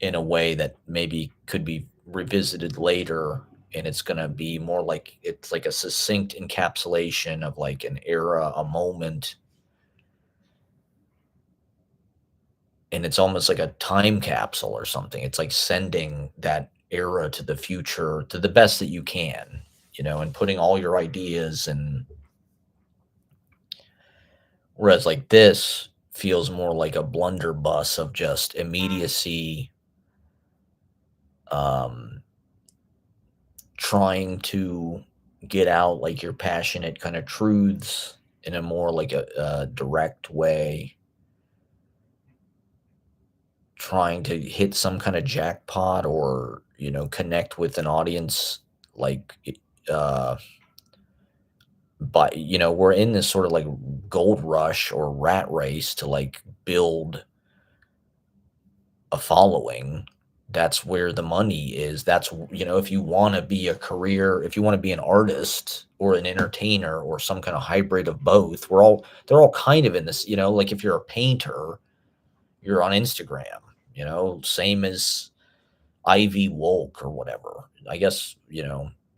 in a way that maybe could be revisited later, and it's going to be more like it's like a succinct encapsulation of like an era, a moment, and it's almost like a time capsule or something. It's like sending that era to the future to the best that you can, and putting all your ideas. And whereas like this feels more like a blunderbuss of just immediacy, um trying to get out like your passionate kind of truths in a more like a direct way, trying to hit some kind of jackpot or connect with an audience, like, uh but we're in this sort of like gold rush or rat race to like build a following. That's where the money is. That's, if you want to be a career, if you want to be an artist or an entertainer or some kind of hybrid of both, they're all kind of in this, like if you're a painter, you're on Instagram, same as Ivy Wolk or whatever. I guess,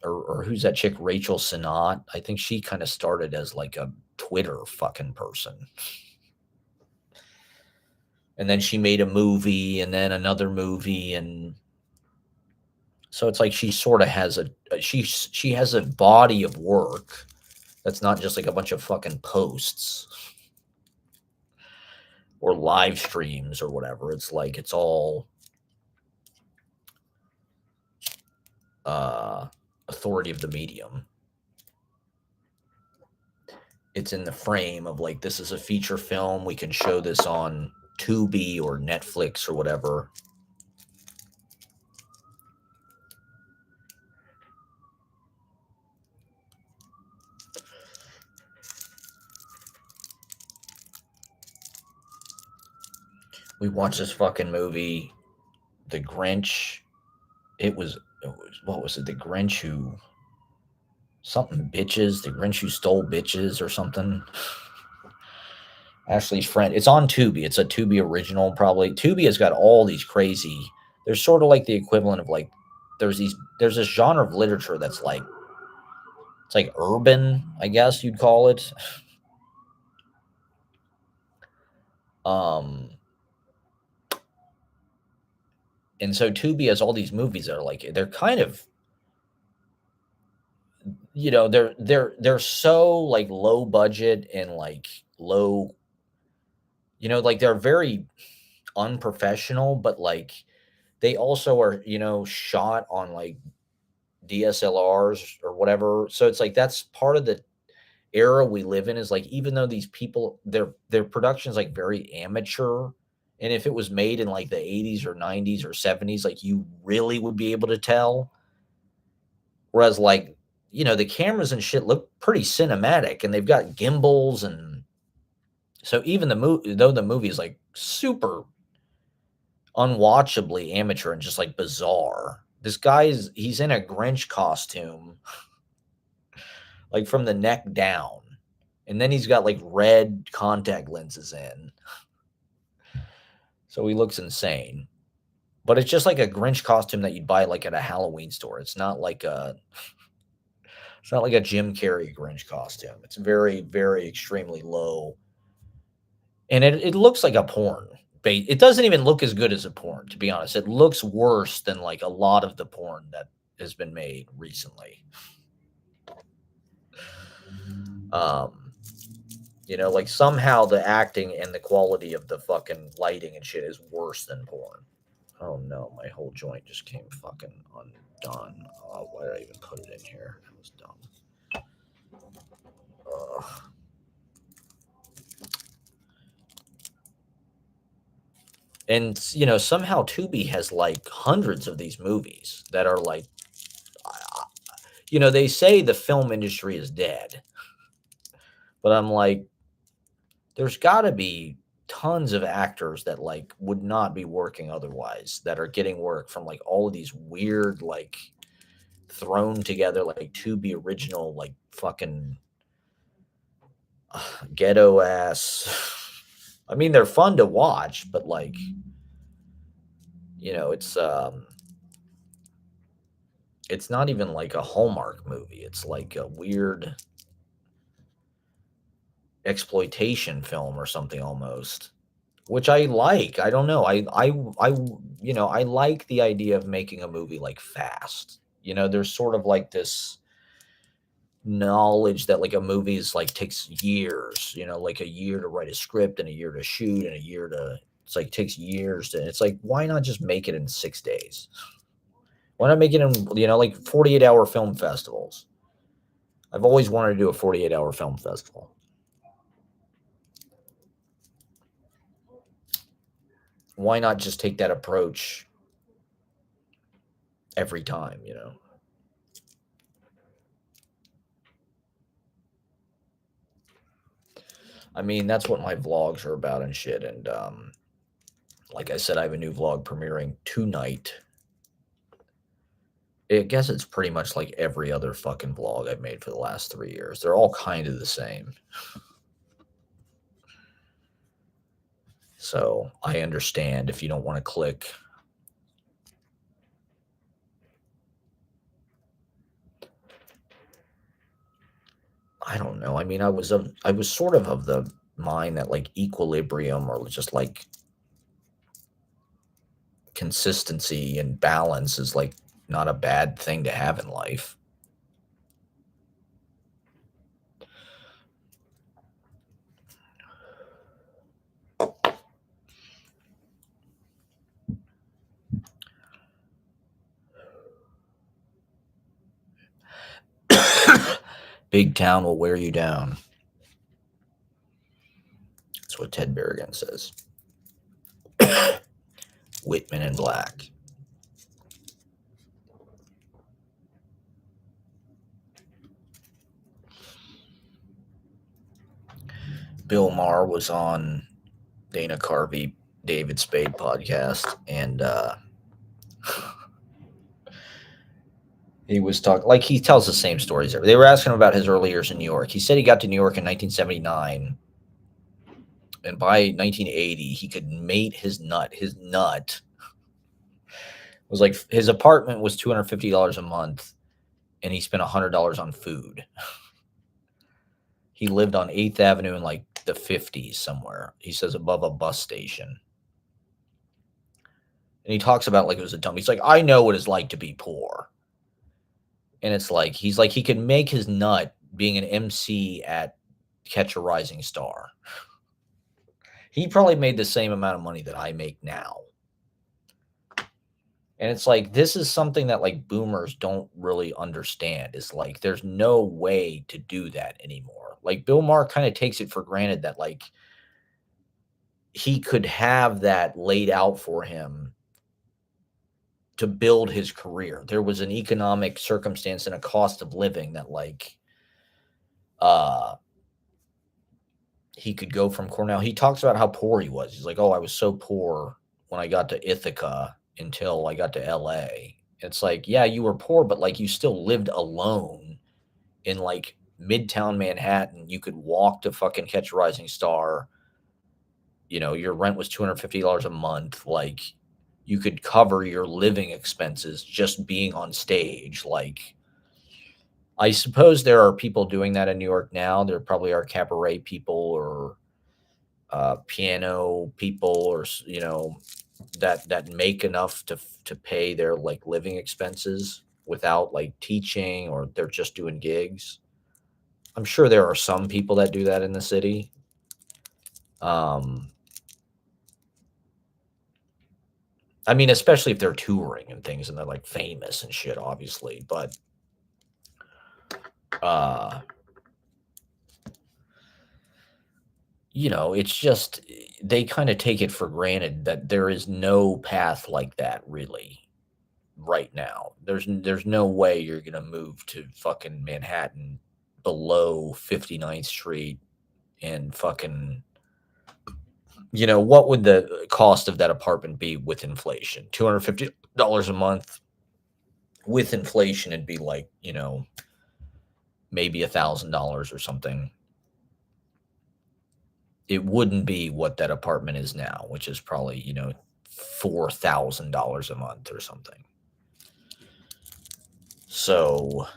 or who's that chick, Rachel Sennott? I think she kind of started as like a Twitter fucking person. And then she made a movie and then another movie, and so it's like she sort of has she has a body of work that's not just like a bunch of fucking posts or live streams or whatever. It's like it's all uh authority of the medium. It's in the frame of like, this is a feature film, we can show this on Tubi or Netflix or whatever. We watched this fucking movie, The Grinch. It was what was it? The Grinch who something bitches, The Grinch who stole bitches or something. Ashley's friend. It's on Tubi. It's a Tubi original, probably. Tubi has got all these crazy. There's sort of like the equivalent of like there's this genre of literature that's like It's like urban, I guess you'd call it. Um, and so Tubi has all these movies that are like they're kind of, they're so like low budget and like low, like they're very unprofessional, but like they also are, shot on like DSLRs or whatever. So it's like that's part of the era we live in, is like even though these people, their production's like very amateur, and if it was made in like the 80s or 90s or 70s, like you really would be able to tell. Whereas like, the cameras and shit look pretty cinematic, and they've got gimbals, and so even the movie, though the movie is like super unwatchably amateur and just like bizarre. This guy's he's in a Grinch costume, like from the neck down. And then he's got like red contact lenses in. So he looks insane. But it's just like a Grinch costume that you'd buy like at a Halloween store. It's not like a Jim Carrey Grinch costume. It's very, very extremely low. And it looks like a porn. It doesn't even look as good as a porn, to be honest. It looks worse than like a lot of the porn that has been made recently. Like somehow the acting and the quality of the fucking lighting and shit is worse than porn. Oh no, my whole joint just came fucking undone. Why did I even put it in here? That was dumb. Ugh. And somehow Tubi has like hundreds of these movies that are like, they say the film industry is dead, but I'm like, there's got to be tons of actors that like would not be working otherwise, that are getting work from like all of these weird, like thrown together, like Tubi original, like fucking ghetto ass. I mean, they're fun to watch, but like, it's not even like a Hallmark movie. It's like a weird exploitation film or something almost, which I like. I don't know. I like the idea of making a movie like fast. There's sort of like this knowledge that like a movie is like takes years, like a year to write a script and a year to shoot and a year to, it's like takes years to, it's like, why not just make it in 6 days? Why not make it in, like 48-hour film festivals? I've always wanted to do a 48-hour film festival. Why not just take that approach every time, I mean, that's what my vlogs are about and shit. And like I said, I have a new vlog premiering tonight. I guess it's pretty much like every other fucking vlog I've made for the last 3 years. They're all kind of the same. So I understand if you don't want to click. I don't know. I mean, I was sort of the mind that like equilibrium or just like consistency and balance is like not a bad thing to have in life. Big town will wear you down. That's what Ted Berrigan says. Whitman and Black. Bill Maher was on Dana Carvey, David Spade podcast, and he was talking, like he tells the same stories. They were asking him about his early years in New York. He said he got to New York in 1979, and by 1980 he could mate his nut. His nut was like, his apartment was $250 a month, and he spent $100 on food. He lived on 8th Avenue in like the 50s somewhere. He says above a bus station. And he talks about like it was a dump. He's like, I know what it's like to be poor. And it's like, he's like, he could make his nut being an MC at Catch a Rising Star. He probably made the same amount of money that I make now. And it's like, this is something that like boomers don't really understand. Is like, there's no way to do that anymore. Like Bill Maher kind of takes it for granted that like he could have that laid out for him to build his career. There was an economic circumstance and a cost of living that like he could go from Cornell. He talks about how poor he was. He's like, oh, I was so poor when I got to Ithaca until I got to LA. It's like, yeah, you were poor, but like you still lived alone in like Midtown Manhattan. You could walk to fucking Catch a Rising Star. You know, your rent was $250 a month. Like you could cover your living expenses just being on stage. Like, I suppose there are people doing that in New York now. There probably are cabaret people or piano people, or you know, that make enough to pay their like living expenses without like teaching, or they're just doing gigs. I'm sure there are some people that do that in the city. I mean, especially if they're touring and things and they're like famous and shit, obviously. But you know, it's just they kind of take it for granted that there is no path like that really right now. There's no way you're gonna move to fucking Manhattan below 59th Street and fucking, you know, what would the cost of that apartment be with inflation? $250 a month. With inflation, it'd be like, you know, maybe $1,000 or something. It wouldn't be what that apartment is now, which is probably, you know, $4,000 a month or something. So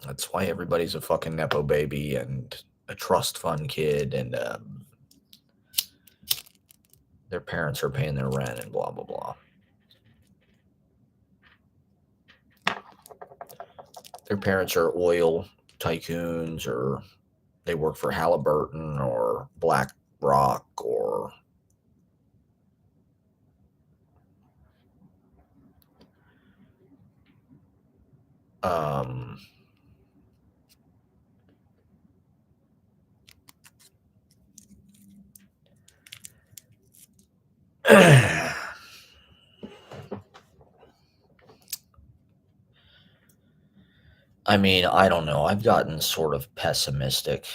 that's why everybody's a fucking Nepo baby and a trust fund kid, and their parents are paying their rent and blah, blah, blah. Their parents are oil tycoons, or they work for Halliburton or BlackRock or I mean, I don't know. I've gotten sort of pessimistic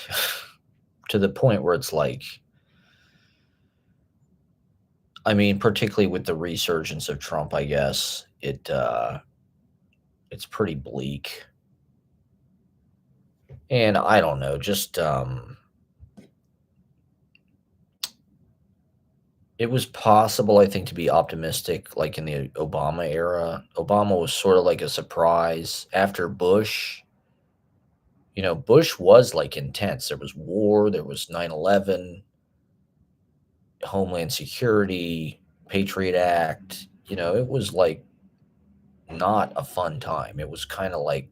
to the point where it's like, I mean, particularly with the resurgence of Trump, I guess it's pretty bleak. And I don't know, just it was possible, I think, to be optimistic like in the Obama era. Obama was sort of like a surprise after Bush. You know, Bush was like intense. There was war, there was 9/11, Homeland Security, Patriot Act. You know, it was like not a fun time. It was kind of like,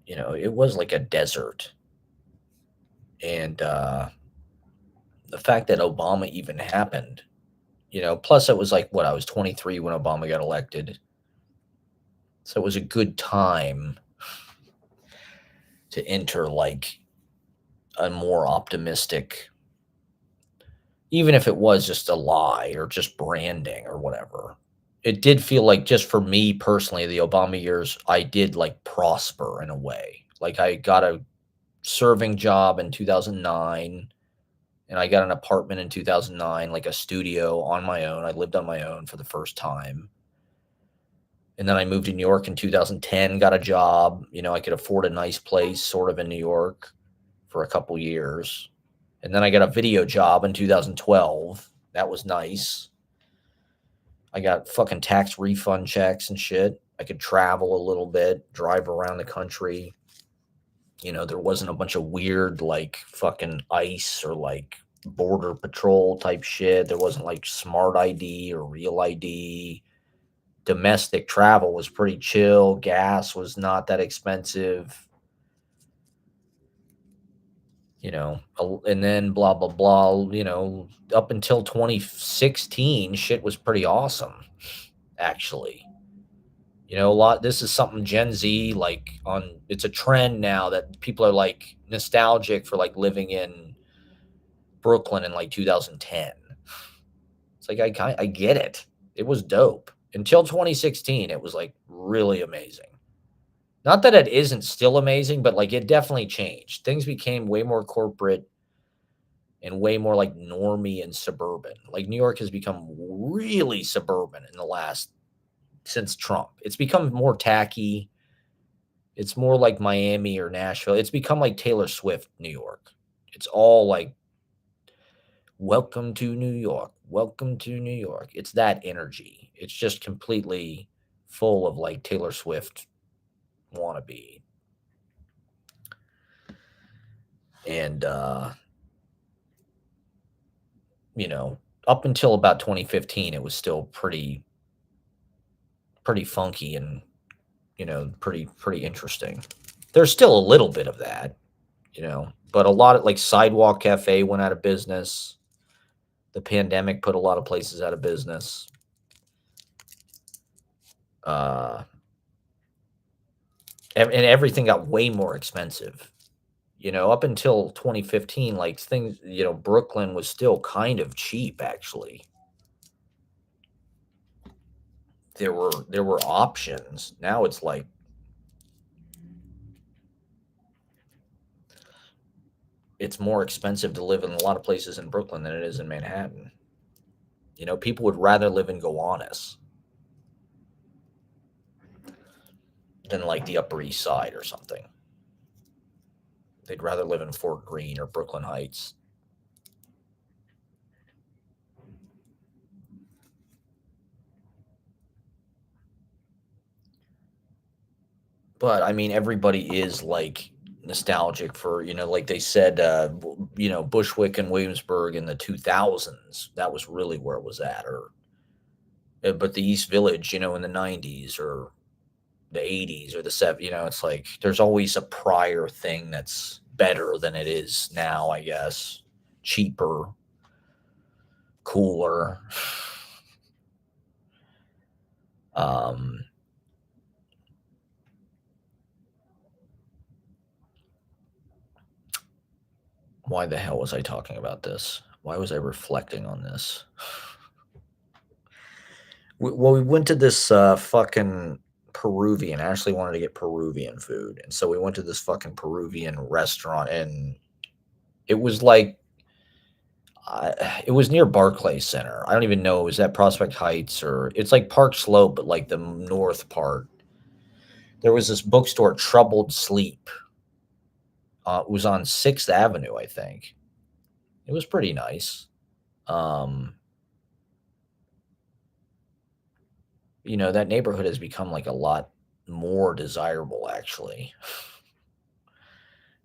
you know, it was like a desert. And the fact that Obama even happened, you know, plus it was like what, I was 23 when Obama got elected. So it was a good time to enter like a more optimistic, even if it was just a lie or just branding or whatever. It did feel like, just for me personally, the Obama years, I did like prosper in a way. Like I got a serving job in 2009, and I got an apartment in 2009, like a studio on my own. I lived on my own for the first time. And then I moved to New York in 2010, got a job. You know, I could afford a nice place sort of in New York for a couple years. And then I got a video job in 2012. That was nice. I got fucking tax refund checks and shit. I could travel a little bit, drive around the country. There wasn't a bunch of weird, like, fucking ICE or, like, border patrol type shit. There wasn't, like, smart ID or real ID. Domestic travel was pretty chill. Gas was not that expensive. And then blah, blah, blah. Up until 2016, shit was pretty awesome, actually. This is something Gen Z, like, it's a trend now that people are, like, nostalgic for, like, living in Brooklyn in, like, 2010. It's like, I get it. It was dope. Until 2016, it was, like, really amazing. Not that it isn't still amazing, but, like, it definitely changed. Things became way more corporate and way more, like, normie and suburban. Like, New York has become really suburban since Trump. It's become more tacky. It's more like Miami or Nashville. It's become like Taylor Swift, New York. It's all like, welcome to New York. Welcome to New York. It's that energy. It's just completely full of, like, Taylor Swift wannabe. And, up until about 2015, it was still pretty funky and, pretty interesting. There's still a little bit of that, but a lot of, like, Sidewalk Cafe went out of business. The pandemic put a lot of places out of business. And everything got way more expensive. Up until 2015, like, things, Brooklyn was still kind of cheap, actually. There were options. Now it's like, it's more expensive to live in a lot of places in Brooklyn than it is in Manhattan. People would rather live in Gowanus than, like, the Upper East Side or something. They'd rather live in Fort Greene or Brooklyn Heights. But I mean, everybody is, like, nostalgic for, like they said, Bushwick and Williamsburg in the 2000s. That was really where it was at. But the East Village, in the 90s or the 80s or the 70s, it's like there's always a prior thing that's better than it is now, I guess. Cheaper, cooler. Um, why the hell was I talking about this? Why was I reflecting on this? We went to this fucking Peruvian. I actually wanted to get Peruvian food, and so we went to this fucking Peruvian restaurant, and it was like, it was near Barclays Center. I don't even know, is that Prospect Heights, or it's like Park Slope, but like the north part. There was this bookstore, Troubled Sleep. It was on 6th Avenue, I think. It was pretty nice. That neighborhood has become, like, a lot more desirable, actually.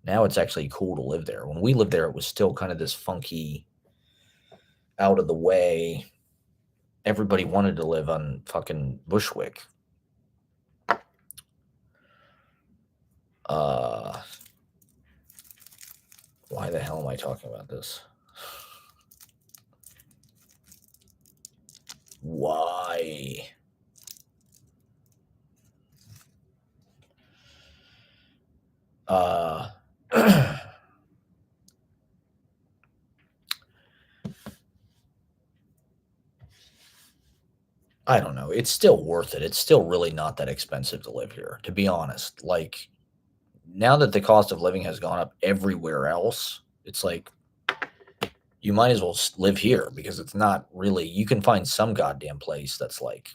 Now it's actually cool to live there. When we lived there, it was still kind of this funky, out of the way. Everybody wanted to live on fucking Bushwick. Why the hell am I talking about this? Why? I don't know. It's still worth it. It's still really not that expensive to live here, to be honest. Like, now that the cost of living has gone up everywhere else, it's like, you might as well live here, because it's not really, you can find some goddamn place that's like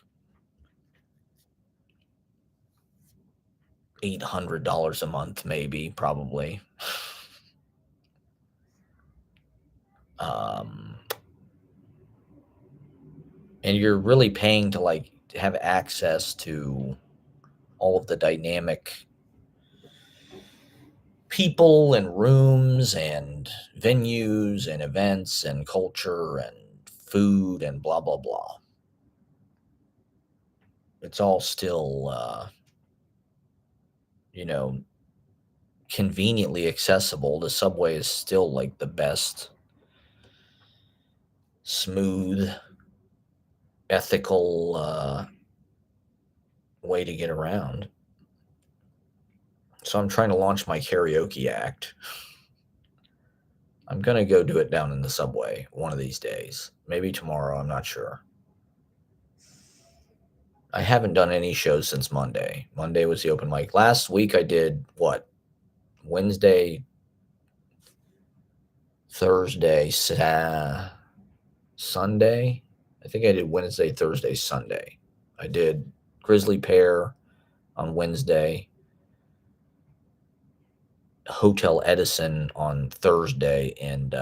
$800 a month, maybe, probably. Um, And you're really paying to like have access to all of the dynamic people and rooms and venues and events and culture and food and blah blah blah. It's all still you know, conveniently accessible. The subway is still like the best smooth ethical way to get around. So I'm trying to launch my karaoke act. I'm going to go do it down in the subway one of these days. Maybe tomorrow, I'm not sure. I haven't done any shows since Monday. Monday was the open mic. Last week I did what? Wednesday, Thursday, Sunday. I think I did Wednesday, Thursday, Sunday. I did Grizzly Pear on Wednesday, Hotel Edison on Thursday, and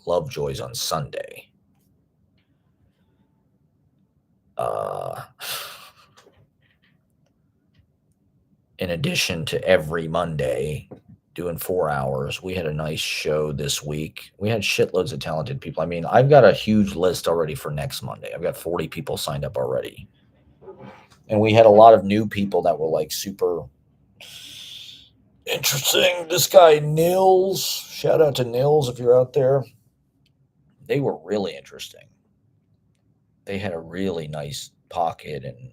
Lovejoy's on Sunday. Uh, in addition to every Monday doing 4 hours, we had a nice show this week. We had shitloads of talented people. I mean, I've got a huge list already for next Monday. I've got 40 people signed up already. And we had a lot of new people that were like super interesting. This guy, Nils, shout out to Nils if you're out there. They were really interesting. They had a really nice pocket and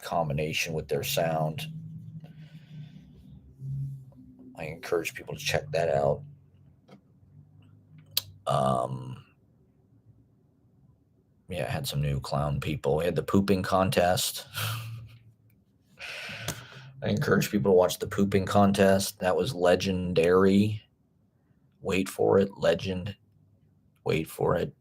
combination with their sound. I encourage people to check that out. Um, yeah, I had some new clown people. We had the pooping contest. I encourage people to watch the pooping contest. That was legendary. Wait for it, legend. Wait for it.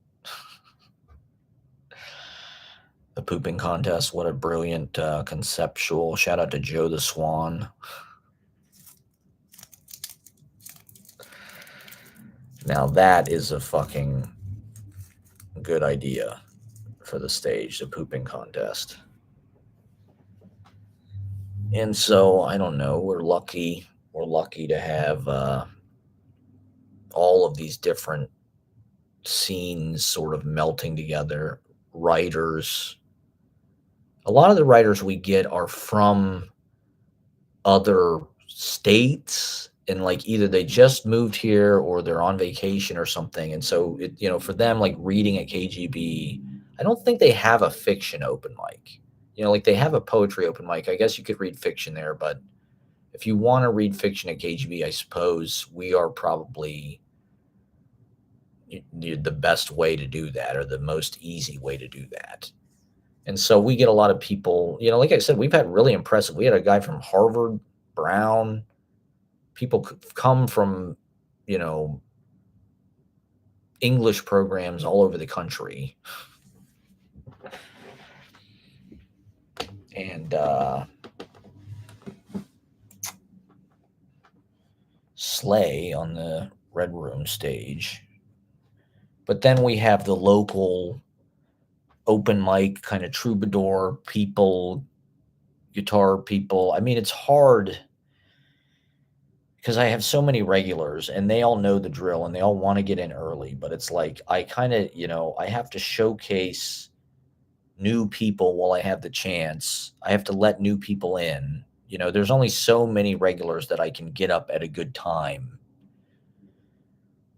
The pooping contest. What a brilliant conceptual. Shout out to Joe the Swan. Now that is a fucking good idea for the stage, the pooping contest. And so I don't know. We're lucky. We're lucky to have all of these different scenes sort of melting together. Writers. A lot of the writers we get are from other states, and like either they just moved here or they're on vacation or something. And so it, for them, like reading at KGB, I don't think they have a fiction open mic. Like they have a poetry open mic. I guess you could read fiction there, but if you want to read fiction at KGB, I suppose we are probably the best way to do that, or the most easy way to do that. And so we get a lot of people, like I said, we've had really impressive. We had a guy from Harvard, Brown. People come from, English programs all over the country. And slay on the Red Room stage. But then we have the local open mic kind of troubadour people, guitar people. I mean, it's hard because I have so many regulars and they all know the drill and they all want to get in early. But it's like I kind of, I have to showcase new people while I have the chance. I have to let new people in. There's only so many regulars that I can get up at a good time.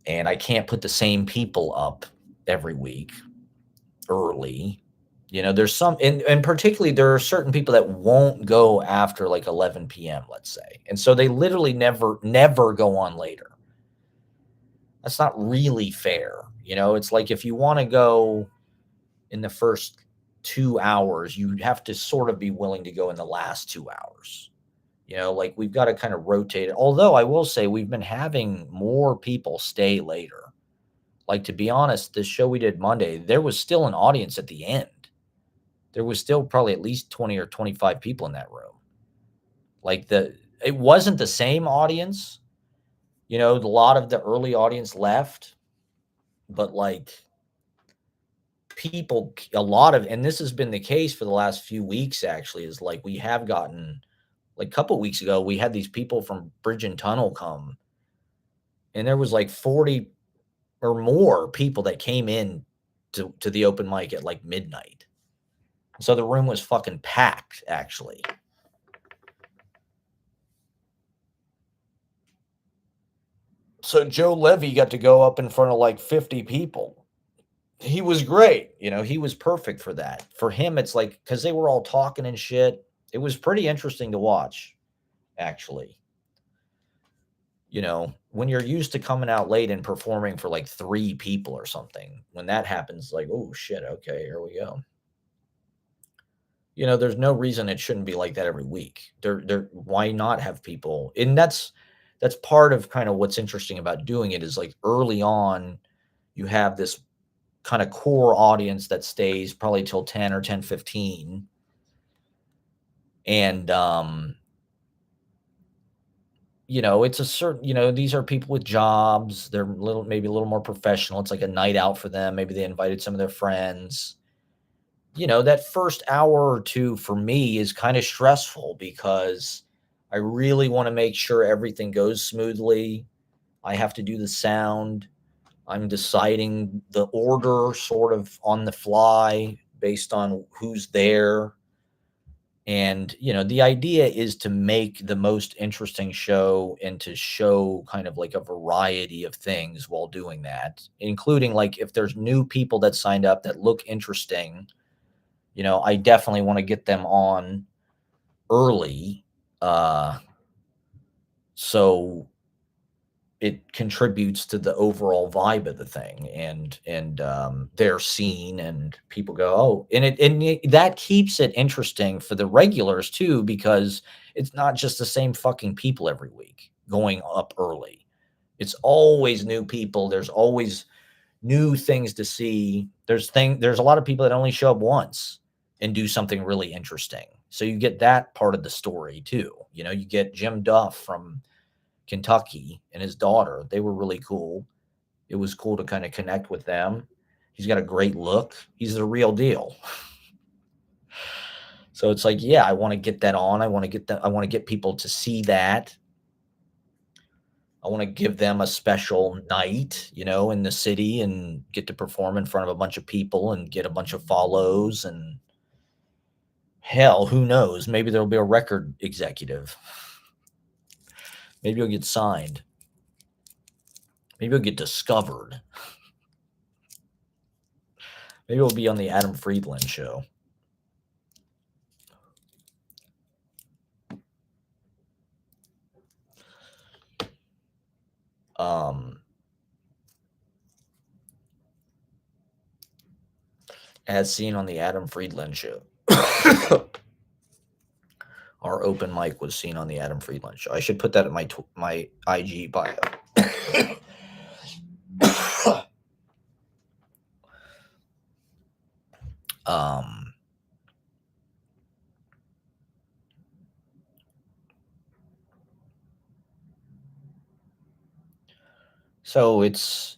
And I can't put the same people up every week early. There's some, and particularly there are certain people that won't go after like 11 p.m., let's say. And so they literally never go on later. That's not really fair. It's like if you want to go in the first 2 hours, you have to sort of be willing to go in the last 2 hours. Like we've got to kind of rotate it. Although I will say we've been having more people stay later. Like, to be honest, the show we did Monday, there was still an audience at the end. There was still probably at least 20 or 25 people in that room. Like it wasn't the same audience. A lot of the early audience left, but like people, a lot of, and this has been the case for the last few weeks actually, is like we have gotten, like a couple weeks ago, we had these people from Bridge and Tunnel come, and there was like 40 or more people that came in to the open mic at like midnight. So the room was fucking packed, actually. So Joe Levy got to go up in front of like 50 people. He was great. He was perfect for that. For him, it's like, because they were all talking and shit. It was pretty interesting to watch, actually. When you're used to coming out late and performing for like 3 people or something, when that happens, like, oh shit, okay, here we go. There's no reason it shouldn't be like that every week. Why not have people? And that's part of kind of what's interesting about doing it, is like early on, you have this kind of core audience that stays probably till 10 or 10:15. And it's a certain, these are people with jobs. They're maybe a little more professional. It's like a night out for them. Maybe they invited some of their friends. That first hour or two for me is kind of stressful, because I really want to make sure everything goes smoothly. I have to do the sound. I'm deciding the order sort of on the fly based on who's there. And, the idea is to make the most interesting show and to show kind of like a variety of things while doing that, including like if there's new people that signed up that look interesting, I definitely want to get them on early. So it contributes to the overall vibe of the thing, and they're seen and people go, oh, that keeps it interesting for the regulars too, because it's not just the same fucking people every week going up early. It's always new people. There's always new things to see. There's a lot of people that only show up once and do something really interesting. So you get that part of the story too. You get Jim Duff from Kentucky and his daughter. They were really cool. It was cool to kind of connect with them. He's got a great look. He's the real deal. So it's like, yeah, I want to get that on. I want to get people to see that. I want to give them a special night, in the city, and get to perform in front of a bunch of people and get a bunch of follows, and hell, who knows? Maybe there'll be a record executive. Maybe you'll get signed. Maybe you'll get discovered. Maybe it'll be on the Adam Friedland show. As seen on the Adam Friedland show. Our open mic was seen on the Adam Friedland show. I should put that in my IG bio. So it's,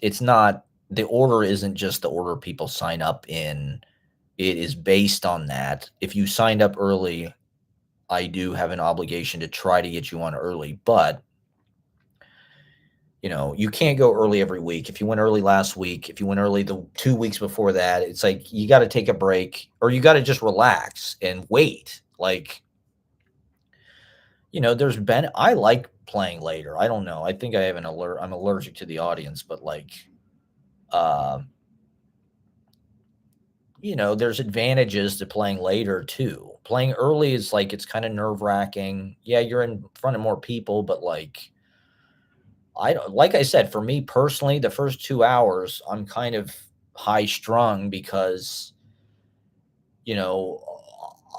it's not, the order isn't just the order people sign up in. It is based on that. If you signed up early, I do have an obligation to try to get you on early, but you can't go early every week. If you went early last week, if you went early the 2 weeks before that, it's like you got to take a break, or you got to just relax and wait. Like, I like playing later. I don't know. I think I have I'm allergic to the audience, but like, there's advantages to playing later too. Playing early is like, it's kind of nerve wracking. Yeah, you're in front of more people, but like, like I said, for me personally, the first 2 hours, I'm kind of high strung because,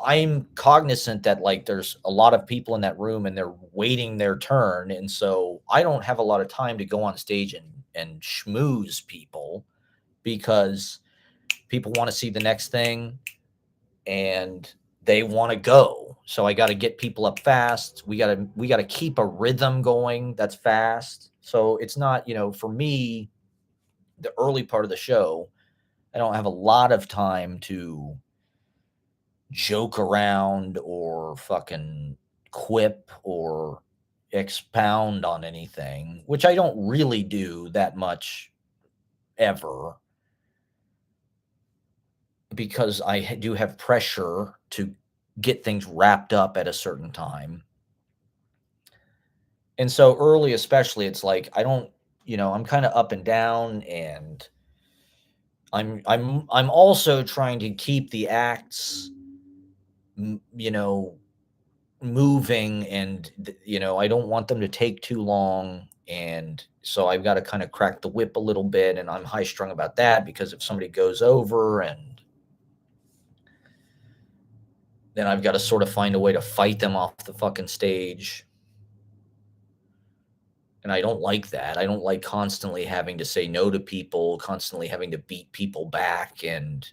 I'm cognizant that like there's a lot of people in that room and they're waiting their turn. And so I don't have a lot of time to go on stage and schmooze people, because people want to see the next thing and they want to go. So I got to get people up fast. We got to keep a rhythm going that's fast. So it's not, for me, the early part of the show, I don't have a lot of time to joke around or fucking quip or expound on anything, which I don't really do that much ever, because I do have pressure to get things wrapped up at a certain time. And so early, especially, it's like I don't, I'm kind of up and down, and I'm also trying to keep the acts, m- you know, moving, and I don't want them to take too long, and so I've got to kind of crack the whip a little bit, and I'm high strung about that, because if somebody goes over, and then I've got to sort of find a way to fight them off the fucking stage. And I don't like that. I don't like constantly having to say no to people, constantly having to beat people back and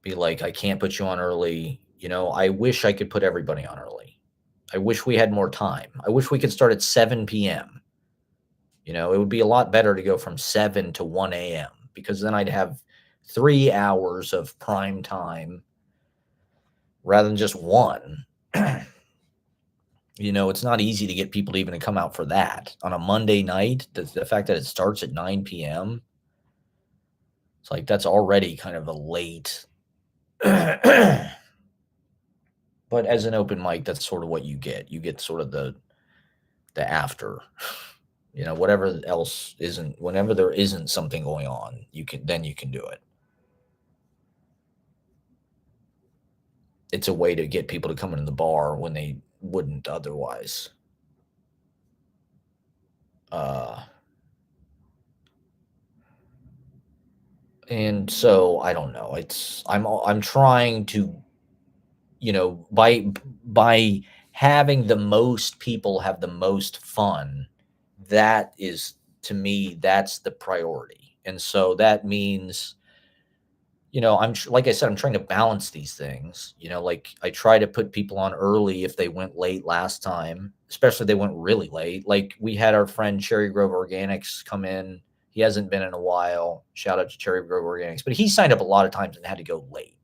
be like, I can't put you on early. I wish I could put everybody on early. I wish we had more time. I wish we could start at 7 p.m. It would be a lot better to go from 7 to 1 a.m., because then I'd have 3 hours of prime time rather than just one. It's not easy to get people to even come out for that on a Monday night. The fact that it starts at 9 p.m., it's like that's already kind of a late. But as an open mic, that's sort of what you get. You get sort of the after. Whatever else isn't, whenever there isn't something going on, you can do it. It's a way to get people to come into the bar when they wouldn't otherwise. And so I don't know. I'm trying to, by having the most people have the most fun. That is, to me, that's the priority. And so that means, like I said, I'm trying to balance these things. Like I try to put people on early if they went late last time, especially if they went really late. Like we had our friend Cherry Grove Organics come in. He hasn't been in a while. Shout out to Cherry Grove Organics, but he signed up a lot of times and had to go late.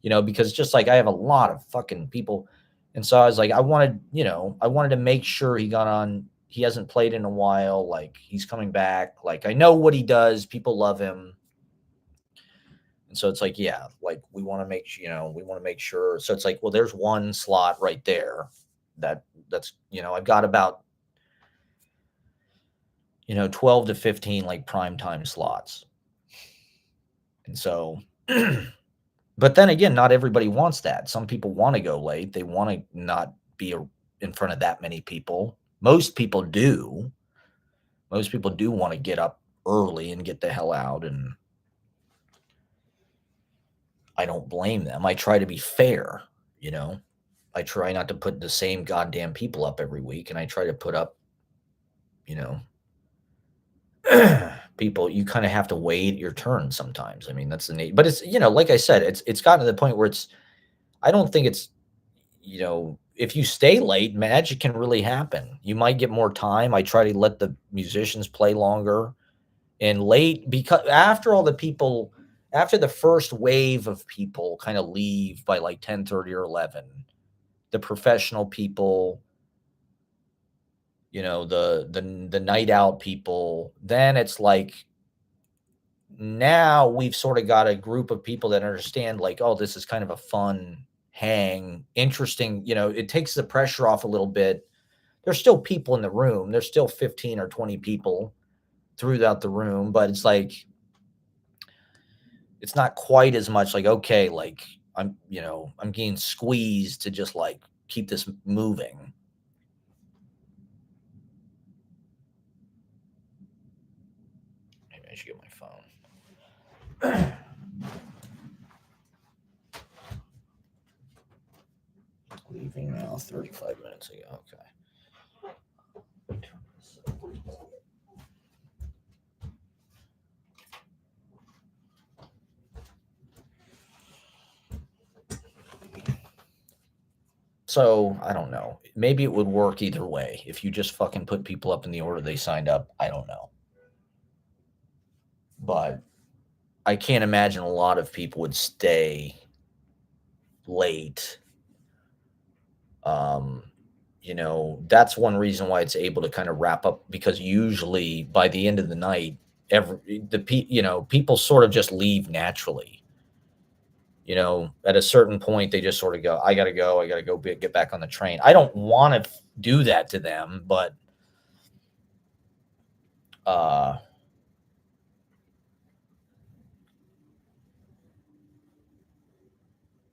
Because just like I have a lot of fucking people. And so I was like, I wanted to make sure he got on. He hasn't played in a while. Like he's coming back. Like I know what he does. People love him. And so it's like, yeah, like we want to make sure. So it's like, well, there's one slot right there that's, I've got about, 12 to 15 like prime time slots. And so, but then again, not everybody wants that. Some people want to go late. They want to not be in front of that many people. Most people do. Most people do want to get up early and get the hell out. And I don't blame them. I try to be fair, I try not to put the same goddamn people up every week. And I try to put up, people. You kind of have to wait your turn sometimes. I mean, that's the need. But it's, like I said, it's gotten to the point where I don't think it's, if you stay late, magic can really happen. You might get more time. I try to let the musicians play longer. And late, because after the first wave of people kind of leave by like 10:30 or 11, the professional people, the night out people, then it's like, now we've sort of got a group of people that understand, like, oh, this is kind of a fun hang, interesting, it takes the pressure off a little bit. There's still people in the room. There's still 15 or 20 people throughout the room, but it's like, it's not quite as much like, okay, like I'm getting squeezed to just like keep this moving. Maybe I should get my phone. Leaving now 35 minutes ago. Okay. So I don't know. Maybe it would work either way. If you just fucking put people up in the order they signed up, I don't know. but I can't imagine a lot of people would stay late. Um, that's one reason why it's able to kind of wrap up, because usually by the end of the night, people sort of just leave naturally. At a certain point, they just sort of go, I got to go. I got to go get back on the train. I don't want to do that to them, but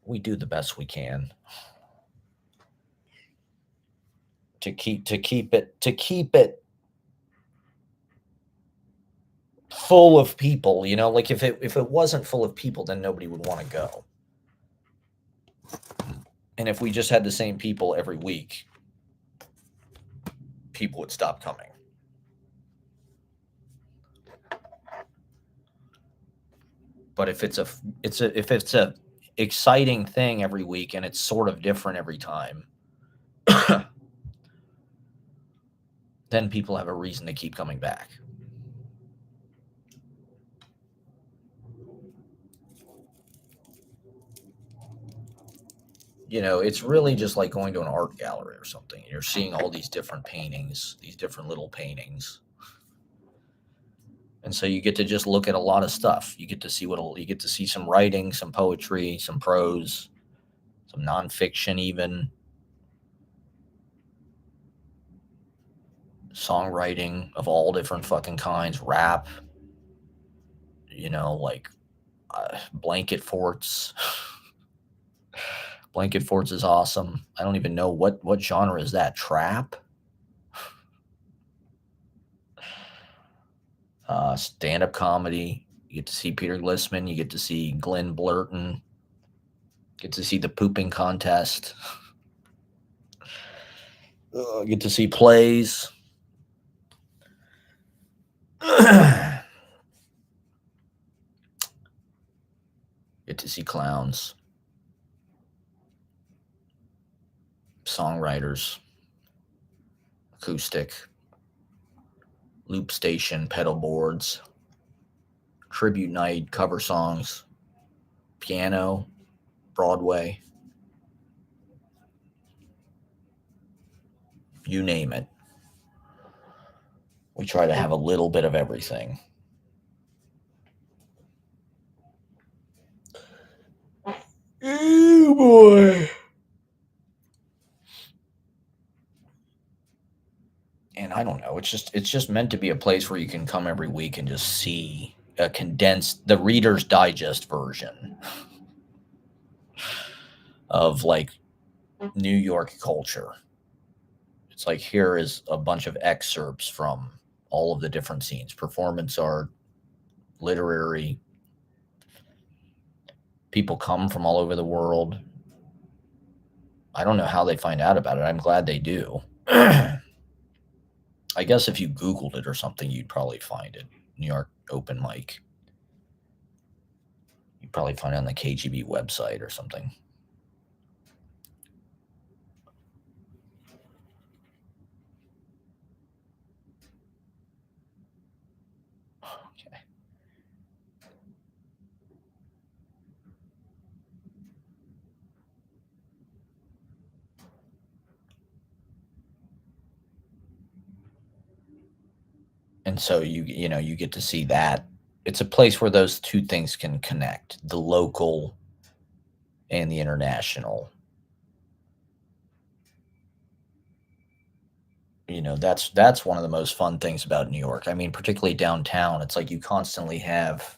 we do the best we can to keep it full of people. Like if it wasn't full of people, then nobody would want to go. And if we just had the same people every week, people would stop coming. But if it's a exciting thing every week and it's sort of different every time, then people have a reason to keep coming back. It's really just like going to an art gallery or something. You're seeing all these different paintings, these different little paintings. And so you get to just look at a lot of stuff. You get to see some writing, some poetry, some prose, some nonfiction, even songwriting of all different fucking kinds, rap, like Blanket Forts. Blanket Forts is awesome. I don't even know what genre is that. Trap? Stand-up comedy. You get to see Peter Glissman. You get to see Glenn Blurton. Get to see the pooping contest. Get to see plays. Get to see clowns. Songwriters. Acoustic. Loop station, pedal boards. Tribute night, cover songs. Piano. Broadway. You name it. We try to have a little bit of everything. Oh boy. And I don't know, it's just meant to be a place where you can come every week and just see a condensed, the Reader's Digest version of like New York culture. It's like, here is a bunch of excerpts from all of the different scenes: performance art, literary. People come from all over the world. I don't know how they find out about it. I'm glad they do. I guess if you Googled it or something, you'd probably find it. New York open mic. You'd probably find it on the KGB website or something. Okay. And so you get to see that. It's a place where those two things can connect: the local and the international. That's one of the most fun things about New York. I mean, particularly downtown, it's like you constantly have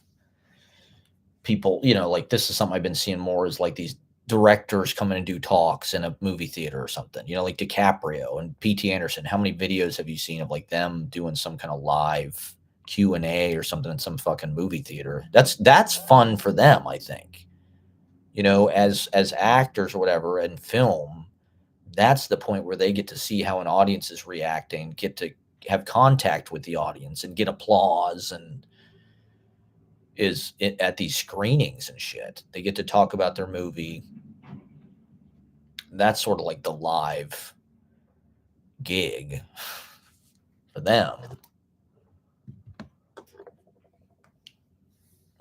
people, like, this is something I've been seeing more, is like these directors come in and do talks in a movie theater or something, like DiCaprio and P.T. Anderson. How many videos have you seen of like them doing some kind of live Q&A or something in some fucking movie theater? That's fun for them, I think. As actors or whatever in film, that's the point where they get to see how an audience is reacting, get to have contact with the audience and get applause, and at these screenings and shit. They get to talk about their movie. That's sort of like the live gig for them.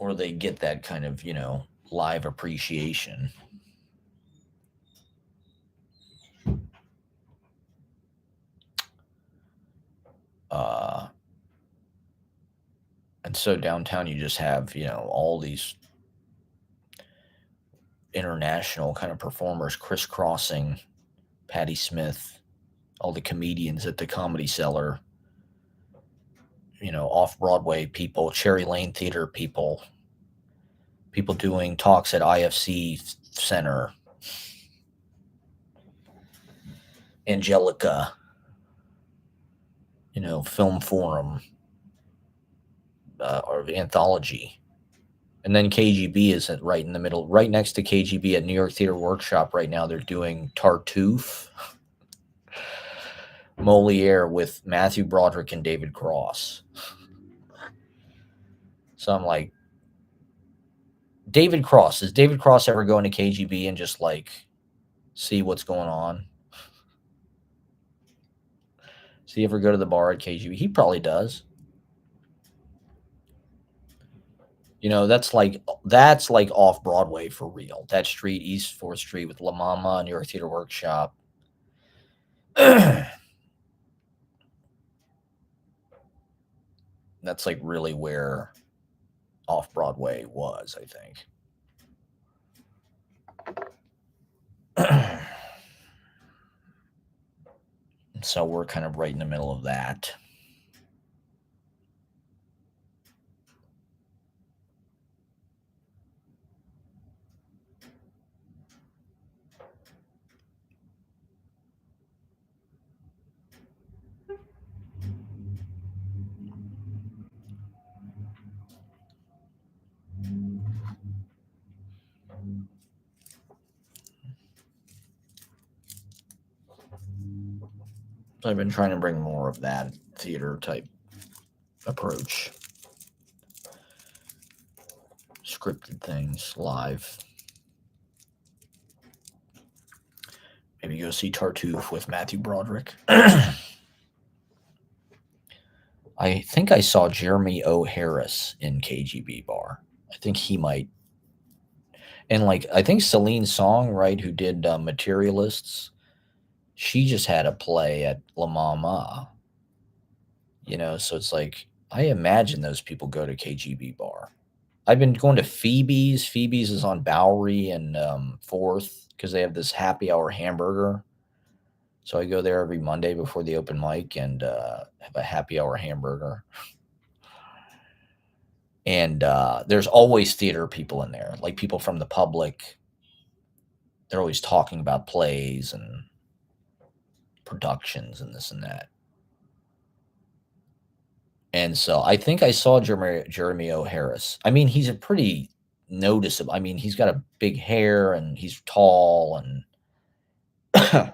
or they get that kind of, live appreciation. Uh, and so downtown, you just have, all these international kind of performers crisscrossing Patti Smith, all the comedians at the Comedy Cellar, off Broadway people, Cherry Lane Theater people, people doing talks at IFC Center, Angelica, Film Forum, or the Anthology. And then KGB is right in the middle, right next to KGB at New York Theater Workshop right now. They're doing Tartuffe, Moliere with Matthew Broderick and David Cross. So I'm like, is David Cross ever going to KGB and just like see what's going on? Does he ever go to the bar at KGB? He probably does. That's like off Broadway for real. That street, East 4th Street with La Mama, New York Theater Workshop. That's like really where off Broadway was, I think. So we're kind of right in the middle of that. So I've been trying to bring more of that theater type approach. Scripted things, live. Maybe go see Tartuffe with Matthew Broderick. I think I saw Jeremy O. Harris in KGB Bar. I think he might. And I think Celine Song, right, who did Materialists, she just had a play at La Mama. So it's like, I imagine those people go to KGB Bar. I've been going to Phoebe's. Phoebe's is on Bowery and 4th because they have this happy hour hamburger. So I go there every Monday before the open mic and have a happy hour hamburger. And there's always theater people in there, like people from the public. They're always talking about plays and productions and this and that. And so I think I saw Jeremy O. Harris. I mean, he's a pretty noticeable. I mean, he's got a big hair and he's tall and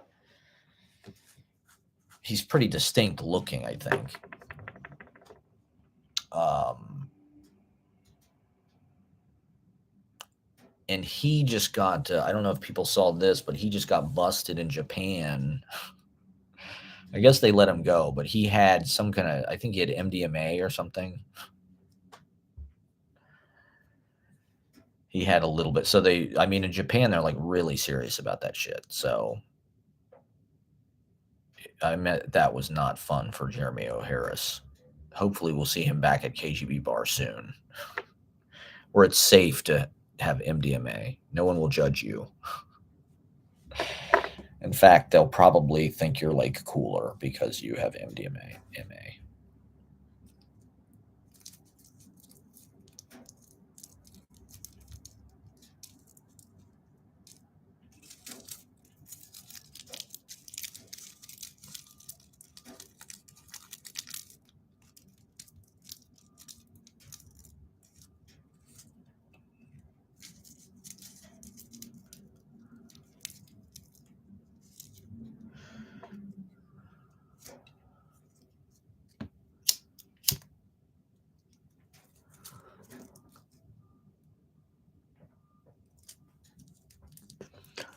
he's pretty distinct looking, I think. And he just got, I don't know if people saw this, but he just got busted in Japan. I guess they let him go, but he had some kind of, I think he had MDMA or something. He had a little bit. So in Japan, they're like really serious about that shit. So that was not fun for Jeremy O. Harris. Hopefully we'll see him back at KGB Bar soon, where it's safe to have MDMA. No one will judge you. In fact, they'll probably think you're like cooler because you have MDMA.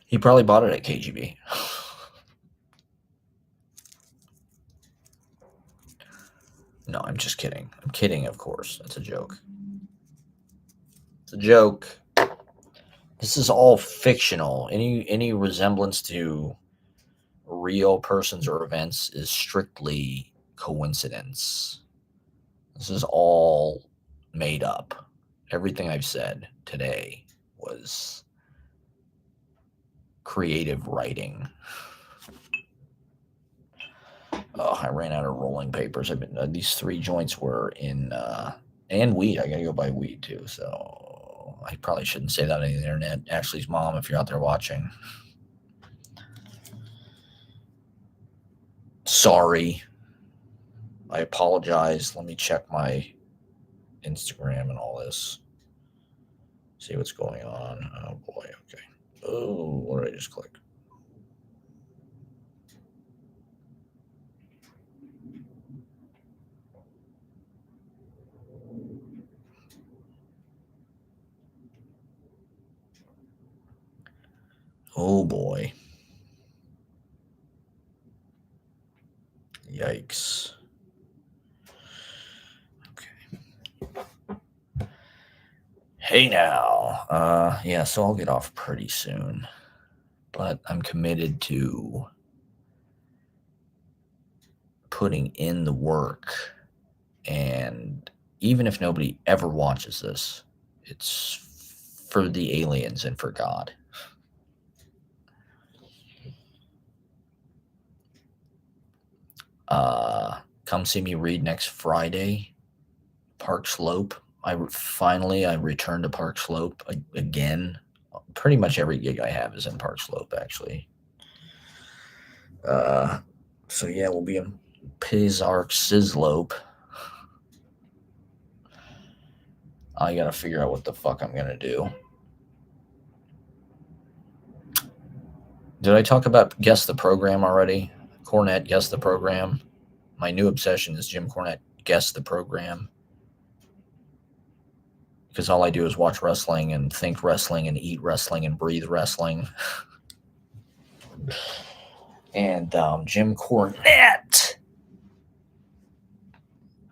He probably bought it at KGB. No, I'm just kidding. I'm kidding, of course. That's a joke. a joke. This is all fictional. Any resemblance to real persons or events is strictly coincidence. This is all made up. Everything I've said today was creative writing. Oh, I ran out of rolling papers. I've been these 3 joints were in and weed. I gotta go buy weed too. So I probably shouldn't say that on the internet. Ashley's mom, if you're out there watching, sorry. I apologize. Let me check my Instagram and all this. See what's going on. Oh boy. Okay. Oh, what did I just click? Oh boy. Yikes. Okay. Hey now. Yeah, so I'll get off pretty soon. But I'm committed to putting in the work. And even if nobody ever watches this, it's for the aliens and for God. Come see me read next Friday. Park Slope. I returned to Park Slope again. Pretty much every gig I have is in Park Slope, actually. So yeah, we'll be in Pizark Sizlope. I gotta figure out what the fuck I'm gonna do. Did I talk about Guess the Program already? Cornette, Guess the Program. My new obsession is Jim Cornette, Guess the Program. Because all I do is watch wrestling and think wrestling and eat wrestling and breathe wrestling. And Jim Cornette,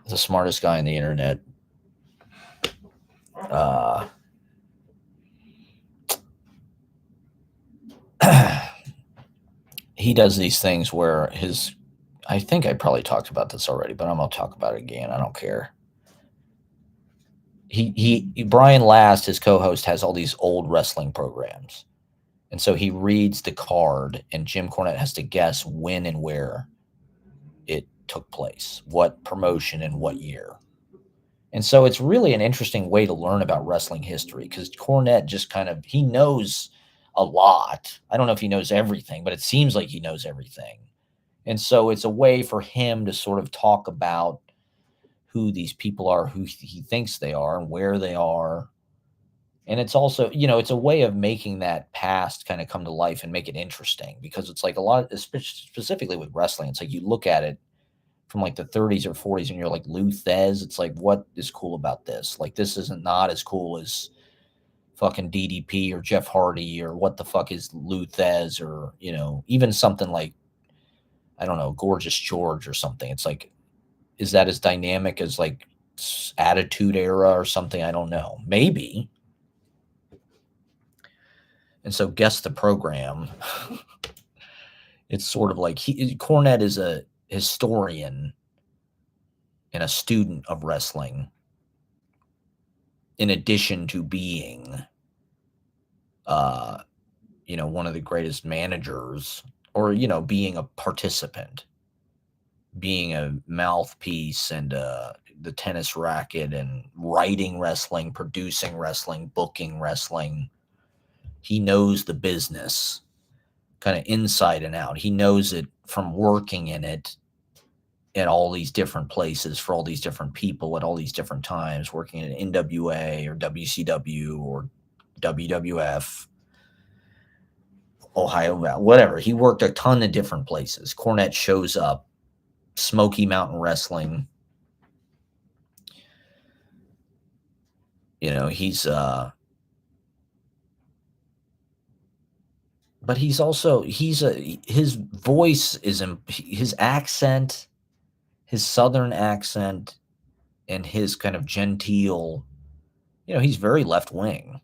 the smartest guy on the internet. He does these things where I think I probably talked about this already, but I'm going to talk about it again. I don't care. Brian Last, his co-host, has all these old wrestling programs. And so he reads the card, and Jim Cornette has to guess when and where it took place, what promotion and what year. And so it's really an interesting way to learn about wrestling history, because Cornette just he knows a lot. I don't know if he knows everything, but it seems like he knows everything. And so it's a way for him to sort of talk about who these people are, who he thinks they are, and where they are. And it's also, it's a way of making that past kind of come to life and make it interesting, because it's like a lot, specifically with wrestling, it's like you look at it from like the 30s or 40s and you're like, Lou Thez, it's like, what is cool about this? Like, this isn't not as cool as fucking DDP or Jeff Hardy, or what the fuck is Lou Thez, or, even something like, I don't know, Gorgeous George or something. It's like, is that as dynamic as like Attitude Era or something? I don't know. Maybe. And so Guess the Program. It's sort of like Cornette is a historian and a student of wrestling, in addition to being, one of the greatest managers, or, being a participant, being a mouthpiece and the tennis racket, and writing wrestling, producing wrestling, booking wrestling. He knows the business kind of inside and out. He knows it from working in it at all these different places for all these different people at all these different times, working at NWA or WCW or WWF, Ohio, whatever. He worked a ton of different places. Cornette shows up, Smoky Mountain Wrestling. He's but he's also his voice is his accent, his southern accent, and his kind of genteel he's very left wing.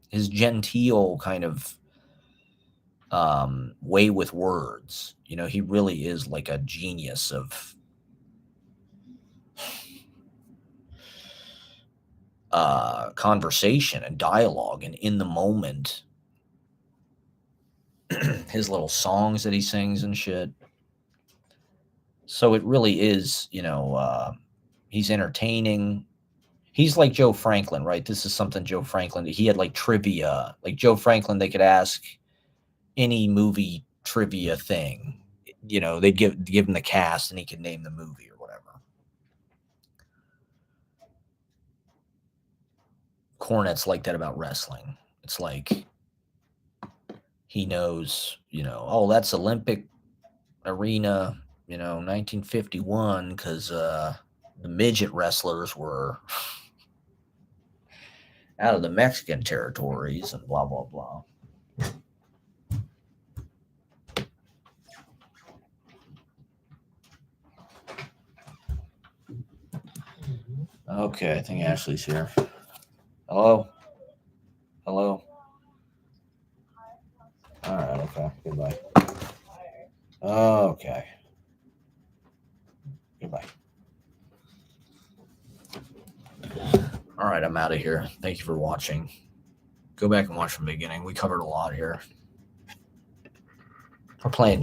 His genteel kind of way with words, he really is like a genius of conversation and dialogue and in the moment. His little songs that he sings and shit. So it really is, he's entertaining. He's like Joe Franklin, right? This is something Joe Franklin, he had like trivia. Like Joe Franklin, they could ask any movie trivia thing. They'd give him the cast and he could name the movie or whatever. Cornette's like that about wrestling. It's like he knows, oh, that's Olympic arena, 1951, because the midget wrestlers were out of the Mexican territories and blah, blah, blah. Okay, I think Ashley's here. Hello? Hello? All right, okay, goodbye. Okay. Goodbye. All right, I'm out of here. Thank you for watching. Go back and watch from the beginning. We covered a lot here. We're playing